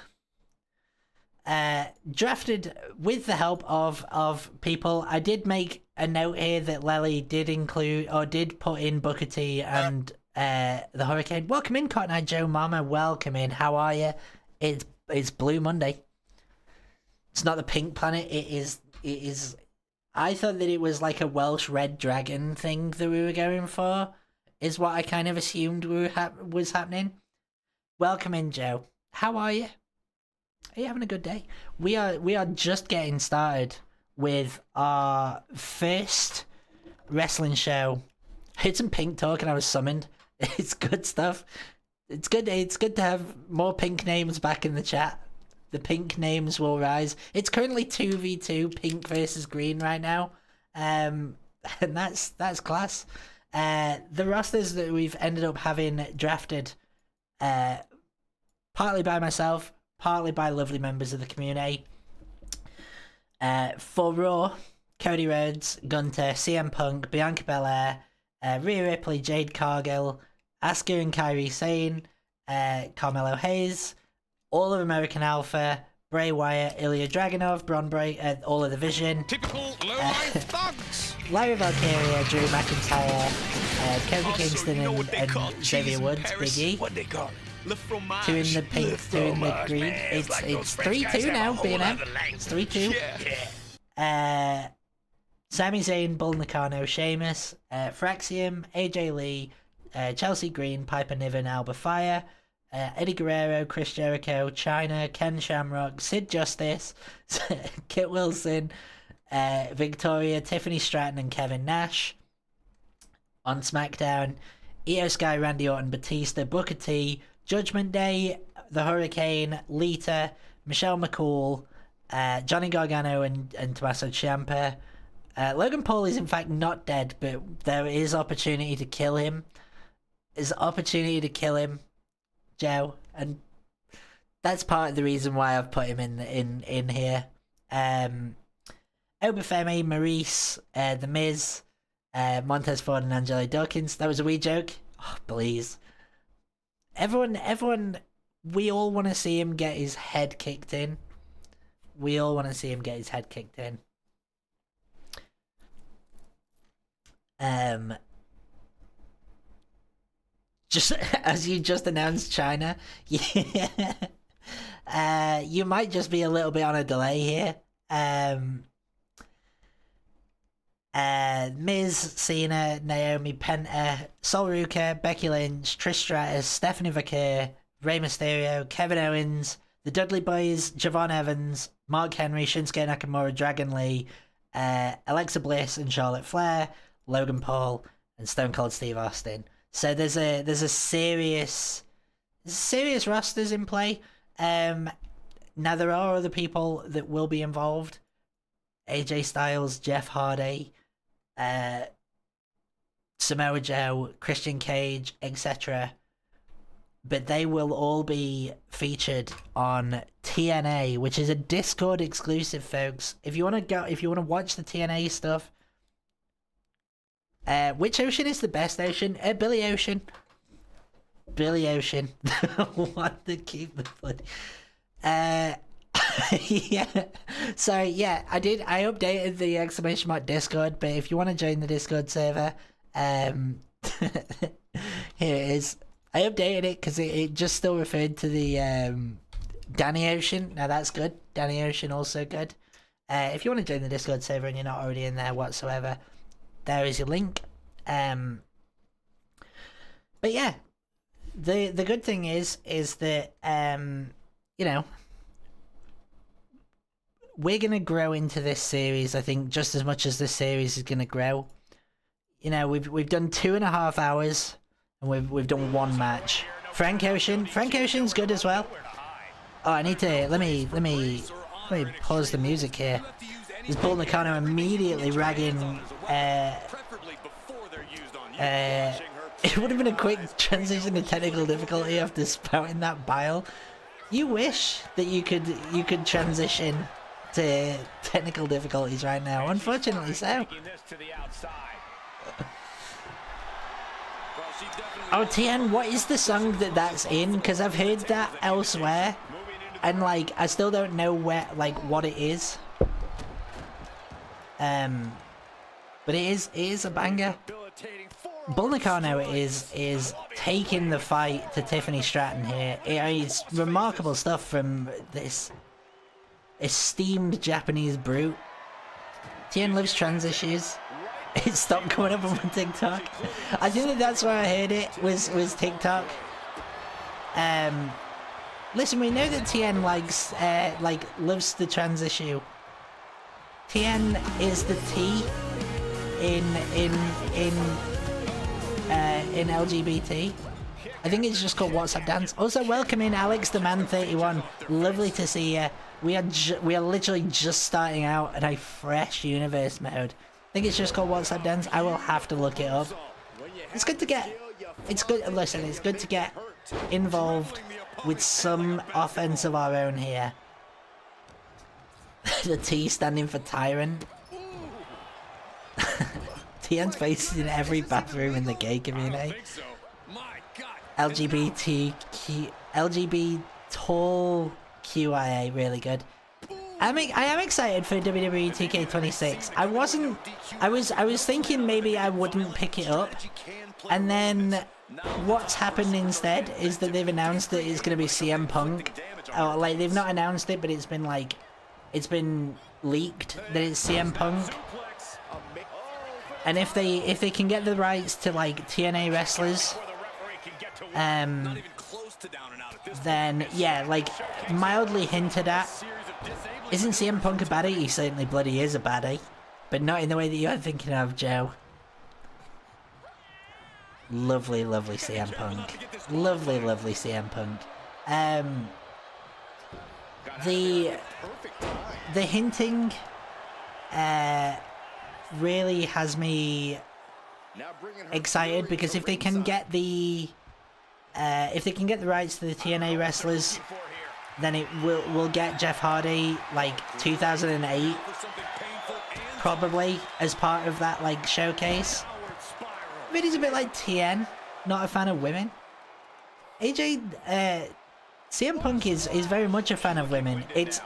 Drafted with the help of people. I did make a note here that Lely did include, or did put in Booker T and the Hurricane. Welcome in, Cotton Eye Joe Mama. Welcome in. How are you? It's Blue Monday. It's not the Pink Planet. It is. I thought that it was like a Welsh red dragon thing that we were going for. Is what I kind of assumed was happening. Welcome in, Joe. How are you? Are you having a good day? We are just getting started with our first wrestling show. I heard some Pink talk and I was summoned. It's good stuff. It's good to have more Pink names back in the chat. The Pink names will rise. It's currently 2v2 Pink versus Green right now. And that's class. The rosters that we've ended up having drafted, partly by myself, partly by lovely members of the community. For Raw, Cody Rhodes, Gunter, CM Punk, Bianca Belair, Rhea Ripley, Jade Cargill, Asuka and Kairi Sane, Carmelo Hayes, all of American Alpha, Bray Wyatt, Ilya Dragunov, Braun Breaker, all of the Vision. Typical low-life thugs. Lyra Valkyria, Drew McIntyre, Kofi Kingston, and Xavier Woods, Big E. What they call it? Le fromage. Two in the pink, two in the green. Man. It's like those 3-2 now, French guys have a B&M. whole other It's language. 3-2. Yeah. Sami Zayn, Bull Nakano, Sheamus, Fraxium, AJ Lee, Chelsea Green, Piper Niven, Alba Fire, Eddie Guerrero, Chris Jericho, Chyna, Ken Shamrock, Sid Justice, Kit Wilson, Victoria, Tiffany Stratton, and Kevin Nash. On SmackDown, Io Sky, Randy Orton, Batista, Booker T, Judgment Day, The Hurricane, Lita, Michelle McCool, Johnny Gargano, and Tommaso Ciampa. Logan Paul is in fact not dead, but there is opportunity to kill him. There's opportunity to kill him, Joe, and that's part of the reason why I've put him in here. Obafemi, Maurice, The Miz, Montez Ford, and Angelo Dawkins. That was a wee joke. Oh, please. Everyone, we all want to see him get his head kicked in. We all want to see him get his head kicked in. Just as you just announced, China, yeah. You might just be a little bit on a delay here. Miz, Cena, Naomi, Penta, Sol Ruka, Becky Lynch, Trish Stratus, Stephanie Vaquer, Rey Mysterio, Kevin Owens, the Dudley Boys, Javon Evans, Mark Henry, Shinsuke Nakamura, Dragon Lee, Alexa Bliss, and Charlotte Flair, Logan Paul, and Stone Cold Steve Austin. So there's a serious rosters in play. Now there are other people that will be involved. AJ Styles, Jeff Hardy, Samoa Joe, Christian Cage, etc. But they will all be featured on TNA, which is a Discord exclusive, folks. If you want to watch the TNA stuff, which ocean is the best ocean? Billy Ocean. Billy Ocean. Want to keep the bloody. Yeah. So yeah, I updated the exclamation mark Discord, but if you want to join the Discord server, here it is. I updated it because it just still referred to the Danny Ocean. Now that's good. Danny Ocean also good. If you want to join the Discord server and you're not already in there whatsoever, there is your link. But yeah, the good thing is that we're gonna grow into this series. I think just as much as this series is gonna grow. We've done 2.5 hours and we've done one match. Frank Ocean's good as well. Oh, I need to let me pause the music here. There's Bull Nakano immediately ragging It would have been a quick transition to technical difficulty after spouting that bile. You wish that you could transition to technical difficulties right now. Unfortunately so. Oh, TN, what is the song that's in? Because I've heard that elsewhere, and like I still don't know where, like, what it is. But it is a banger. Bull Nakano is taking the fight to Tiffany Stratton here. It's remarkable stuff from this esteemed Japanese brute. Tien Liv's trans issues. It stopped coming up on my TikTok. I think that's where I heard it was TikTok. Listen, we know that Tien likes loves the trans issue. Tien is the T in LGBT. I think it's just called WhatsApp Dance. Also, welcome in Alex the Man 31. Lovely to see you. We are literally just starting out in a fresh universe mode. I think it's just called WhatsApp Dance. I will have to look it up. It's good to get. It's good. Listen, it's good to get involved with some offense of our own here. The T standing for tyrant. Tien's face is in every bathroom in the gay community. LGBT tall QIA, really good. I am excited for WWE2k26. I was thinking maybe I wouldn't pick it up, and then what's happened instead is that they've announced that it's going to be CM Punk. Or, like, they've not announced it, but it's been like, it's been leaked that it's CM Punk. And if they can get the rights to like TNA wrestlers, then yeah, like mildly hinted at. Isn't CM Punk a baddie? He certainly bloody is a baddie, but not in the way that you're thinking of, Joe. Lovely, lovely CM Punk. Lovely, lovely CM Punk. The hinting, really has me excited, because if they can get the rights to the TNA wrestlers, then it will get Jeff Hardy like 2008 probably as part of that like showcase. But he's a bit like TN, not a fan of women. AJ, CM Punk is very much a fan of women. It's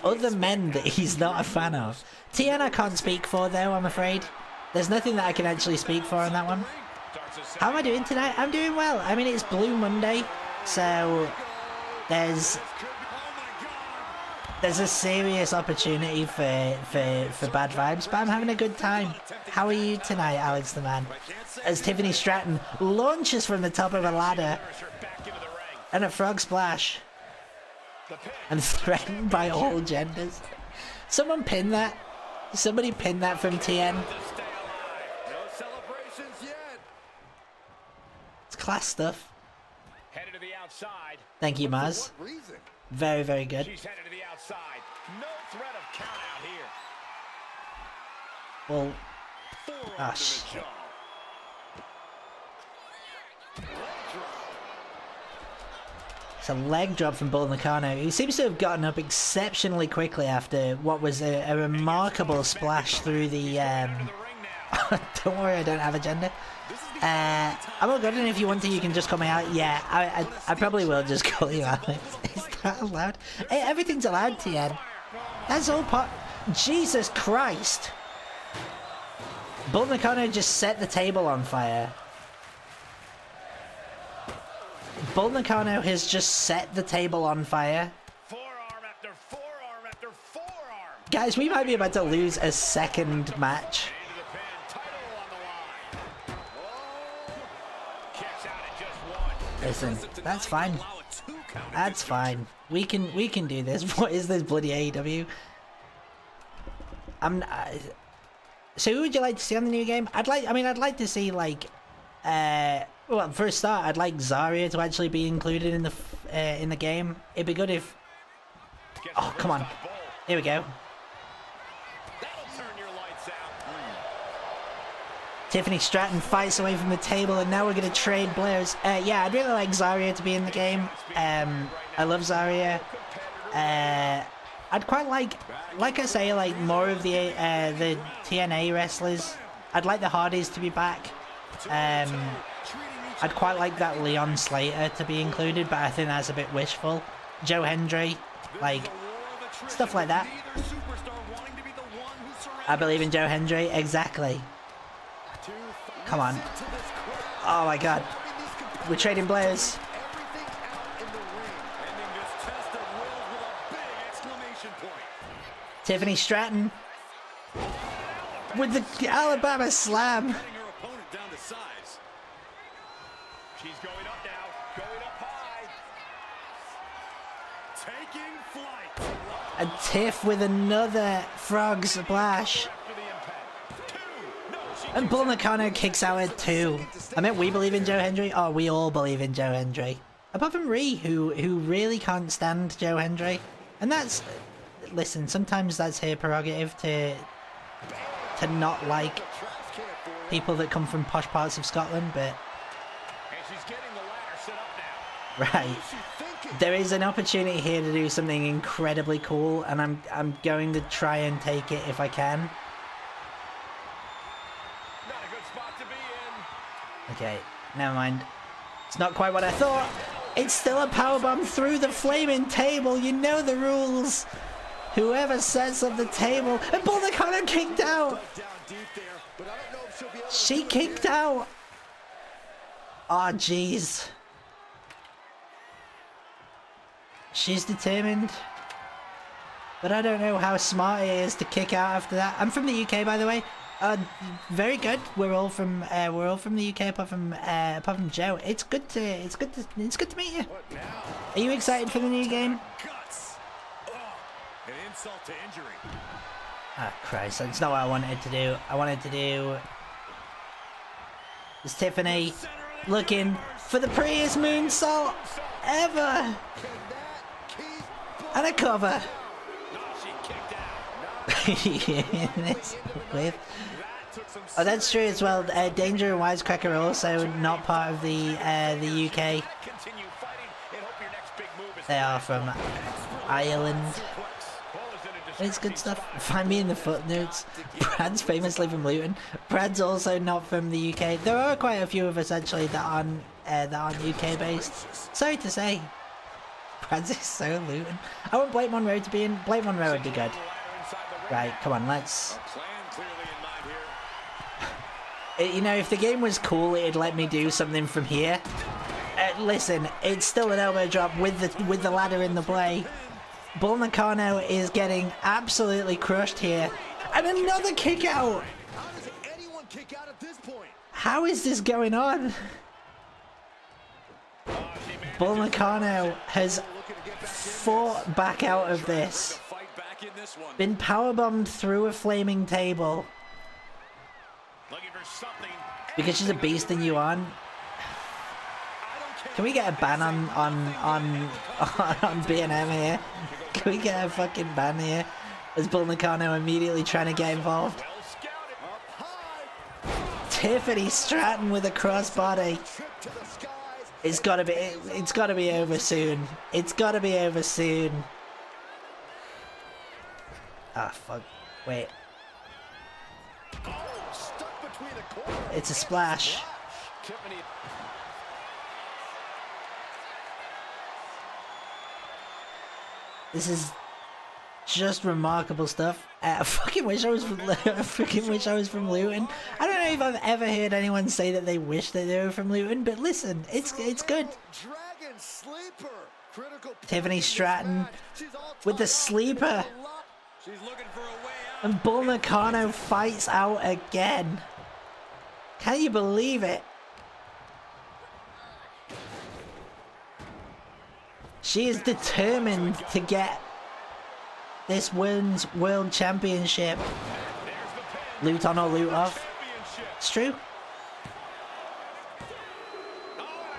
other men that he's not a fan of. TN I can't speak for though, I'm afraid. There's nothing that I can actually speak for on that one. How am I doing tonight? I'm doing well. I mean, it's Blue Monday, so there's a serious opportunity for bad vibes, but I'm having a good time. How are you tonight, Alex the Man? As Tiffany Stratton launches from the top of a ladder and a frog splash and threatened by all genders. Someone pin that. Somebody pin that from TN. It's class stuff. Headed to the outside. Thank you, Maz. Very, very good. She's headed to the outside. No threat of count out here. Well, ah, shit. It's a leg drop from Bull Nakano. He seems to have gotten up exceptionally quickly after what was a remarkable splash through the... Don't worry, I don't have a gender. I'm all good, and if you want to, you can just call me out. Yeah, I probably will just call you Alex. Is that allowed? Hey, everything's allowed, TN. That's all part... Jesus Christ! Bull Nakano just set the table on fire. Bull Nakano has just set the table on fire. Forearm after forearm after forearm. Guys, we might be about to lose a second match. Listen, that's fine. That's fine. We can do this. What is this bloody AEW? So who would you like to see on the new game? I'd like to see like well, for a start, I'd like Zarya to actually be included in the game. It'd be good if... Oh, come on. Here we go. Tiffany Stratton fights away from the table, and now we're going to trade blows. Yeah, I'd really like Zarya to be in the game. I love Zarya. I'd quite like I say, like more of the TNA wrestlers. I'd like the Hardys to be back. I'd quite like that Leon Slater to be included, but I think that's a bit wishful. Joe Hendry, like stuff like that. I believe in Joe Hendry, exactly. Come on. Oh my god. We're trading blows. Tiffany Stratton with the Alabama slam. She's going up now, going up high. Taking flight. And Tiff with another frog splash. And Bull Nakano kicks out at 2. I meant we believe in Joe Hendry. Oh, we all believe in Joe Hendry. Apart from Rhee, who really can't stand Joe Hendry. And that's... Listen, sometimes that's her prerogative to not like people that come from posh parts of Scotland, but... Right. There is an opportunity here to do something incredibly cool, and I'm going to try and take it if I can. Not a good spot to be in. Okay, never mind. It's not quite what I thought. It's still a powerbomb through the flaming table. You know the rules. Whoever sets up the table, and Bull Nakano kicked out. She kicked out. Oh, jeez. She's determined. But I don't know how smart it is to kick out after that. I'm from the UK, by the way. Very good. We're all from the UK, apart from Joe. It's good to meet you. Are you excited for the new game? An insult to injury. Ah, Christ, that's not what I wanted to do. I wanted to do... Is Tiffany looking for the prettiest moonsault ever? And a cover. Oh, that's true as well. Danger and Wisecracker are also not part of the UK. They are from Ireland. It's good stuff. Find me in the footnotes. Brad's famously from Luton. Brad's also not from the UK. There are quite a few of us actually that aren't UK based. Sorry to say. Brad's is so Luton. I want Blake Monroe to be in. Blake Monroe would be good. Right, come on, let's... You know, if the game was cool, it'd let me do something from here. Listen, it's still an elbow drop with the ladder in the play. Bull Nakano is getting absolutely crushed here. And another kick out! How is this going on? Bull Nakano has fought back out of this. Been powerbombed through a flaming table. Because she's a beast in Yuan. Can we get a ban on B&M here? Can we get a fucking ban here? As Bull Nakano immediately trying to get involved. Tiffany Stratton with a crossbody. It's gotta be over soon. It's gotta be over soon. Ah, fuck. Wait. It's a splash. This is just remarkable stuff. I fucking wish I was from Luton. I don't know if I've ever heard anyone say that they wish that they were from Luton, but listen, it's good. Tiffany Stratton with the sleeper. And Bull Nakano fights out again. Can you believe it? She is determined to get this women's world championship. Loot on or loot off. It's true.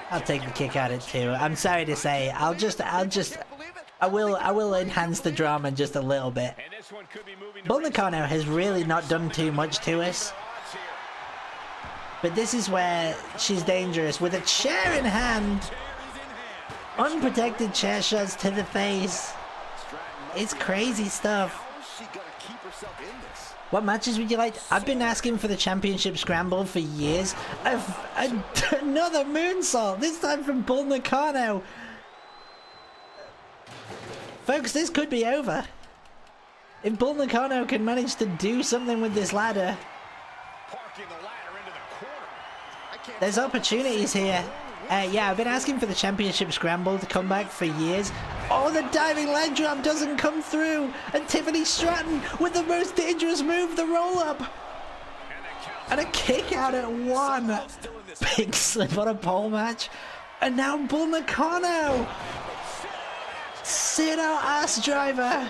I'll take the kick out of it too. I'm sorry to say. I will enhance the drama just a little bit. Bull Nakano has really not done too much to us. But this is where she's dangerous. With a chair in hand. Unprotected chair shots to the face. It's crazy stuff. What matches would you like? I've been asking for the championship scramble for years. Another moonsault, this time from Bull Nakano. Folks, this could be over. If Bull Nakano can manage to do something with this ladder. There's opportunities here. Yeah, I've been asking for the championship scramble to come back for years. Oh, the diving leg drop doesn't come through. And Tiffany Stratton with the most dangerous move, the roll up. And a kick out at 1. Big slip on a pole match. And now Bull Nakano. Sit out ass driver.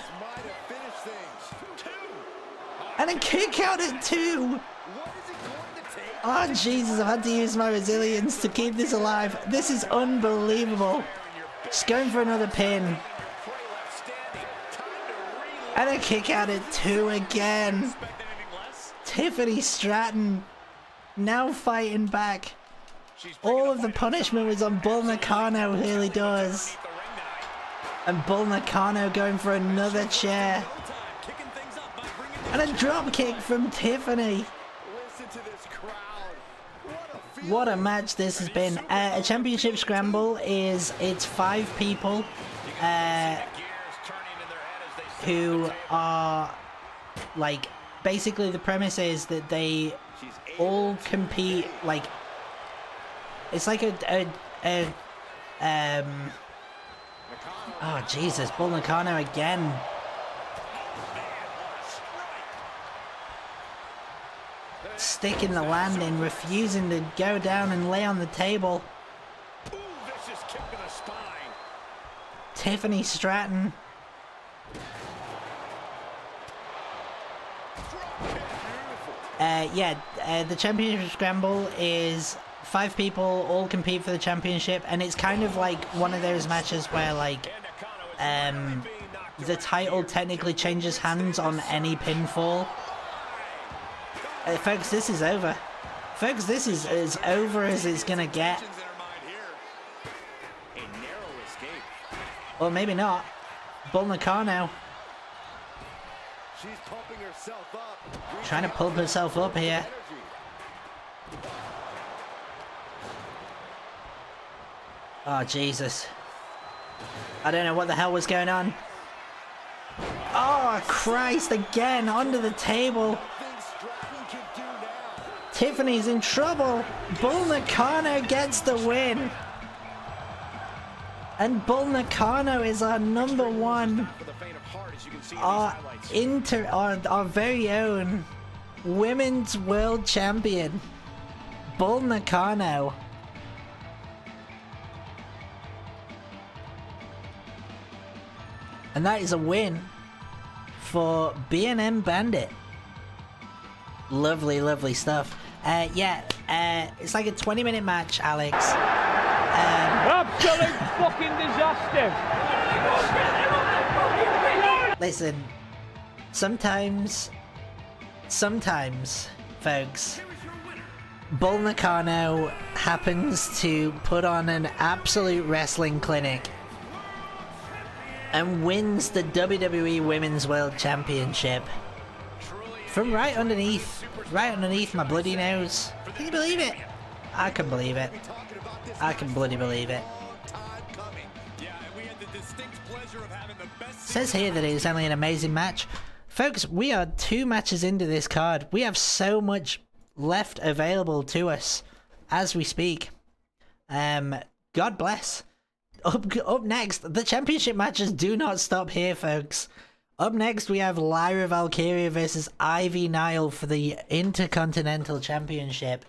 And a kick out at 2. Oh Jesus, I've had to use my resilience to keep this alive. This is unbelievable. Just going for another pin. And a kick out at 2 again. Tiffany Stratton now fighting back. All of the punishment was on Bull Nakano, really does. And Bull Nakano going for another chair. And a drop kick from Tiffany. What a match this has been. A championship scramble is, it's 5 people who are, like, basically the premise is that they all compete, like, it's like oh Jesus, Bull Nakano again. Sticking the landing, refusing to go down and lay on the table. Tiffany Stratton. The championship scramble is 5 people all compete for the championship, and it's kind of like one of those matches where, like, the title technically changes hands on any pinfall. Folks, this is over. Folks, this is as over as it's gonna get. Or maybe not. Bull Nakano. Trying to pump herself up here. Oh, Jesus. I don't know what the hell was going on. Oh, Christ, again, under the table. Tiffany's in trouble. Bull Nakano gets the win. And Bull Nakano is our number 1, our very own Women's World Champion. Bull Nakano. And that is a win for B&M Bandit. Lovely, lovely stuff. It's like a 20-minute match, Alex. Absolute fucking disaster. Listen, sometimes, folks, Bull Nakano happens to put on an absolute wrestling clinic and wins the WWE Women's World Championship from right underneath my bloody nose. Can you believe it? I can believe it. I can bloody believe it. Says here that it was only an amazing match. Folks, we are 2 matches into this card. We have so much left available to us as we speak. God bless. Up next, the championship matches do not stop here, folks. Up next, we have Lyra Valkyria versus Ivy Nile for the Intercontinental Championship.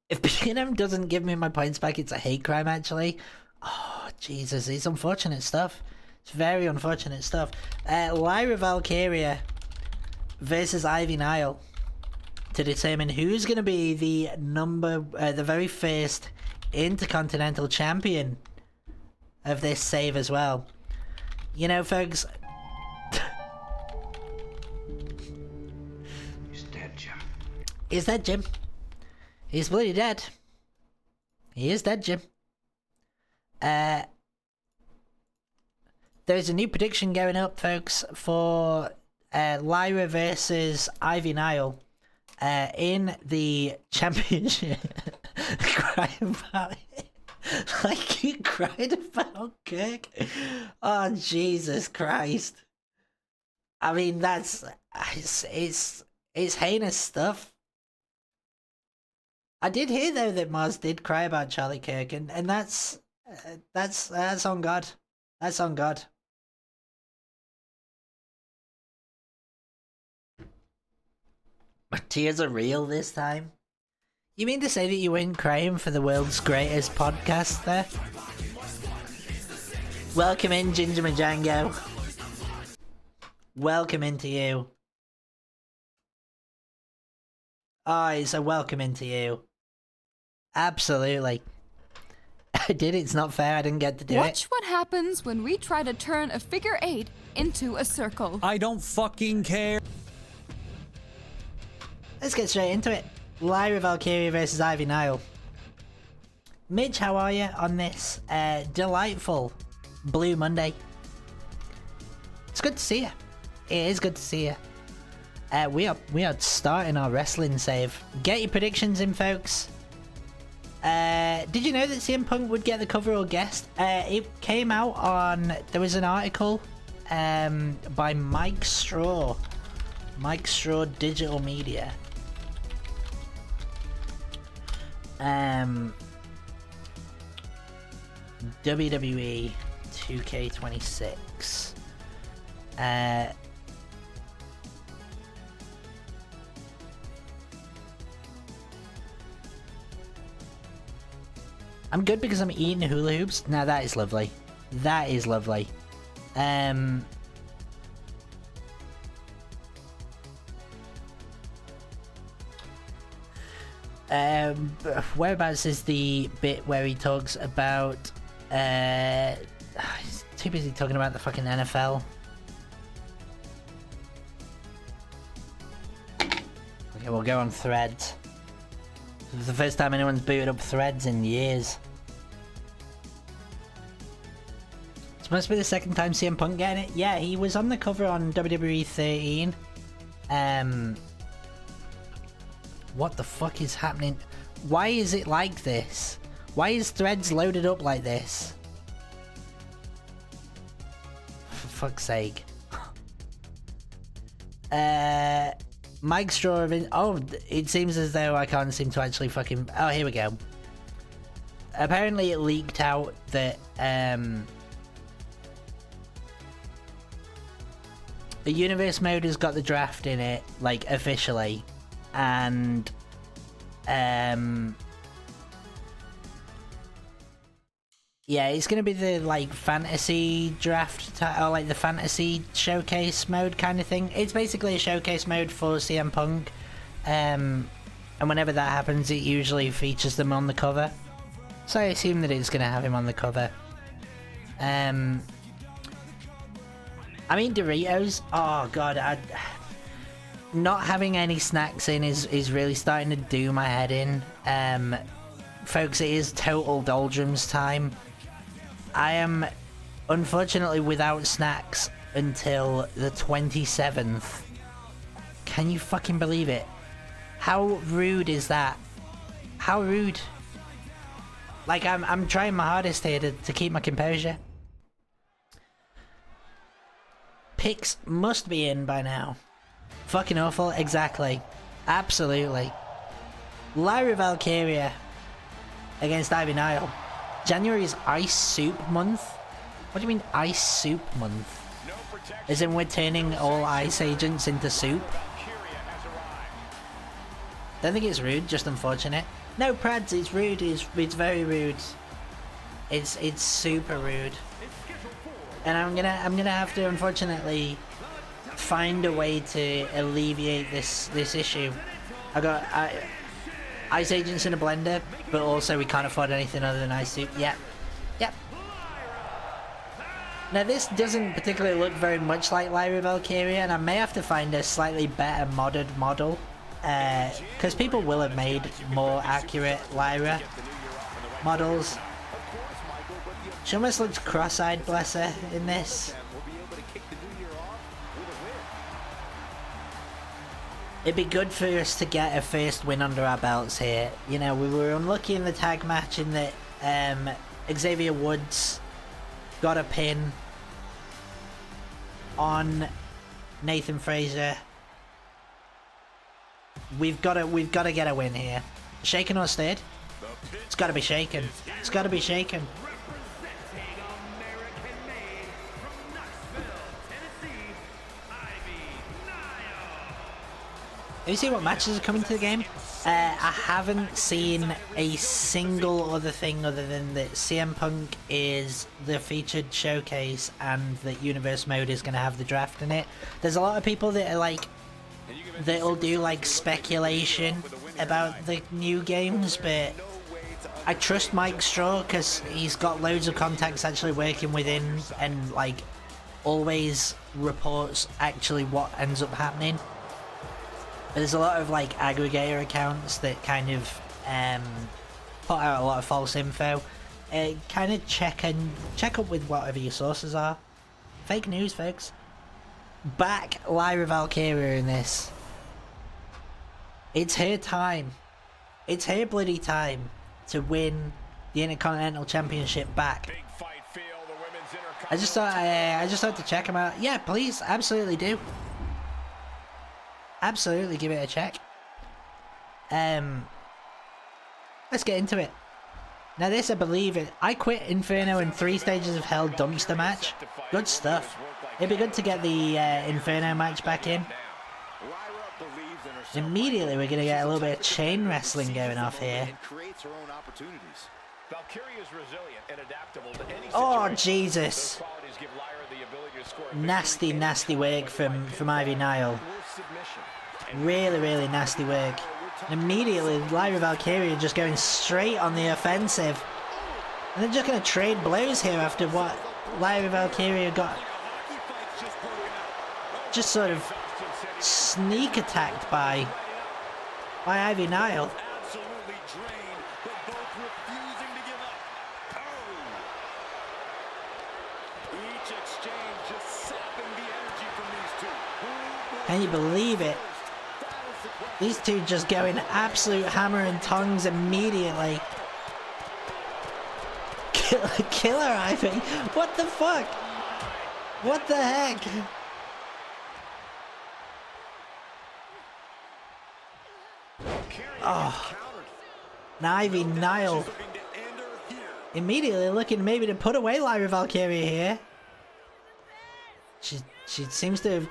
If B&M doesn't give me my points back, it's a hate crime, actually. Oh, Jesus, it's unfortunate stuff. It's very unfortunate stuff. Lyra Valkyria versus Ivy Nile to determine who's going to be the very first Intercontinental Champion of this save as well. You know, folks. He's dead, Jim. Is that Jim? He's bloody dead. He is dead, Jim. There's a new prediction going up, folks, for Lyra versus Ivy Nile in the championship. Cry about it. Like you cried about Kirk. Oh, Jesus Christ. I mean, that's... It's heinous stuff. I did hear, though, that Mars did cry about Charlie Kirk, and that's on God. That's on God. But tears are real this time. You mean to say that you weren't crying for the world's greatest podcast there? Welcome in, Ginger Majango. Welcome into you. Oh, it's a welcome into you. Absolutely. I did. It's not fair. I didn't get to do it. Watch what happens when we try to turn a figure 8 into a circle. I don't fucking care. Let's get straight into it. Lyra Valkyria versus Ivy Nile. Midge, how are you on this delightful Blue Monday? It's good to see you. It is good to see you. We are starting our wrestling save. Get your predictions in, folks. Did you know that CM Punk would get the cover or guest? It came out on... There was an article by Mike Straw. Mike Straw Digital Media. WWE 2k26. I'm good because I'm eating hula hoops. Now that is lovely. That is lovely. Whereabouts is the bit where he talks about he's too busy talking about the fucking NFL. Okay, we'll go on Threads. This is the first time anyone's booted up Threads in years. This must be the second time CM Punk getting it. Yeah, he was on the cover on WWE 13. What the fuck is happening? Why is it like this? Why is Threads loaded up like this? For fuck's sake. Mike Straw... Oh, it seems as though I can't seem to actually fucking... Oh, here we go. Apparently it leaked out that... the Universe mode has got the draft in it, like, officially. And... yeah, it's gonna be the, like, fantasy draft, or, like, the fantasy showcase mode kind of thing. It's basically a showcase mode for CM Punk. And whenever that happens, it usually features them on the cover. So I assume that it's gonna have him on the cover. I mean, Doritos, oh god, not having any snacks in is really starting to do my head in. Folks, it is total doldrums time. I am unfortunately without snacks until the 27th. Can you fucking believe it? How rude is that? How rude? Like, I'm trying my hardest here to keep my composure. Picks must be in by now. Fucking awful, exactly. Absolutely. Lyra Valkyria against Ivy Nile. January is Ice Soup Month? What do you mean Ice Soup Month? As in we're turning all ice agents into soup? Don't think it's rude, just unfortunate. No, Prads, it's rude, it's very rude. It's super rude. And I'm gonna have to unfortunately find a way to alleviate this issue. I got ice agents in a blender, but also we can't afford anything other than ice soup. Yep. Now this doesn't particularly look very much like Lyra Valkyria, and I may have to find a slightly better modded model. because people will have made more accurate Lyra models. She almost looks cross-eyed, bless her, in this. It'd be good for us to get a first win under our belts here. You know, we were unlucky in the tag match in that Xavier Woods got a pin on Nathan Frazier. We've got to get a win here. Shaken or stirred? It's got to be shaken. It's got to be shaken. Have you seen what matches are coming to the game? I haven't seen a single other thing other than that CM Punk is the featured showcase and that Universe Mode is going to have the draft in it. There's a lot of people that are like, that'll do like speculation about the new games, but I trust Mike Straw because he's got loads of contacts actually working within and like always reports actually what ends up happening. But there's a lot of like aggregator accounts that kind of put out a lot of false info. Kind of check up with whatever your sources are. Fake news, folks. Back Lyra Valkyria in this. It's her time. It's her bloody time to win the Intercontinental Championship back. I just thought to check him out. Yeah, please, absolutely do. Absolutely give it a check. Let's get into it. Now this, I believe it. I Quit Inferno and 3 Stages of Hell dumpster match. Good stuff. It'd be good to get the Inferno match back in. Immediately we're going to get a little bit of chain wrestling going off here. Oh, Jesus. Nasty, nasty work from Ivy Nile. Really, really nasty work. And immediately, Lyra Valkyria just going straight on the offensive. And they're just going to trade blows here after what Lyra Valkyria got just sort of sneak attacked by Ivy Nile. Can you believe it? These two just going absolute hammer and tongs immediately. Killer Ivy. What the fuck? What the heck? Oh. Ivy Nile. Immediately looking maybe to put away Lyra Valkyria here. She seems to have...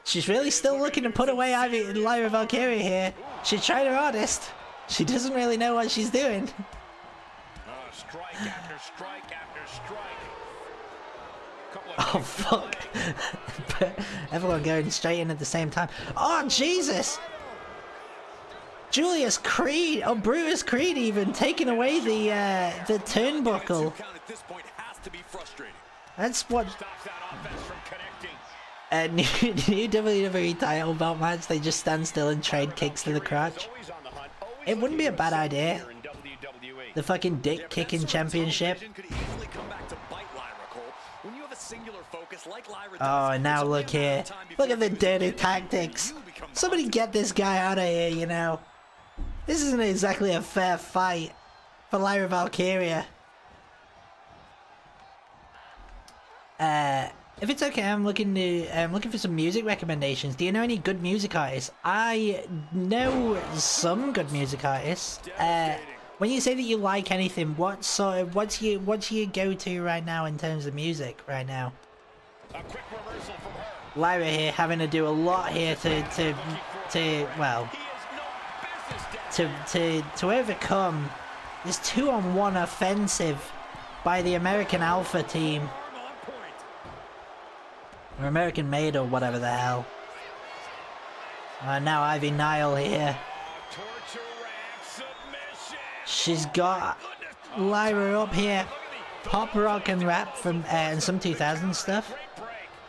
She's really still looking to put away Lyra Valkyria here. She tried her hardest. She doesn't really know what she's doing. Strike after strike after strike. Oh, fuck. Everyone going straight in at the same time. Oh, Jesus! Julius Creed, or Brutus Creed even, taking away the turnbuckle. That's what... new WWE title belt match, they just stand still and trade kicks to the crotch. It wouldn't be a bad idea. The fucking dick kicking championship. Oh, and now look here. Look at the dirty tactics. Somebody get this guy out of here, you know. This isn't exactly a fair fight for Lyra Valkyria. If it's okay, I'm looking for some music recommendations. Do you know any good music artists? I know some good music artists. When you say that you like anything, what's your go-to right now in terms of music right now? Lyra here having to do a lot here to overcome this 2-on-1 offensive by the American Alpha team. Or American Made or whatever the hell. Now Ivy Nile here. She's got Lyra up here. Pop, rock and rap from and some 2000s stuff.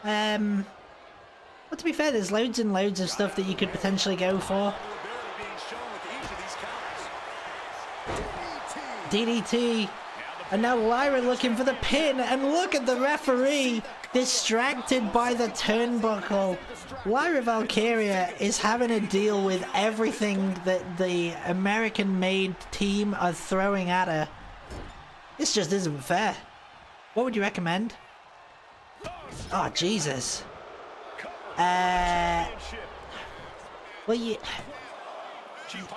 But to be fair, there's loads and loads of stuff that you could potentially go for. DDT. And now Lyra looking for the pin. And look at the referee distracted by the turnbuckle. Lyra Valkyria is having to deal with everything that the American-made team are throwing at her. This just isn't fair. What would you recommend? Oh, Jesus. Well,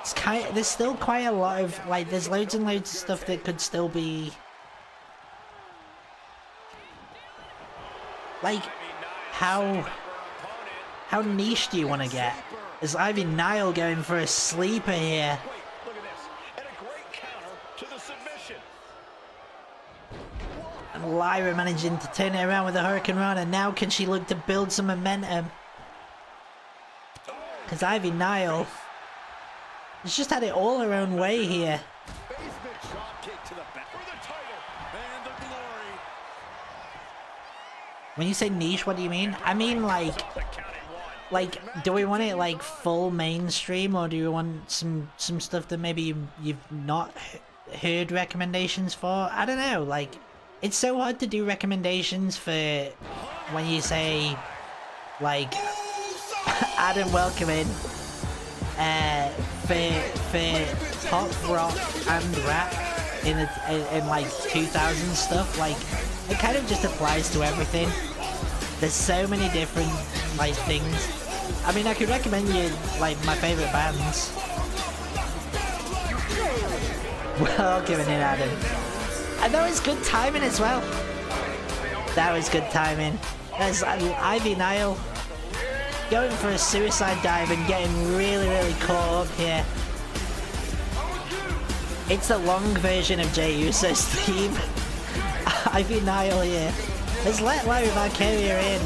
it's there's still quite a lot of, like, there's loads and loads of stuff that could still be... Like, how niche do you want to get? Is Ivy Nile going for a sleeper here? Look at this. And a great counter to the submission. And Lyra managing to turn it around with a Hurricane Rana. Now can she look to build some momentum? Because Ivy Nile has just had it all her own way here. Basement drop kick to the back for the title and the glory. When you say niche, what do you mean? I mean, like, do we want it like full mainstream, or do you want some stuff that maybe you've not heard recommendations for? I don't know. Like, it's so hard to do recommendations for when you say, like, Adam Welcoming for pop, rock, and rap in like 2000 stuff. Like, it kind of just applies to everything. There's so many different, like, things. I mean, I could recommend you, like, my favourite bands. Well, giving it Adam. And that was good timing as well. That was good timing. There's Ivy Nile going for a suicide dive and getting really, really caught up here. It's the long version of Jey Uso's theme. Ivy Nile here has let Lyra Valkyria in.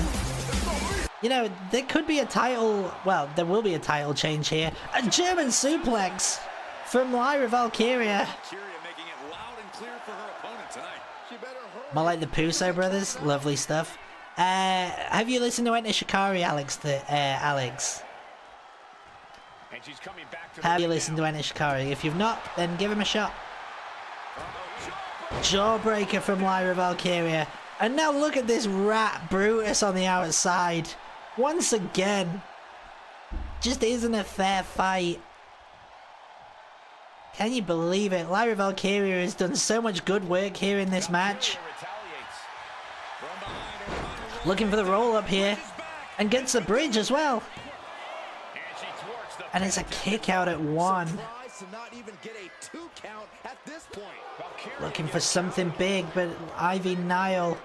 You know, there could be a title, well, there will be a title change here. A German suplex from Lyra Valkyria. Making it loud and clear for her opponent tonight. She better hurry. More like the Puso brothers, lovely stuff. Have you listened to Enter Shikari, Alex? Alex? And she's coming back to Have you listened to Enter Shikari? If you've not, then give him a shot. Jawbreaker from Lyra Valkyria. And now look at this rat Brutus on the outside. Once again. Just isn't a fair fight. Can you believe it? Lyra Valkyria has done so much good work here in this match. Looking for the roll up here. And gets the bridge as well. And it's a kick out at 1. Looking for something big, but Ivy Nile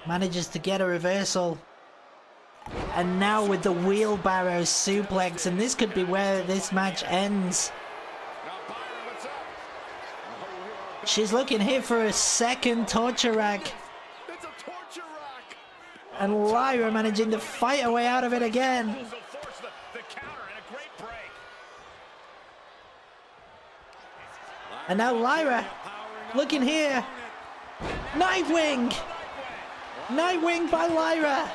manages to get a reversal. And now with the wheelbarrow suplex, and this could be where this match ends. She's looking here for a second torture rack. And Lyra managing to fight her way out of it again. And now Lyra, looking here. Nightwing! Nightwing by Lyra!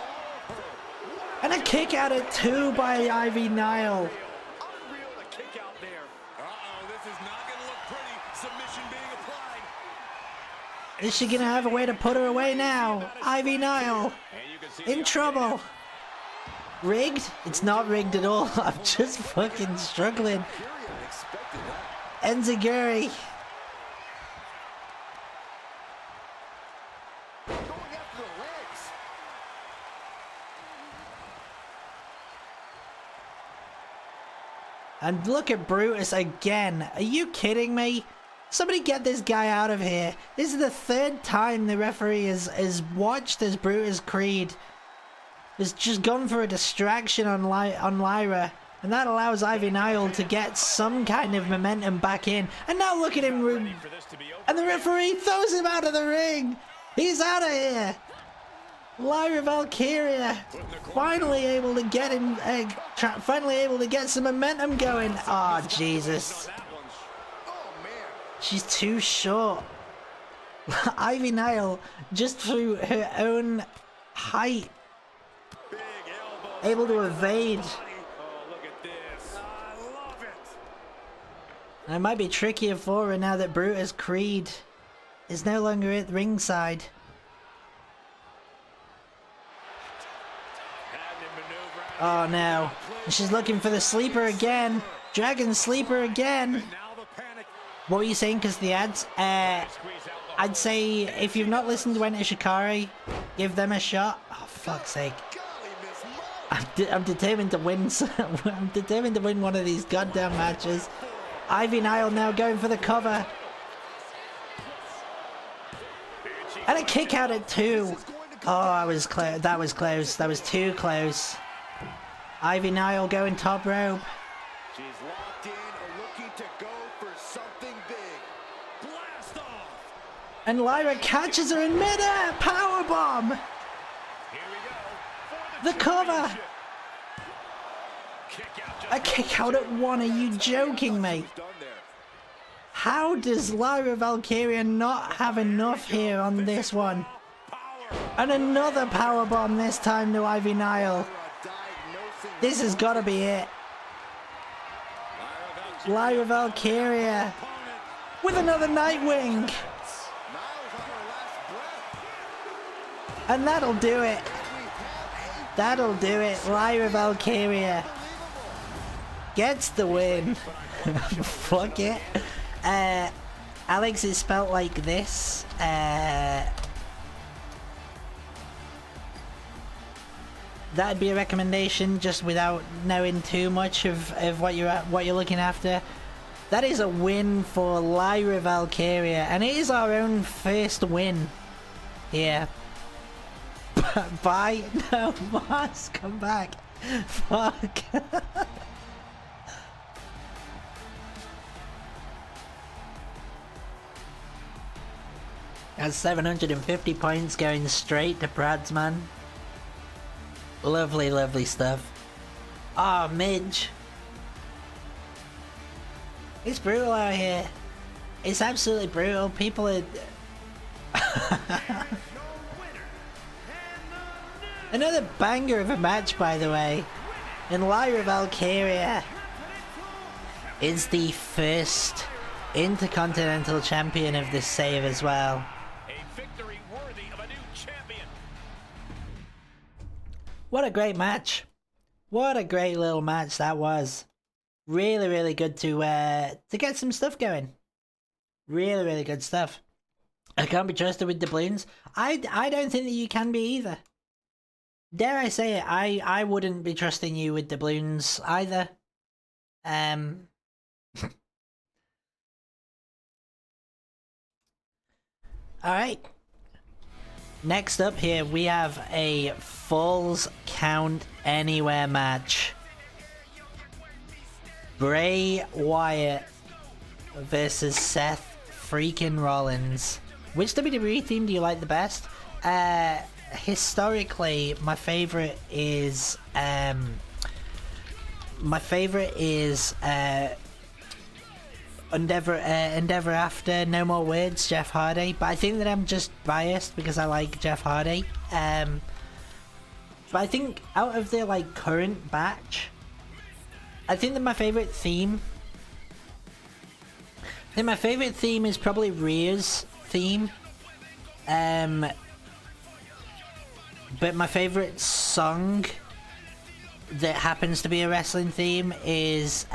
And a kick out at 2 by Ivy Nile. Is she gonna have a way to put her away now? Ivy Nile in trouble. Rigged? It's not rigged at all. I'm just fucking struggling. Enziguri. And look at Brutus again. Are you kidding me? Somebody get this guy out of here. This is the 3rd time the referee has watched as Brutus Creed has just gone for a distraction on Lyra. And that allows Ivy Nile to get some kind of momentum back in. And now look at him. And the referee throws him out of the ring. He's out of here. Lyra Valkyria finally able to get him, finally able to get some momentum going. Oh, Jesus. She's too short. Ivy Nile, just through her own height, able to evade. It might be trickier for her now that Brutus Creed is no longer at ringside. Oh no. And she's looking for the sleeper again. Dragon sleeper again. What were you saying? Because the ads? I'd say if you've not listened to Enter Shikari, give them a shot. Oh, fuck's sake. I'm determined to win. I'm determined to win one of these goddamn matches. Ivy Nile now going for the cover. And a kick out at 2. Oh, I was close. That was close. That was too close. Ivy Nile going top rope. She's locked in or looking to go for something big. Blast off. And Lyra catches her in midair. Powerbomb. Here we go. The cover. A kick out at 1. Are you joking me? How does Lyra Valkyria not have enough here on this one? And another powerbomb this time to Ivy Nile. This has got to be it. Lyra Valkyria with another Nightwing. And that'll do it. That'll do it. Lyra Valkyria gets the win. Fuck it. Alex is spelt like this. That'd be a recommendation, just without knowing too much of what you're looking after. That is a win for Lyra Valkyria, and it is our own first win here. Bye. No, Mars, come back. Fuck. That's 750 points going straight to Brad's man. Lovely, lovely stuff. Ah, oh, Midge. It's brutal out here. It's absolutely brutal. People are... Another banger of a match, by the way. And Lyra Valkyria is the first Intercontinental Champion of this save as well. What a great match. What a great little match that was. Really, really good to get some stuff going. Really, really good stuff. I can't be trusted with doubloons. I don't think that you can be either. Dare I say it, I wouldn't be trusting you with doubloons either. Alright. Next up here, we have a Falls Count Anywhere match. Bray Wyatt versus Seth freaking Rollins. Which WWE theme do you like the best? Historically, my favorite is Endeavor After, No More Words, Jeff Hardy. But I think that I'm just biased because I like Jeff Hardy. But I think out of the like current batch, I think that my favorite theme is probably Rhea's theme. But my favorite song that happens to be a wrestling theme is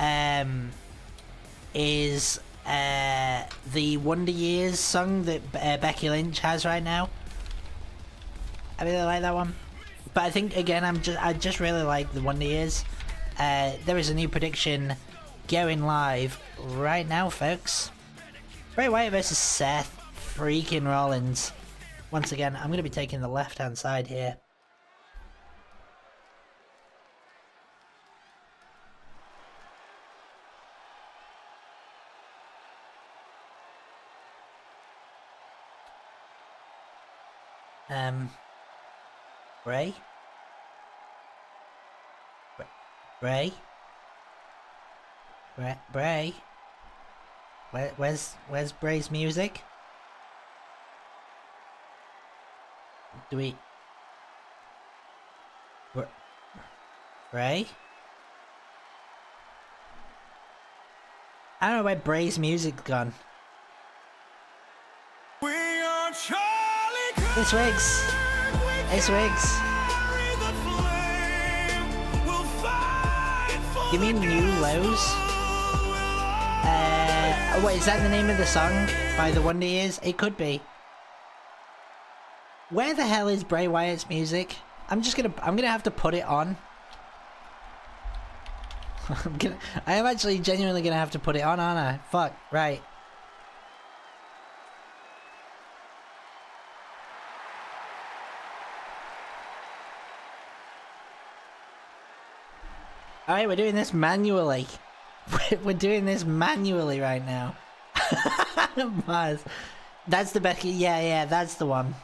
the Wonder Years song that Becky Lynch has right now. I really like that one. But I think again, I just really like the Wonder Years. There is a new prediction going live right now, folks. Bray Wyatt versus Seth freaking Rollins. Once again, I'm going to be taking the left-hand side here. Bray? Bray? Bray? Where's Bray's music? Do we... Bray? I don't know where Bray's music's gone. This Wigs. This Wigs. You mean New Lows? Wait, is that the name of the song by the Wonder Years? It could be. Where the hell is Bray Wyatt's music? I'm gonna have to put it on. I am actually genuinely gonna have to put it on, aren't I? Fuck, right. Alright, we're doing this manually. We're doing this manually right now. Mars. That's the Becky. Yeah, that's the one.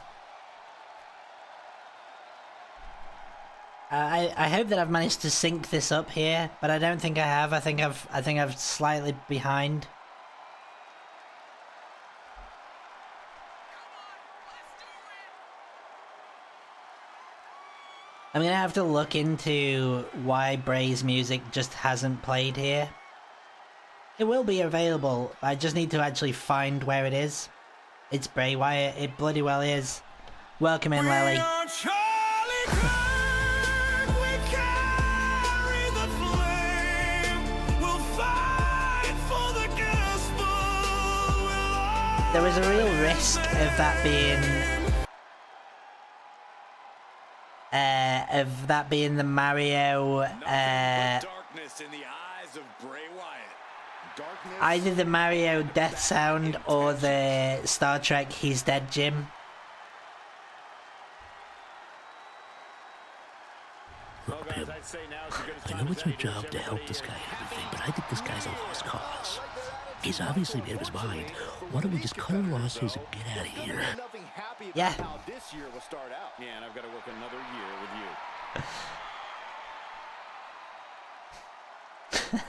I hope that I've managed to sync this up here, but I don't think I have. I think I've slightly behind. I'm gonna have to look into why Bray's music just hasn't played here. It will be available, I just need to actually find where it is. It's Bray Wyatt, it bloody well is. Welcome in, Lily. There was a real risk of that being the Mario either the Mario death sound or the Star Trek He's Dead Jim. Look, Pim, I know it's my job to help this guy and everything, but I think this guy's a lost cause. He's obviously made up his mind. Why don't we just cut our losses and get out of here? Yeah. This year will start out. Yeah, and I've got to work another year with you.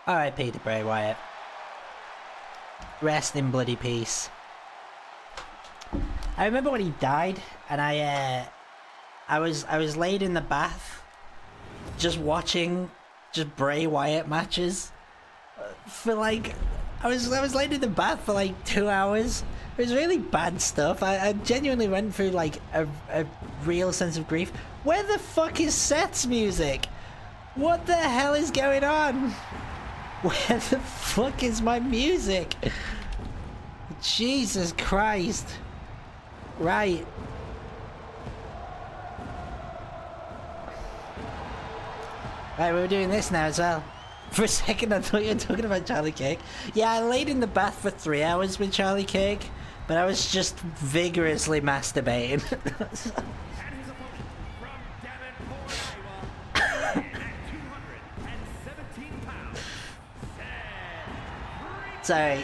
R.I.P. to Bray Wyatt. Rest in bloody peace. I remember when he died, and I was laid in the bath, just watching Bray Wyatt matches for like I was laid in the bath for like 2 hours. It was really bad stuff. I genuinely went through like a real sense of grief. Where the fuck is Seth's music? What the hell is going on? Where the fuck is my music? Jesus Christ. Right. Right, we were doing this now as well. For a second I thought you were talking about Charlie Cake. Yeah, I laid in the bath for 3 hours with Charlie Cake, but I was just vigorously masturbating. Sorry.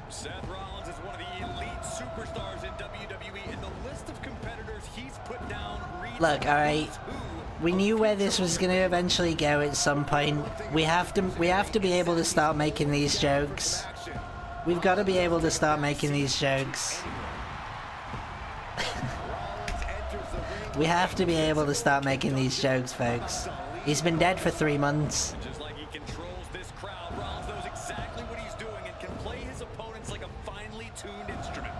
Seth Rollins is one of the elite superstars in WWE, and the list of competitors he's put down. Look, alright. We knew where this was going to eventually go at some point. We have to be able to start making these jokes. We've got to be able to start making these jokes. We have to be able to start making these jokes, folks. He's been dead for 3 months. Just like he controls this crowd, Rollins knows exactly what he's doing and can play his opponents like a finely tuned instrument.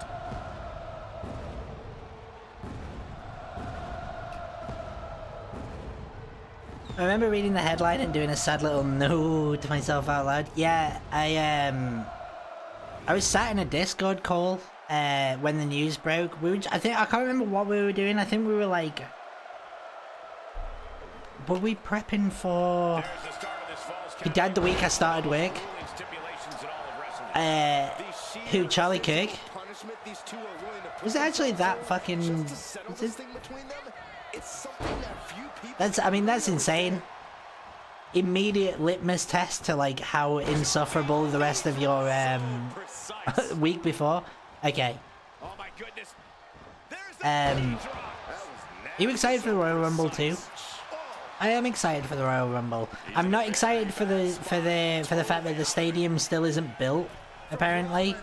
I remember reading the headline and doing a sad little no to myself out loud. Yeah, I was sat in a Discord call when the news broke. I can't remember what we were doing. I think we were like, were we prepping for? He died the week I started work. Who, Charlie Kirk? Was it actually that fucking? That's insane. Immediate litmus test to like how insufferable the rest of your week before. Okay. Are you excited for the Royal Rumble too? I am excited for the Royal Rumble. I'm not excited for the fact that the stadium still isn't built, apparently.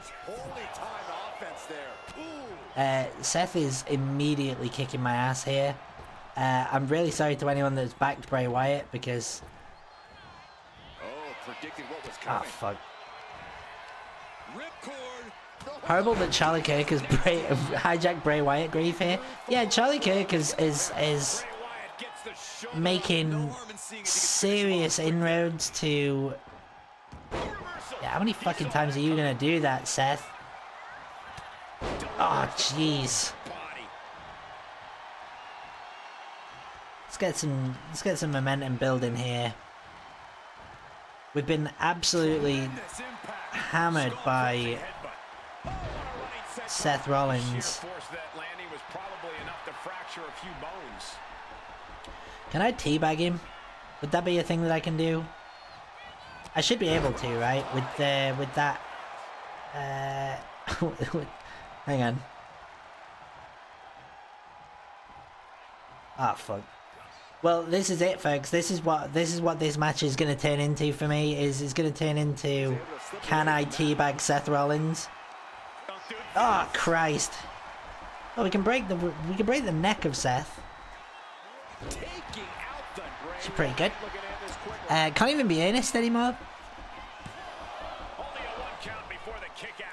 Seth is immediately kicking my ass here. I'm really sorry to anyone that's backed Bray Wyatt because... Oh, fuck. Horrible that Charlie Kirk has hijacked Bray Wyatt grief here. Yeah, Charlie Kirk is making serious inroads to... Yeah, how many fucking times are you gonna do that, Seth? Oh, jeez. Let's get some momentum building here. We've been absolutely hammered by Seth Rollins. Can I teabag him? Would that be a thing that I can do? I should be able to, right? With that. Hang on. Ah, fuck. Well, this is it, folks. This is what this match is going to turn into for me. Is going to turn into, can I teabag Seth Rollins? Oh Christ! Oh, we can break the neck of Seth. She's pretty good. Can't even be earnest anymore.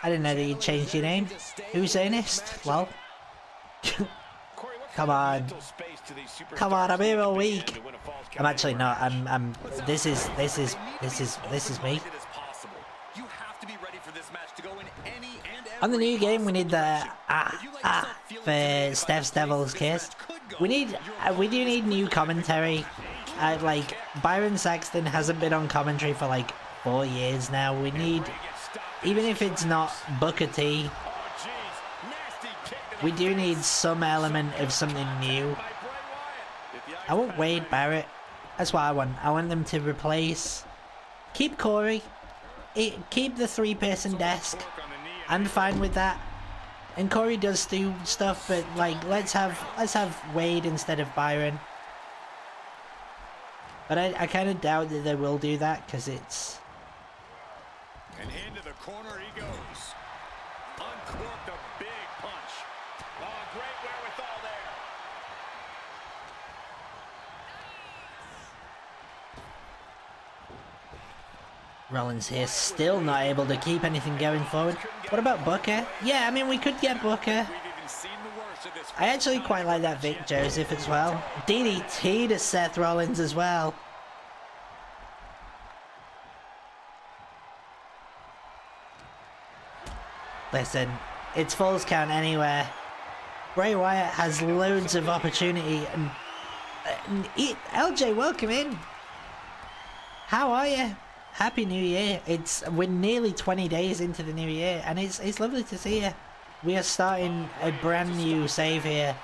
I didn't know that you changed your name. Who's earnest? Well. Come on. Come on, I'm here all week. I'm actually not. I'm this is me. On the new game we need the for Steph's Devil's Kiss. We do need new commentary. Like Byron Saxton hasn't been on commentary for like 4 years now. We need, even if it's not Booker T, we do need some element of something new. I want Wade Barrett. That's what I want. I want them to replace... Keep Corey. Keep the 3-person desk. I'm fine with that. And Corey does do stuff, but like, let's have Wade instead of Byron. But I kind of doubt that they will do that, because it's... And into the corner he goes. Uncorked a big punch. Oh, great wherewithal there. Rollins here, still not able to keep anything going forward. What about Booker? Yeah, I mean, we could get Booker. I actually quite like that Vic Joseph as well. DDT to Seth Rollins as well. Listen, it's Falls Count anywhere. Bray Wyatt has loads of opportunity, and LJ, welcome in. How are you? Happy New Year. We're nearly 20 days into the new year, and it's lovely to see you. We are starting a brand new save here.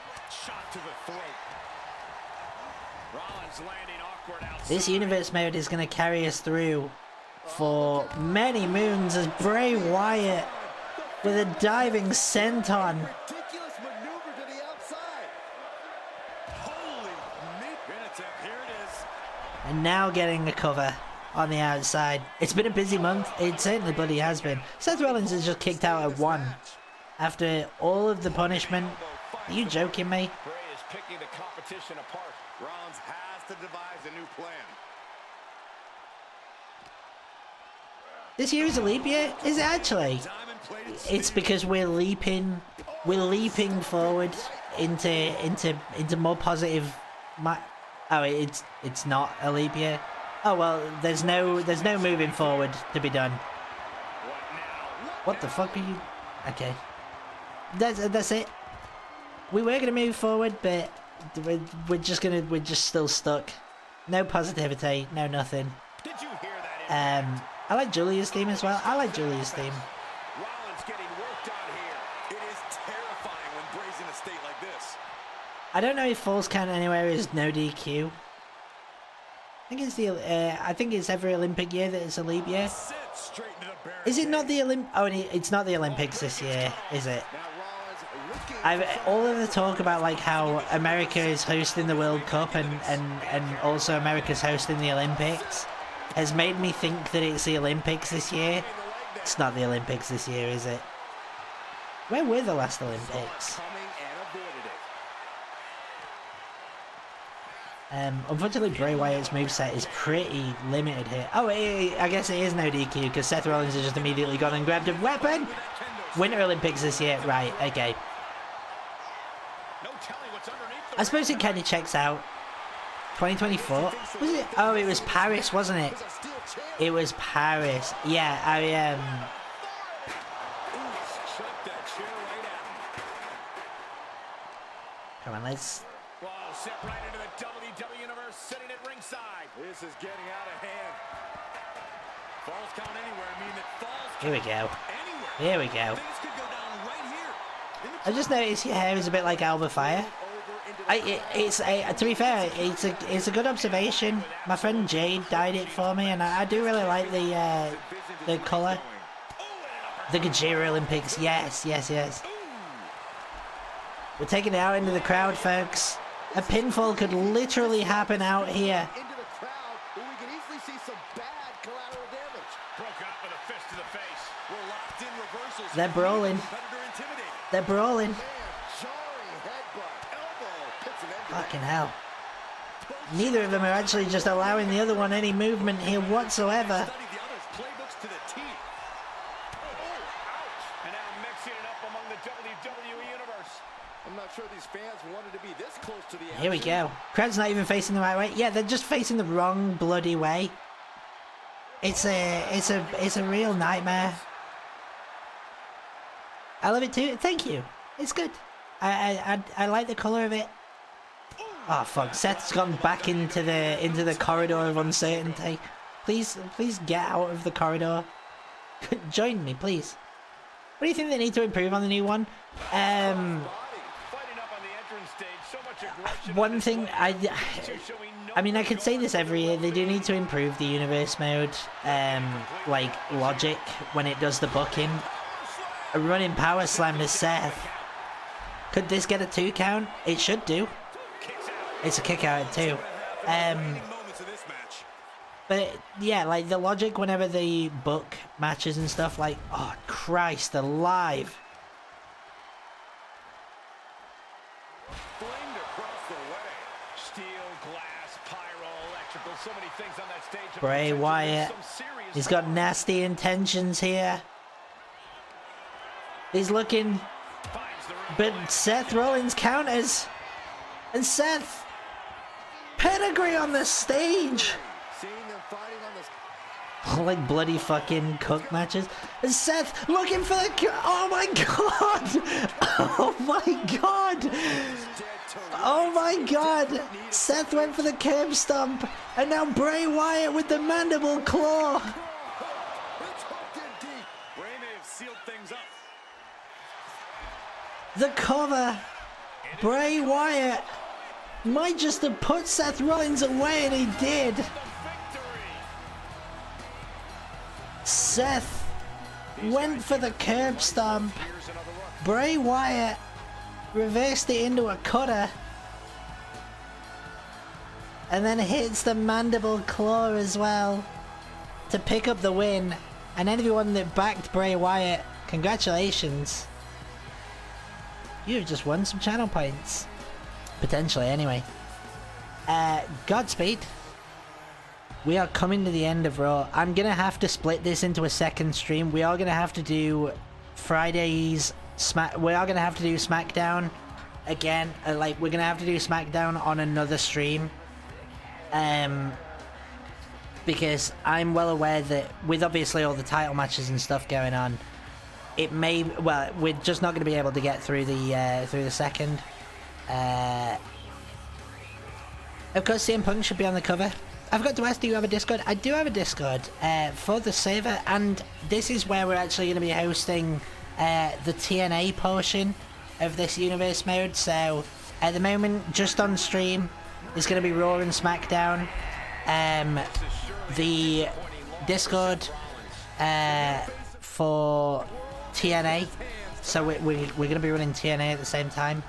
This universe mode is going to carry us through for many moons as Bray Wyatt with a diving senton. And now getting a cover on the outside. It's been a busy month. It certainly bloody has been. Seth Rollins has just kicked out at 1. After all of the punishment. Are you joking me? Bray is picking the competition apart. Rollins has to devise a new plan. This year is a leap year? Is it actually? It's because we're leaping forward into more positive. Oh, it's not a leap year. Oh well, there's no moving forward to be done. What the fuck are you? Okay, that's it. We were gonna move forward, but we're just still stuck. No positivity, no nothing. Did you hear that? I like Julia's theme as well. I like Julia's theme. Rollins getting worked on here. It is terrifying when Bray's in a state like this. I don't know if Falls Count Anywhere is no DQ. I think it's every Olympic year that it's a leap year. Is it not the Oh, it's not the Olympics this year, is it? All of the talk about like how America is hosting the World Cup and also America's hosting the Olympics has made me think that it's the Olympics this year. It's not the Olympics this year, is it? Where were the last Olympics? Unfortunately, Bray Wyatt's moveset is pretty limited here. Oh, I guess it is no DQ because Seth Rollins has just immediately gone and grabbed a weapon. Winter Olympics this year, right? Okay. I suppose it kind of checks out. 2024 was it? Oh, it was Paris, wasn't it? It was Paris. Yeah, Come on, let's. Set right into the WWE universe, sitting at ringside. This is getting out of hand. Falls count anywhere mean that falls Here we go. Anywhere. Here we go. Things could go down right here. I just noticed your hair is a bit like Alba Fire. To be fair, it's a good observation. My friend Jade dyed it for me, and I do really like the colour. The Gajira Olympics, yes. We're taking it out into the crowd, folks. A pinfall could literally happen out here. Into the crowd, where we can easily see some bad collateral damage. Broke out with a fist to the face. We're locked in reversals. They're brawling. They're brawling. Fucking hell. Neither of them are actually just allowing the other one any movement here whatsoever. I'm not sure these fans wanted to be this close to the action. Here we go. Crowd's not even facing the right way. Yeah, they're just facing the wrong bloody way. It's a real nightmare. I love it too. Thank you. It's good. I like the colour of it. Oh fuck! Seth's gone back into the corridor of uncertainty. Please get out of the corridor. Join me, please. What do you think they need to improve on the new one? One thing I mean, I could say this every year. They do need to improve the universe mode, like logic when it does the booking. A running power slam to Seth. Could this get a 2 count? It should do. It's a kick out at 2. But yeah, like the logic whenever they book matches and stuff, like, oh Christ alive. Bray Wyatt, he's got nasty intentions here. He's looking, but Seth Rollins counters, and Seth, pedigree on the stage. Like bloody fucking cook matches. And Seth looking for the... Oh my god! Oh my god! Oh my god! Seth went for the curb stomp, and now Bray Wyatt with the mandible claw. The cover. Bray Wyatt might just have put Seth Rollins away, and he did. Seth went for the curb stomp. Bray Wyatt reversed it into a cutter. And then hits the mandible claw as well to pick up the win. And anyone that backed Bray Wyatt, congratulations. You've just won some channel points. Potentially, anyway. Godspeed. We are coming to the end of Raw. I'm going to have to split this into a second stream. We are going to have to do Friday's we are going to have to do SmackDown again. Like, we're going to have to do SmackDown on another stream. Because I'm well aware that with obviously all the title matches and stuff going on, it may, well, we're just not going to be able to get through the second. Of course, CM Punk should be on the cover. I forgot to ask, do you have a Discord? I do have a Discord for the server, and this is where we're actually going to be hosting the TNA portion of this universe mode. So at the moment, just on stream, it's going to be Raw and SmackDown. The Discord for TNA, so we're going to be running TNA at the same time.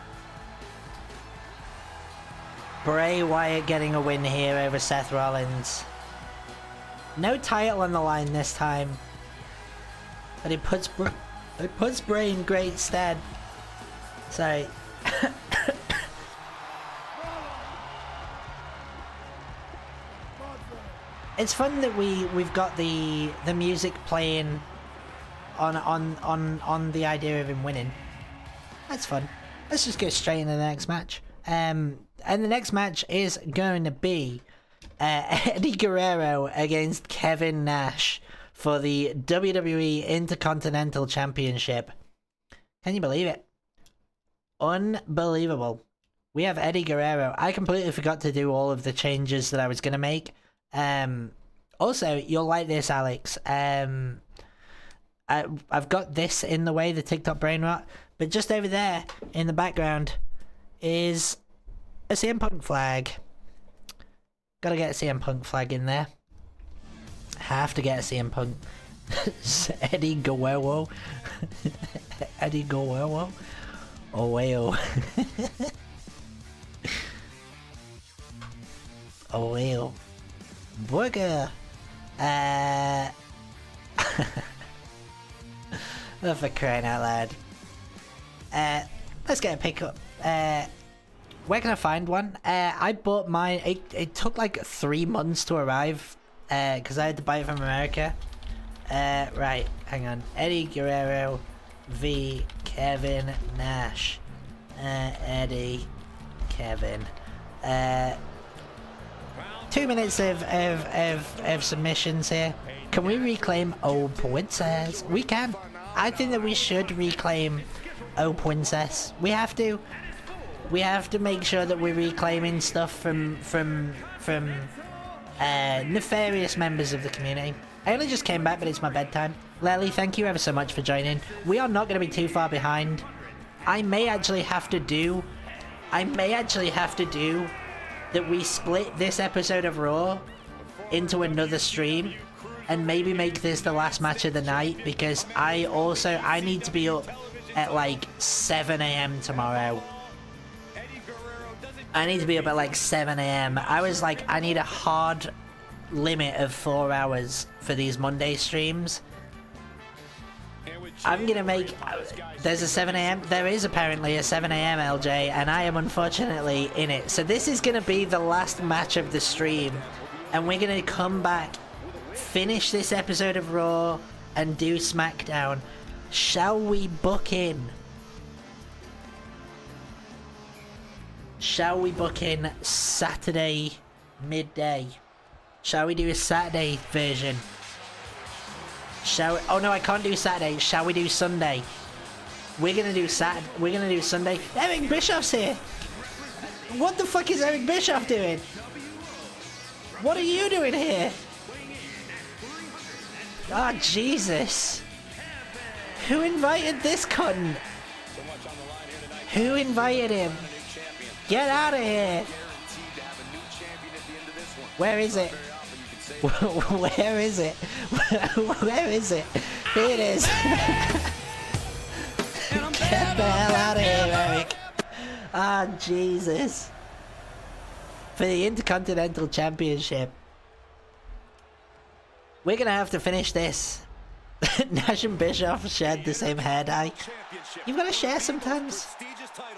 Bray Wyatt getting a win here over Seth Rollins. No title on the line this time, but it puts It puts Bray in great stead. Sorry. It's fun that we've got the music playing on the idea of him winning. That's fun. Let's just go straight into the next match. And the next match is going to be Eddie Guerrero against Kevin Nash for the WWE Intercontinental Championship. Can you believe it? Unbelievable. We have Eddie Guerrero. I completely forgot to do all of the changes that I was going to make. Also, you'll like this, Alex. I've got this in the way, the TikTok brain rot, but just over there in the background is a CM Punk flag. Gotta get a CM Punk flag in there. Have to get a CM Punk. Eddie Guerrero. Eddie Guerrero. Oh, well. Oh, well. Burger. Oh, for crying out loud. Let's get a pickup. Where can I find one? I bought mine. It took like 3 months to arrive. Because I had to buy it from America. Right, hang on. Eddie Guerrero v Kevin Nash. Eddie, Kevin. 2 minutes of submissions here. Can we reclaim Oh Princess? We can. I think that we should reclaim Oh Princess. We have to. We have to make sure that we're reclaiming stuff from nefarious members of the community. I only just came back, but it's my bedtime. Lely, thank you ever so much for joining. We are not going to be too far behind. I may actually have to do that we split this episode of Raw into another stream and maybe make this the last match of the night, because I need to be up at like 7 a.m. tomorrow. I need to be up at like 7 a.m. I was like, I need a hard limit of 4 hours for these Monday streams. I'm gonna make... There's a 7 a.m. There is apparently a 7 a.m. LJ, and I am unfortunately in it. So this is gonna be the last match of the stream, and we're gonna come back, finish this episode of Raw, and do SmackDown. Shall we book in? Shall we book in Saturday midday? Shall we do a Saturday version? Shall we? Oh no, I can't do Saturday. Shall we do Sunday? We're gonna do We're gonna do Sunday. Eric Bischoff's here. What the fuck is Eric Bischoff doing? What are you doing here? Ah, oh, Jesus. Who invited this cunt? Who invited him? Get out of here! Where is it? Where is it? Where is it? Here it is! Get the hell out of here, Eric! Ah, oh, Jesus. For the Intercontinental Championship. We're gonna have to finish this. Nash and Bischoff shared the same hair dye. You've gotta share sometimes.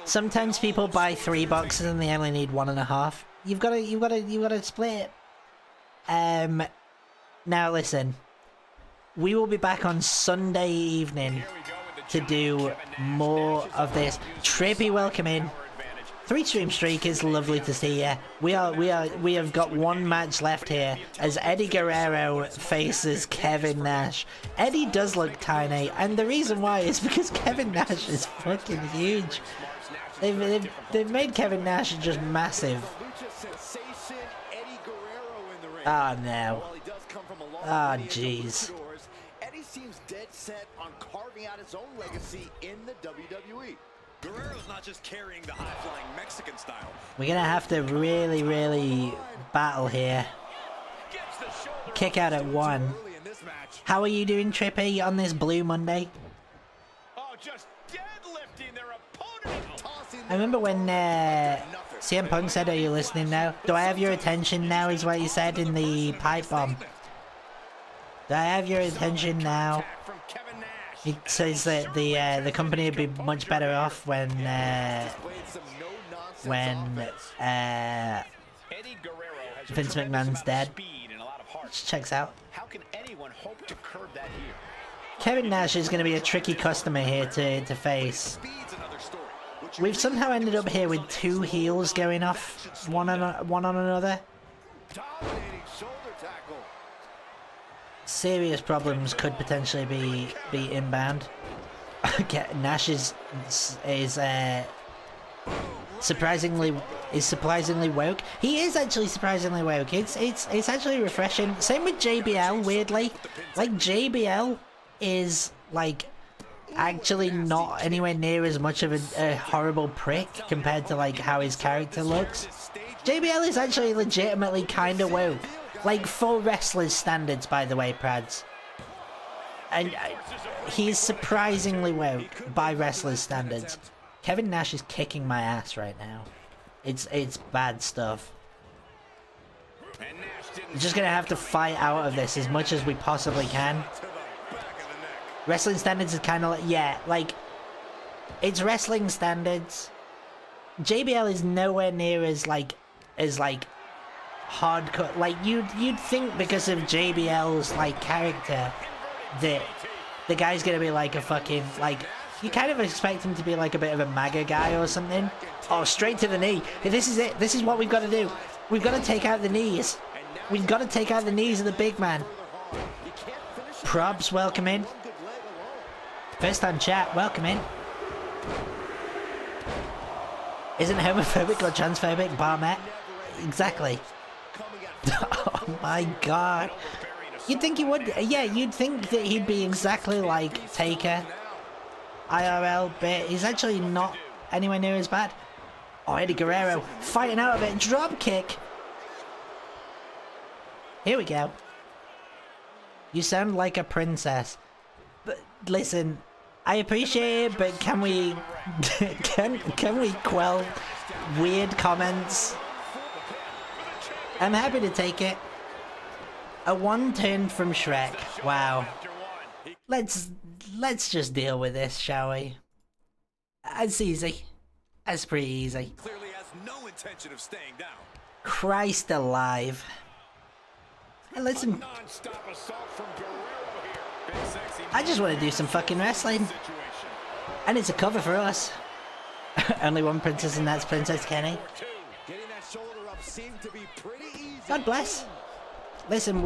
Sometimes people buy 3 boxes and they only need 1.5. You've gotta split it. Now listen. We will be back on Sunday evening to do more of this. Trippy, welcome in. 3-stream streak is lovely to see you. We have got 1 match left here as Eddie Guerrero faces Kevin Nash. Eddie does look tiny, and the reason why is because Kevin Nash is fucking huge. They've made Kevin Nash just massive. Ah, no. Ah, jeez. Eddie seems dead set on carving out his own legacy in the WWE. Guerrero's not just carrying the high-flying Mexican style. We're gonna have to really battle here. Kick out at 1. How are you doing, Trippy, on this Blue Monday? Oh, just deadlifting their opponent. I remember when CM Punk said, "Are you listening now? Do I have your attention now?" is what he said in the pipe bomb. Do I have your attention now? He says that the company would be much better off when Vince McMahon's dead. Which checks out. How can anyone hope to curb that here? Kevin Nash is going to be a tricky customer here to face. We've somehow ended up here with two heels going off one on another. Serious problems could potentially be inbound. Nash is surprisingly woke. He is actually surprisingly woke. It's actually refreshing. Same with JBL. Weirdly, like JBL is like actually not anywhere near as much of a horrible prick compared to like how his character looks. JBL is actually legitimately kind of woke, like for wrestlers' standards, by the way, Prads. And he's surprisingly woke by wrestlers' standards. Kevin Nash is kicking my ass right now. It's bad stuff. We're just gonna have to fight out of this as much as we possibly can. Wrestling standards is kind of like, yeah, like, it's wrestling standards. JBL is nowhere near as hardcore. Like, you'd think because of JBL's, like, character that the guy's gonna be like a fucking, like, you kind of expect him to be like a bit of a MAGA guy or something. Oh, straight to the knee. This is it. This is what we've got to do. We've got to take out the knees. We've got to take out the knees of the big man. Probs, welcome in. First time chat, welcome in. Isn't homophobic or transphobic, Barnett? Exactly. Oh my god. You'd think he would, yeah, you'd think that he'd be exactly like Taker, IRL, but he's actually not anywhere near as bad. Oh, Eddie Guerrero fighting out of it, drop kick. Here we go. You sound like a princess. But listen, I appreciate it, but can we can we quell weird comments? I'm happy to take it. A one turn from Shrek. Wow. Let's just deal with this, shall we? It's easy. That's pretty easy. Clearly has no intention of staying down. Christ alive. Hey, listen. I just want to do some fucking wrestling. And it's a cover for us. Only one princess, and that's Princess Kenny. God bless. Listen,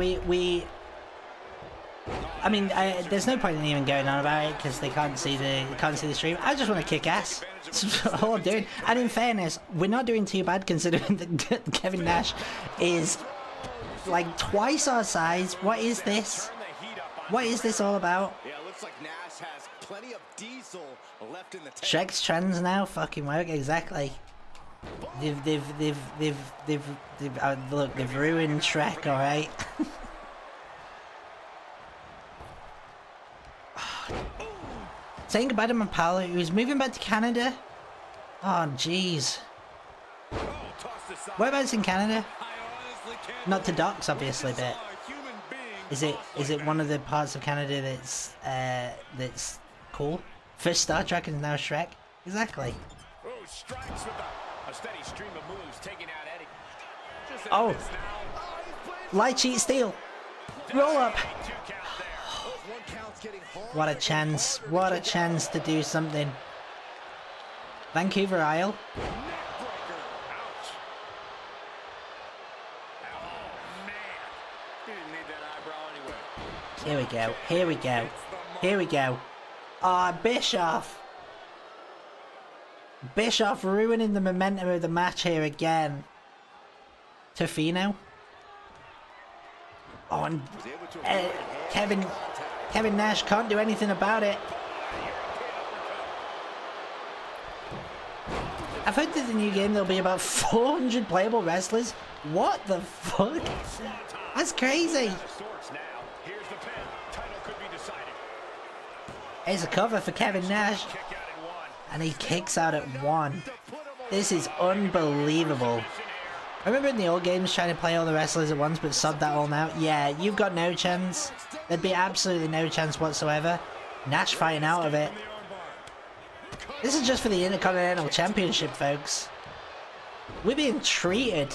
I mean, there's no point in even going on about it because they can't see the stream. I just want to kick ass. That's all I'm doing. And in fairness, we're not doing too bad considering that Kevin Nash is like twice our size. What is this? What is this all about? Yeah, looks like Nash has plenty of diesel left in the tank. Shrek's trans now. Fucking work exactly. They've look, they've ruined Shrek. All right. Saying goodbye to my pal who's moving back to Canada. Oh, jeez. Whereabouts in Canada? Not to docks, obviously, but is it one of the parts of Canada that's cool? First Star Trek is now Shrek. Exactly. Oh, light cheat steal. Roll up. What a chance. What a chance to do something. Vancouver Isle. Here we go. Here we go. Here we go. Ah, Bischoff. Bischoff ruining the momentum of the match here again. Tofino. Oh, and Kevin Nash can't do anything about it. I've heard that the new game there'll be about 400 playable wrestlers. What the fuck? That's crazy. Here's a cover for Kevin Nash. And he kicks out at 1. This is unbelievable. I remember in the old games trying to play all the wrestlers at once but subbed that all out. Yeah, you've got no chance. There'd be absolutely no chance whatsoever. Nash fighting out of it. This is just for the Intercontinental Championship, folks. We're being treated.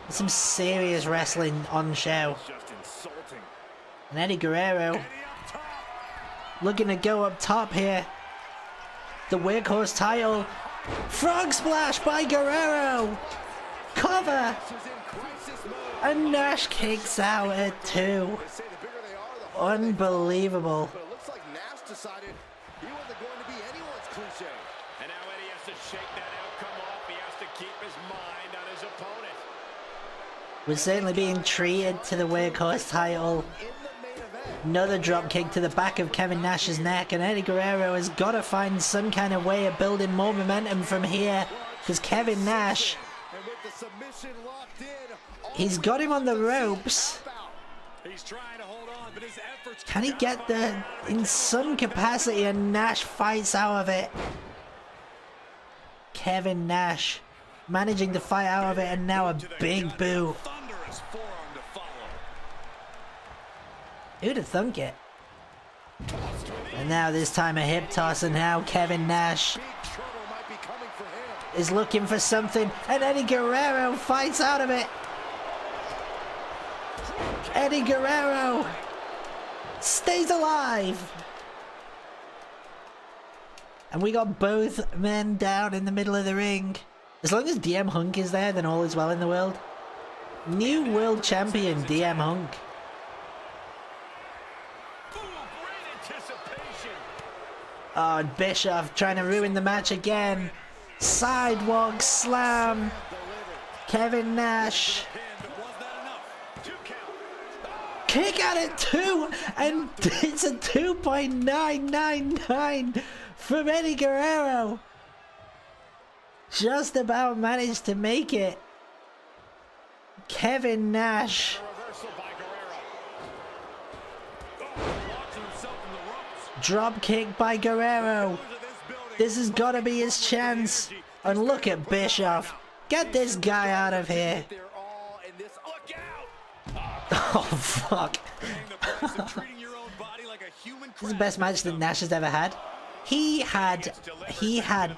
Some serious wrestling on show. And Eddie Guerrero looking to go up top here. The Workhorse title. Frog splash by Guerrero. Cover. And Nash kicks out at 2. Unbelievable. But it looks like Nash decided he wasn't going to be anyone's cliche. And now Eddie has to shake that outcome off. He has to keep his mind on his opponent. We're certainly being treated to the Workhorse title. Another drop kick to the back of Kevin Nash's neck, and Eddie Guerrero has got to find some kind of way of building more momentum from here, because Kevin Nash, he's got him on the ropes. Can he get there in some capacity, and Nash fights out of it? Kevin Nash managing to fight out of it, and now a big boo. Who'd have thunk it? And now this time a hip toss, and now Kevin Nash is looking for something, and Eddie Guerrero fights out of it. Eddie Guerrero stays alive. And we got both men down in the middle of the ring. As long as DM Hunk is there, then all is well in the world. New world champion DM Hunk. Oh, Bischoff trying to ruin the match again. Sidewalk slam. Kevin Nash. Kick out at 2, and it's a 2.999 from Eddie Guerrero. Just about managed to make it. Kevin Nash. Drop kick by Guerrero. This has got to be his chance. And look at Bischoff. Get this guy out of here. Oh, fuck. This is the best match that Nash has ever had. He had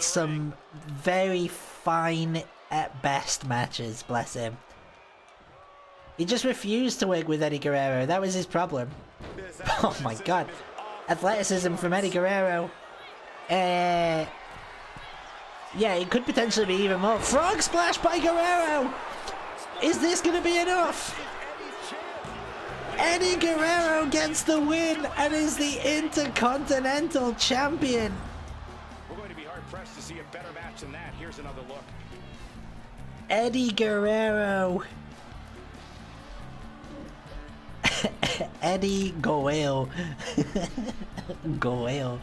some very fine at best matches, bless him. He just refused to work with Eddie Guerrero. That was his problem. Oh my god. Athleticism from Eddie Guerrero. Yeah, it could potentially be even more. Frog splash by Guerrero! Is this going to be enough? Eddie Guerrero gets the win and is the Intercontinental Champion. We're going to be hard pressed to see a better match than that. Here's another look. Eddie Guerrero. Eddie Goel. Goel.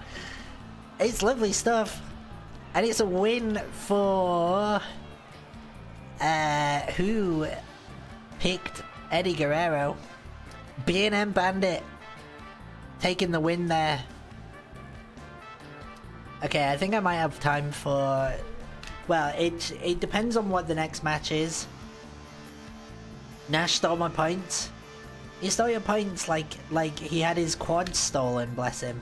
It's lovely stuff. And it's a win for who picked Eddie Guerrero? B&M Bandit taking the win there. Okay, I think I might have time for... Well, it depends on what the next match is. Nash stole my points. He stole your points like he had his quad stolen, bless him.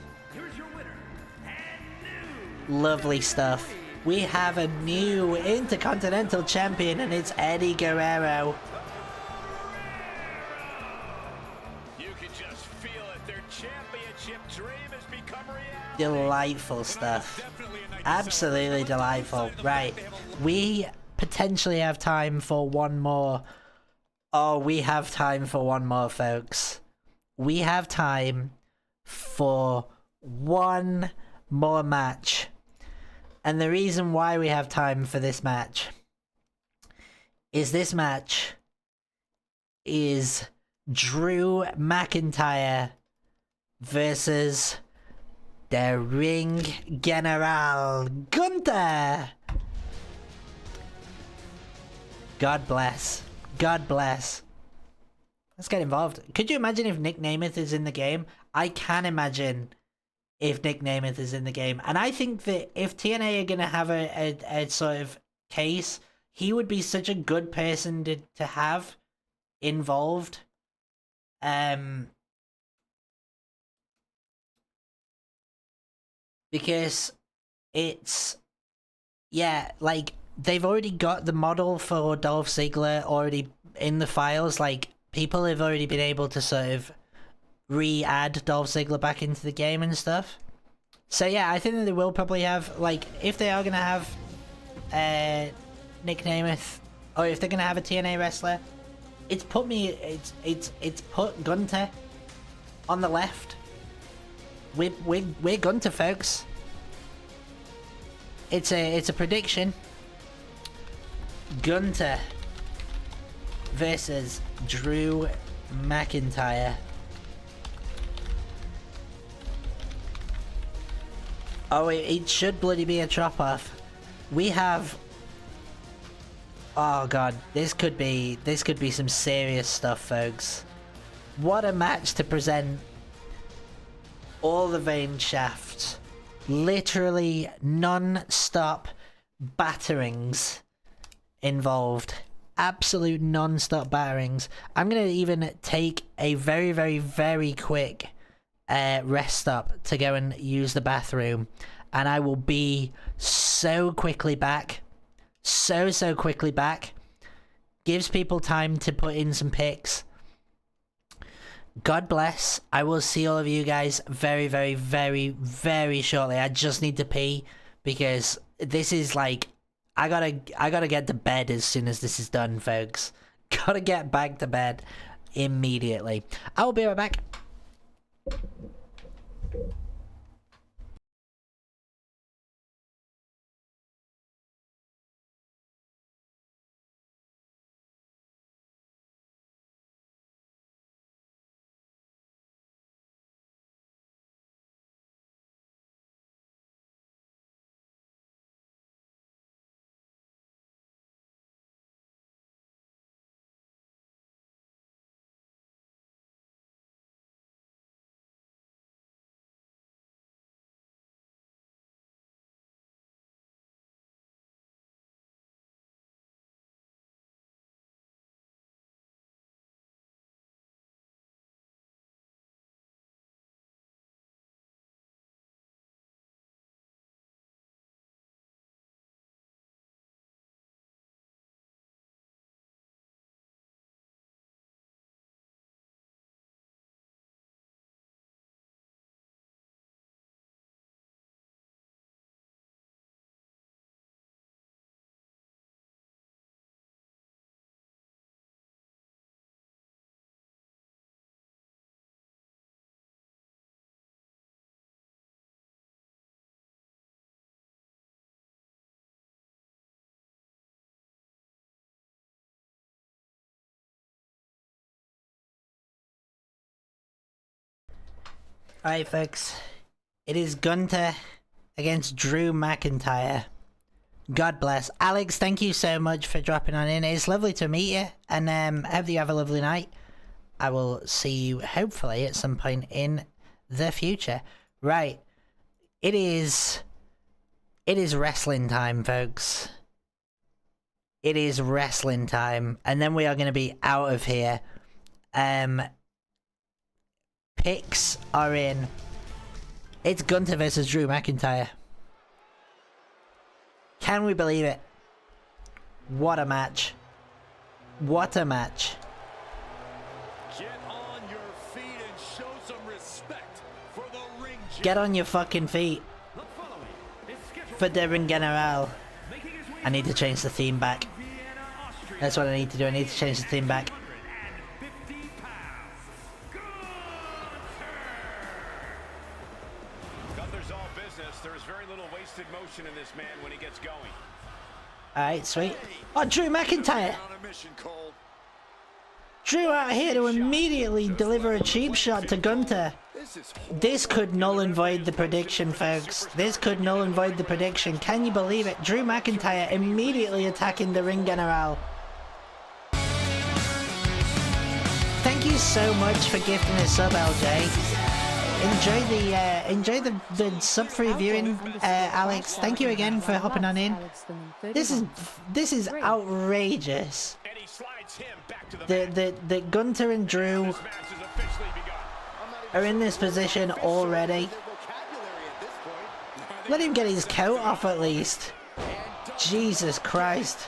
Lovely stuff. We have a new Intercontinental Champion, and it's Eddie Guerrero. You can just feel it. Their championship dream has become reality. Delightful stuff. Absolutely delightful. Right. We potentially have time for one more. Oh, we have time for one more, folks. We have time for one more match. And the reason why we have time for this match is Drew McIntyre versus the Ring General Gunther. God bless. God bless. Let's get involved. Could you imagine if Nick Namath is in the game? I can imagine if Nick Namath is in the game. And I think that if TNA are going to have a sort of case, he would be such a good person to have involved. because it's, yeah, like, they've already got the model for Dolph Ziggler already in the files. Like, people have already been able to sort of re-add Dolph Ziggler back into the game and stuff. So yeah, I think that they will probably have, like, if they are gonna have Nick Nemeth, or if they're gonna have a TNA wrestler, it's put Gunter on the left. We're Gunter, folks. It's a prediction. Gunter versus Drew McIntyre. Oh, it should bloody be a chop-off. We have... Oh god, this could be some serious stuff, folks. What a match to present all the vein shafts. Literally non-stop batterings involved. Absolute non-stop batterings. I'm gonna even take a very, very, very quick rest stop to go and use the bathroom, and I will be so quickly back. So quickly back. Gives people time to put in some picks. God bless. I will see all of you guys very, very, very, very shortly. I just need to pee because this is like, I gotta get to bed as soon as this is done, folks. Gotta get back to bed immediately. I will be right back. Alright, folks. It is Gunter against Drew McIntyre. God bless. Alex, thank you so much for dropping on in. It's lovely to meet you, and I hope you have a lovely night. I will see you, hopefully, at some point in the future. Right. It is wrestling time, folks. It is wrestling time. And then we are going to be out of here. Picks are in. It's Gunter versus Drew McIntyre. Can we believe it? What a match. What a match. Get on your feet and show some respect for the ring. Get on your fucking feet for the Ring General. I need to change the theme back. That's what I need to do. I need to change the theme back. In this man when he gets going. Alright, sweet. Oh, Drew McIntyre! Drew out here to immediately deliver a cheap shot to Gunter. This could null and void the prediction, folks. This could null and void the prediction. Can you believe it? Drew McIntyre immediately attacking the Ring General. Thank you so much for gifting a sub, LJ. Enjoy the sub-free viewing, Alex. Thank you again for hopping on in. This is outrageous. The Gunter and Drew are in this position already. Let him get his coat off at least. Jesus Christ.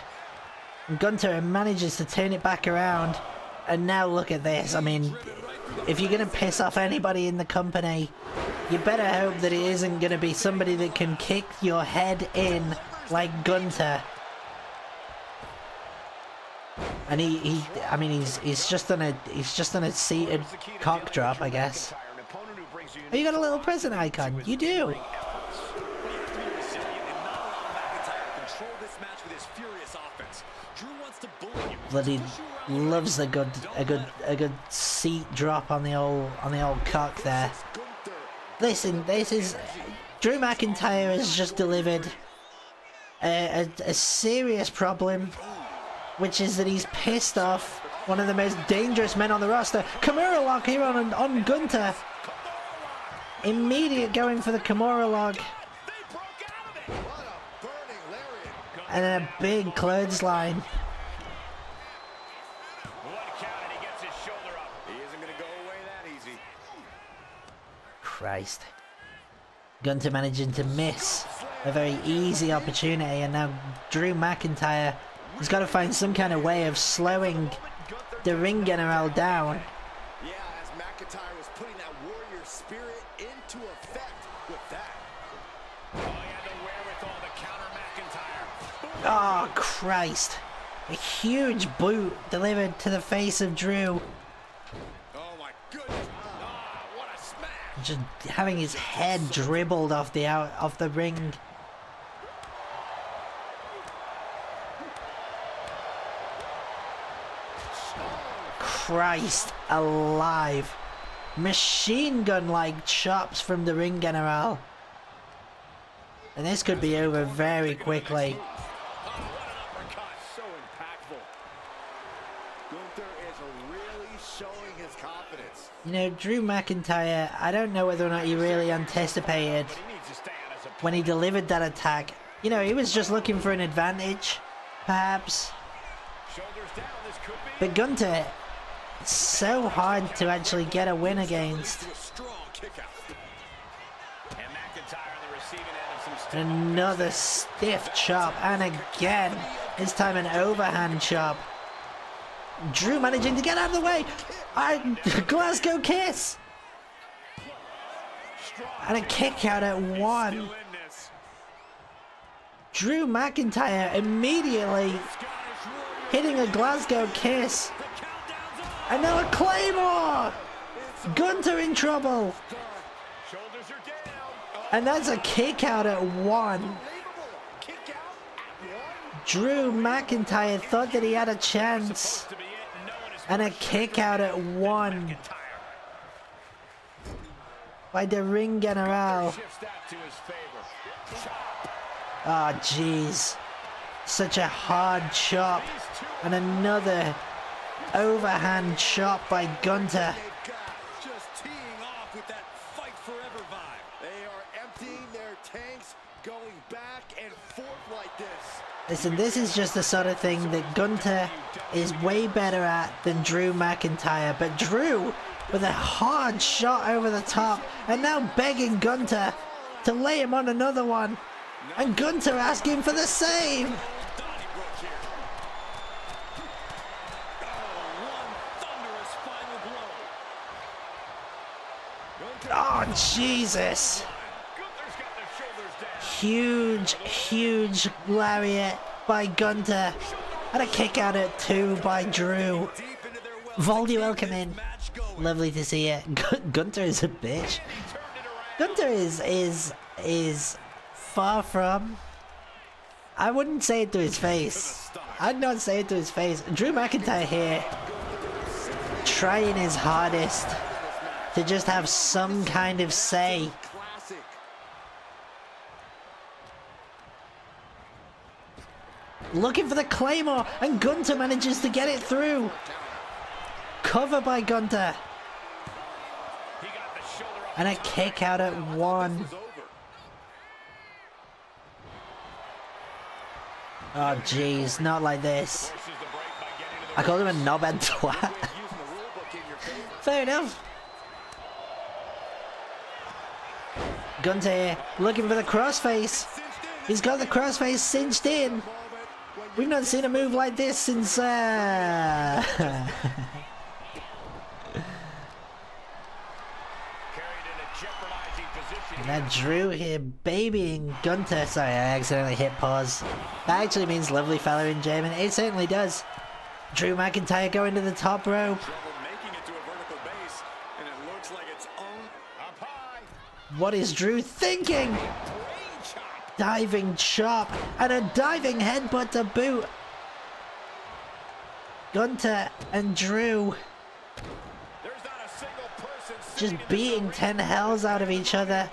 And Gunter manages to turn it back around. And now look at this. I mean, if you're going to piss off anybody in the company, you better hope that it isn't going to be somebody that can kick your head in like Gunter. And he's just done a seated cock drop, I guess. Oh, you got a little present icon. You do. Bloody loves a good seat drop on the old cock there. Listen, this is Drew McIntyre has just delivered a serious problem, which is that he's pissed off one of the most dangerous men on the roster. Kimura lock here on Gunter. Immediate going for the Kimura lock. And then a big clothesline. Christ. Gunter managing to miss a very easy opportunity, and now Drew McIntyre has got to find some kind of way of slowing the ring general down. Yeah, as McIntyre was putting that warrior spirit into effect with that. Oh, he had the wherewithal to counter McIntyre. Oh, Christ. A huge boot delivered to the face of Drew. Oh my goodness. Ah, what a smash. Just having his head dribbled off the ring. Christ alive. Machine gun like chops from the ring general. And this could be over very quickly. So impactful. Gunther is really showing his confidence. You know, Drew McIntyre, I don't know whether or not he really anticipated when he delivered that attack. You know, he was just looking for an advantage, perhaps. Shoulders down, this could be. But Gunter, it's so hard to actually get a win against. A strong kick out. And McIntyre on the receiving end of some Another stiff chop, and again, this time an overhand chop. Drew managing to get out of the way. Glasgow kiss. And a kick out at one. Drew McIntyre immediately hitting a Glasgow kiss. And now a Claymore. Gunter in trouble. And that's a kick out at one. Drew McIntyre thought that he had a chance. And a kick out at one. By the ring general. Oh, jeez. Such a hard chop. And another overhand chop by Gunter. Just teeing off with that fight forever vibe. They are emptying their tanks, going back and forth like this. Listen, this is just the sort of thing that Gunter is way better at than Drew McIntyre. But Drew with a hard shot over the top, and now begging Gunter to lay him on another one. And Gunter asking for the same. Oh, Jesus. Huge lariat by Gunter. And a kick out at two by Drew. Voldy, welcome in. Lovely to see you. Gunter is a bitch. Gunter is far from. I wouldn't say it to his face. I'd not say it to his face. Drew McIntyre here, trying his hardest to just have some kind of say. Looking for the Claymore, and Gunter manages to get it through. Cover by Gunter. And a kick out at one. Oh jeez, not like this. I called him a knobhead twat. Fair enough. Gunther here, looking for the crossface. He's got the crossface cinched in. We've not seen a move like this since, And now Drew here babying Gunther. Sorry, I accidentally hit pause. That actually means lovely fella in German. It certainly does. Drew McIntyre going to the top rope. What is Drew thinking? Diving chop and a diving headbutt to boot. Gunther and Drew just beating 10 hells out of each other.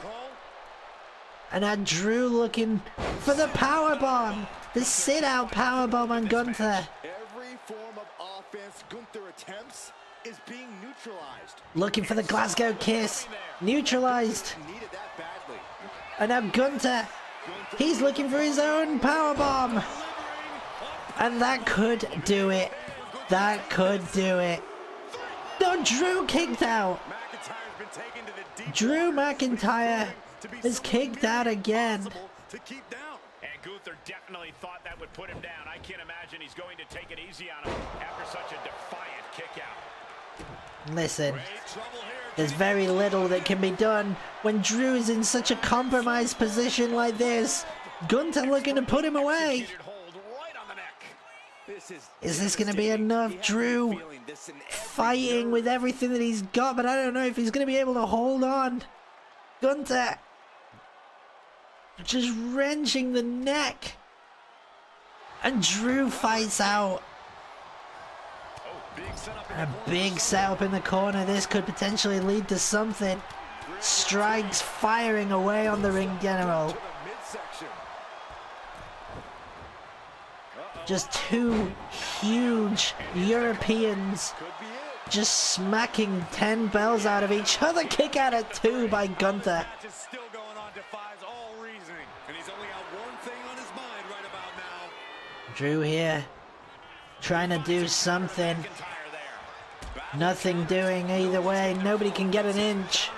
And now Drew looking for the powerbomb. The sit-out powerbomb on Gunther. Every form of offense Gunther attempts is being neutralized. Looking for the Glasgow kiss. Neutralized. And now Gunther, he's looking for his own powerbomb. And that could do it. That could do it. No, Drew kicked out. Drew McIntyre is kicked out again. And Gunther definitely thought that would put him down. I can't imagine he's going to take it easy on him after such a defiant kick out. Listen, there's very little that can be done when Drew's in such a compromised position like this. Gunther looking to put him away. Is this going to be enough? Drew fighting with everything that he's got, but I don't know if he's going to be able to hold on. Gunther just wrenching the neck. And Drew fights out. A big setup in the corner. This could potentially lead to something. Strikes firing away on the ring general. Just two huge Europeans just smacking 10 bells out of each other. Kick out at 2 by Gunther. Drew here trying to do something. Nothing doing either way. Nobody can get an inch.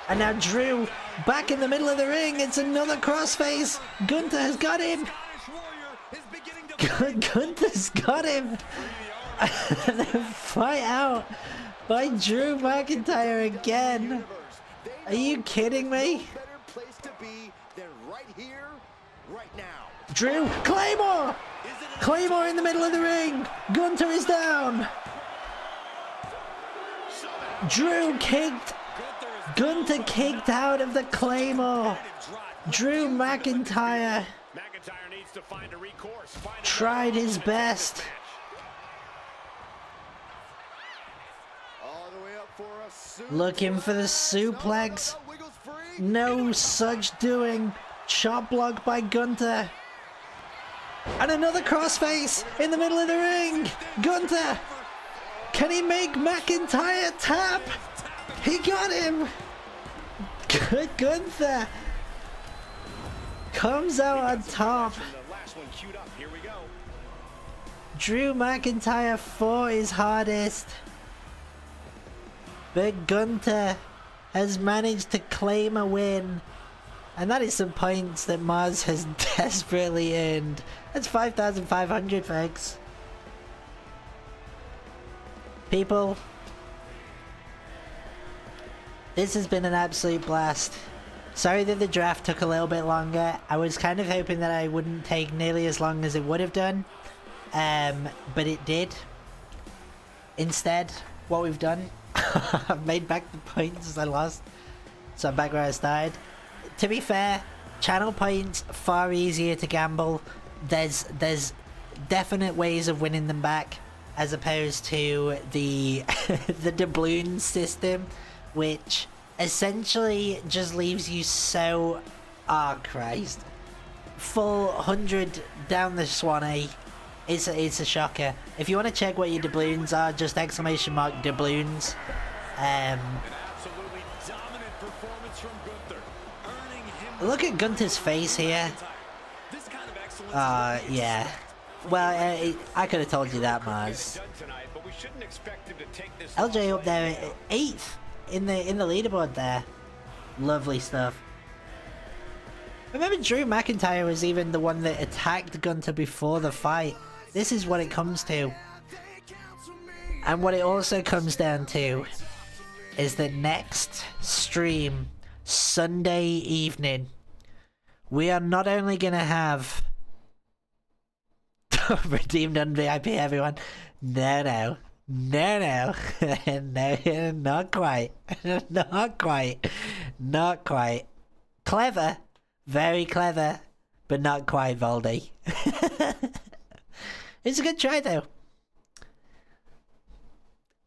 And now Drew back in the middle of the ring. It's another crossface. Gunther has got him. Gunther's got him. And then fight out by Drew McIntyre again. Are you kidding me? Drew, Claymore! Claymore in the middle of the ring. Gunther is down. Drew kicked. Gunther kicked out of the Claymore. Drew McIntyre tried his best. Looking for the suplex. No such doing. Chop block by Gunther. And another crossface in the middle of the ring. Gunther. Can he make McIntyre tap? He got him. Good Gunther. Comes out on top. Drew McIntyre fought his hardest. But Gunther has managed to claim a win. And that is some points that Maz has desperately earned. That's 5,500, folks. People, this has been an absolute blast. Sorry that the draft took a little bit longer. I was kind of hoping that I wouldn't take nearly as long as it would have done. But it did. Instead, what we've done, I've made back the points I lost. So I'm back where I started. To be fair, channel points far easier to gamble. There's definite ways of winning them back, as opposed to the the doubloon system, which essentially just leaves you so Christ, full 100 down the Swanee. It's a shocker. If you want to check what your doubloons are, just !doubloons. Look at Gunther's face here. Yeah. Well, I could have told you that, Mars. LJ up there, 8th in the leaderboard there. Lovely stuff. Remember, Drew McIntyre was even the one that attacked Gunther before the fight. This is what it comes to. And what it also comes down to is the next stream, Sunday evening, we are not only going to have redeemed on VIP, everyone. No, not quite. Not quite. Clever, very clever, but not quite, Voldy. It's a good try, though.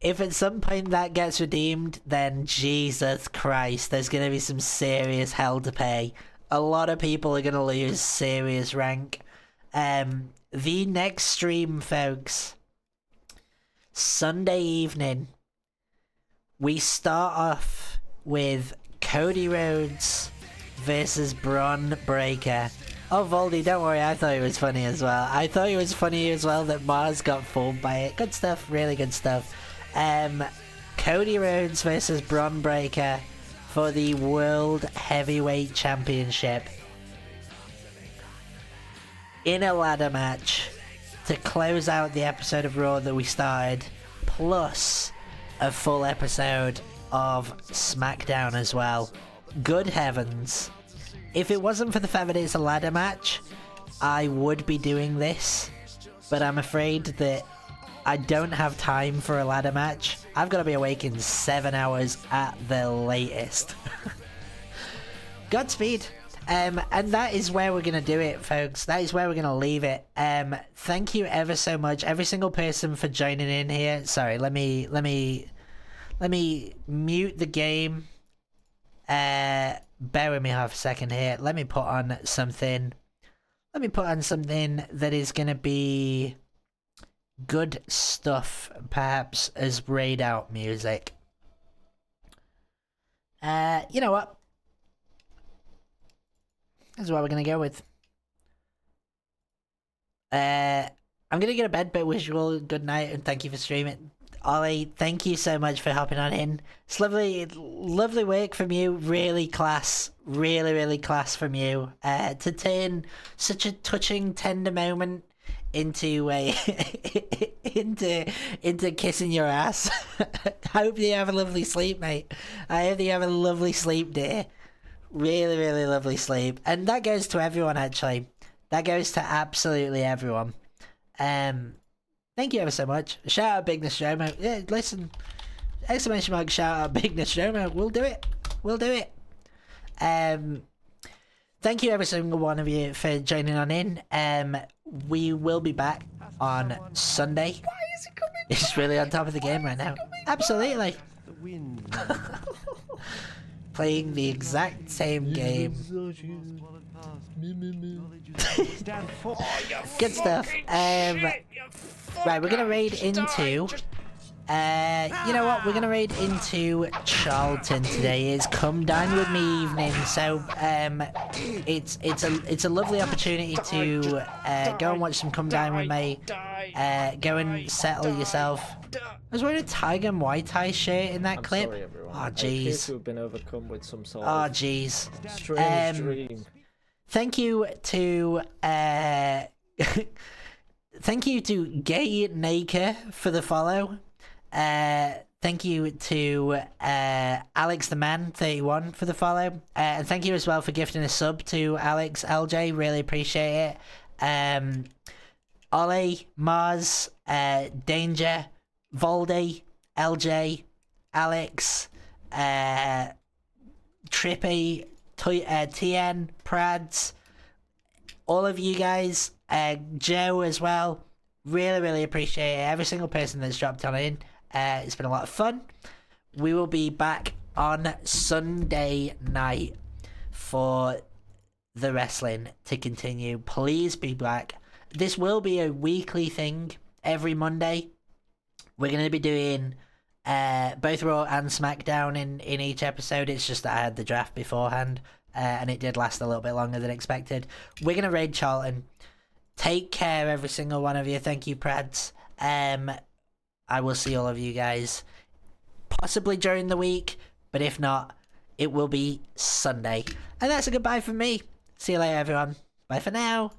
If at some point that gets redeemed, then Jesus Christ, there's going to be some serious hell to pay. A lot of people are going to lose serious rank. The next stream, folks, Sunday evening, we start off with Cody Rhodes versus Braun Breaker. Oh, Voldy, don't worry, I thought it was funny as well. I thought it was funny as well that Mars got fooled by it. Good stuff, really good stuff. Cody Rhodes versus Braun Breaker for the World Heavyweight Championship in a ladder match to close out the episode of Raw that we started, plus a full episode of SmackDown as well. Good heavens. If it wasn't for the fact that it's a ladder match, I would be doing this, but I'm afraid that I don't have time for a ladder match. I've got to be awake in 7 hours at the latest. Godspeed. And that is where we're going to do it, folks. That is where we're going to leave it. Thank you ever so much, every single person, for joining in here. Sorry, let me mute the game. Bear with me half a second here. Let me put on something. Let me put on something that is going to be good stuff, perhaps as raid out music. You know what? That's what we're gonna go with. I'm gonna go to bed, but wish you all a good night and thank you for streaming. Ollie, thank you so much for hopping on in. It's lovely work from you. Really class. Really class from you. To turn such a touching, tender moment into a into kissing your ass. I hope you have a lovely sleep, mate. I hope you have a lovely sleep, dear. Really lovely sleep. And that goes to everyone, actually. That goes to absolutely everyone. Thank you ever so much. Shout out Big Nostromo. Yeah, listen. Exclamation mark, shout out Big Nostromo. We'll do it. Thank you every single one of you for joining on in. We will be back on Sunday. Why is it coming? It's really on top of the game right now. Absolutely. Playing the exact same game. Good stuff. Right, we're gonna raid into. You know what? We're gonna raid into Charlton today. It's Come Dine With Me evening, so it's a lovely opportunity to go and watch some Come Dine With Me. Go and settle yourself. I was wearing a Tiger Muay Thai shirt in that clip. Sorry, everyone. Oh jeez. We've been overcome with some sort Oh of jeez. strange dream. Thank you to thank you to Gay Naker for the follow. Thank you to Alex the Man 31 for the follow. And thank you as well for gifting a sub to Alex LJ. Really appreciate it. Ollie, Mars, Danger, Voldy, LJ, Alex, Trippy, TN, Prads, all of you guys, Joe as well. Really appreciate it. Every single person that's dropped on in. It's been a lot of fun. We will be back on Sunday night for the wrestling to continue. Please be back. This will be a weekly thing every Monday. We're going to be doing both Raw and SmackDown in each episode. It's just that I had the draft beforehand and it did last a little bit longer than expected. We're going to raid Charlton. Take care, every single one of you. Thank you, Prads. I will see all of you guys possibly during the week, But if not, it will be Sunday. And that's a goodbye from me. See you later, everyone. Bye for now.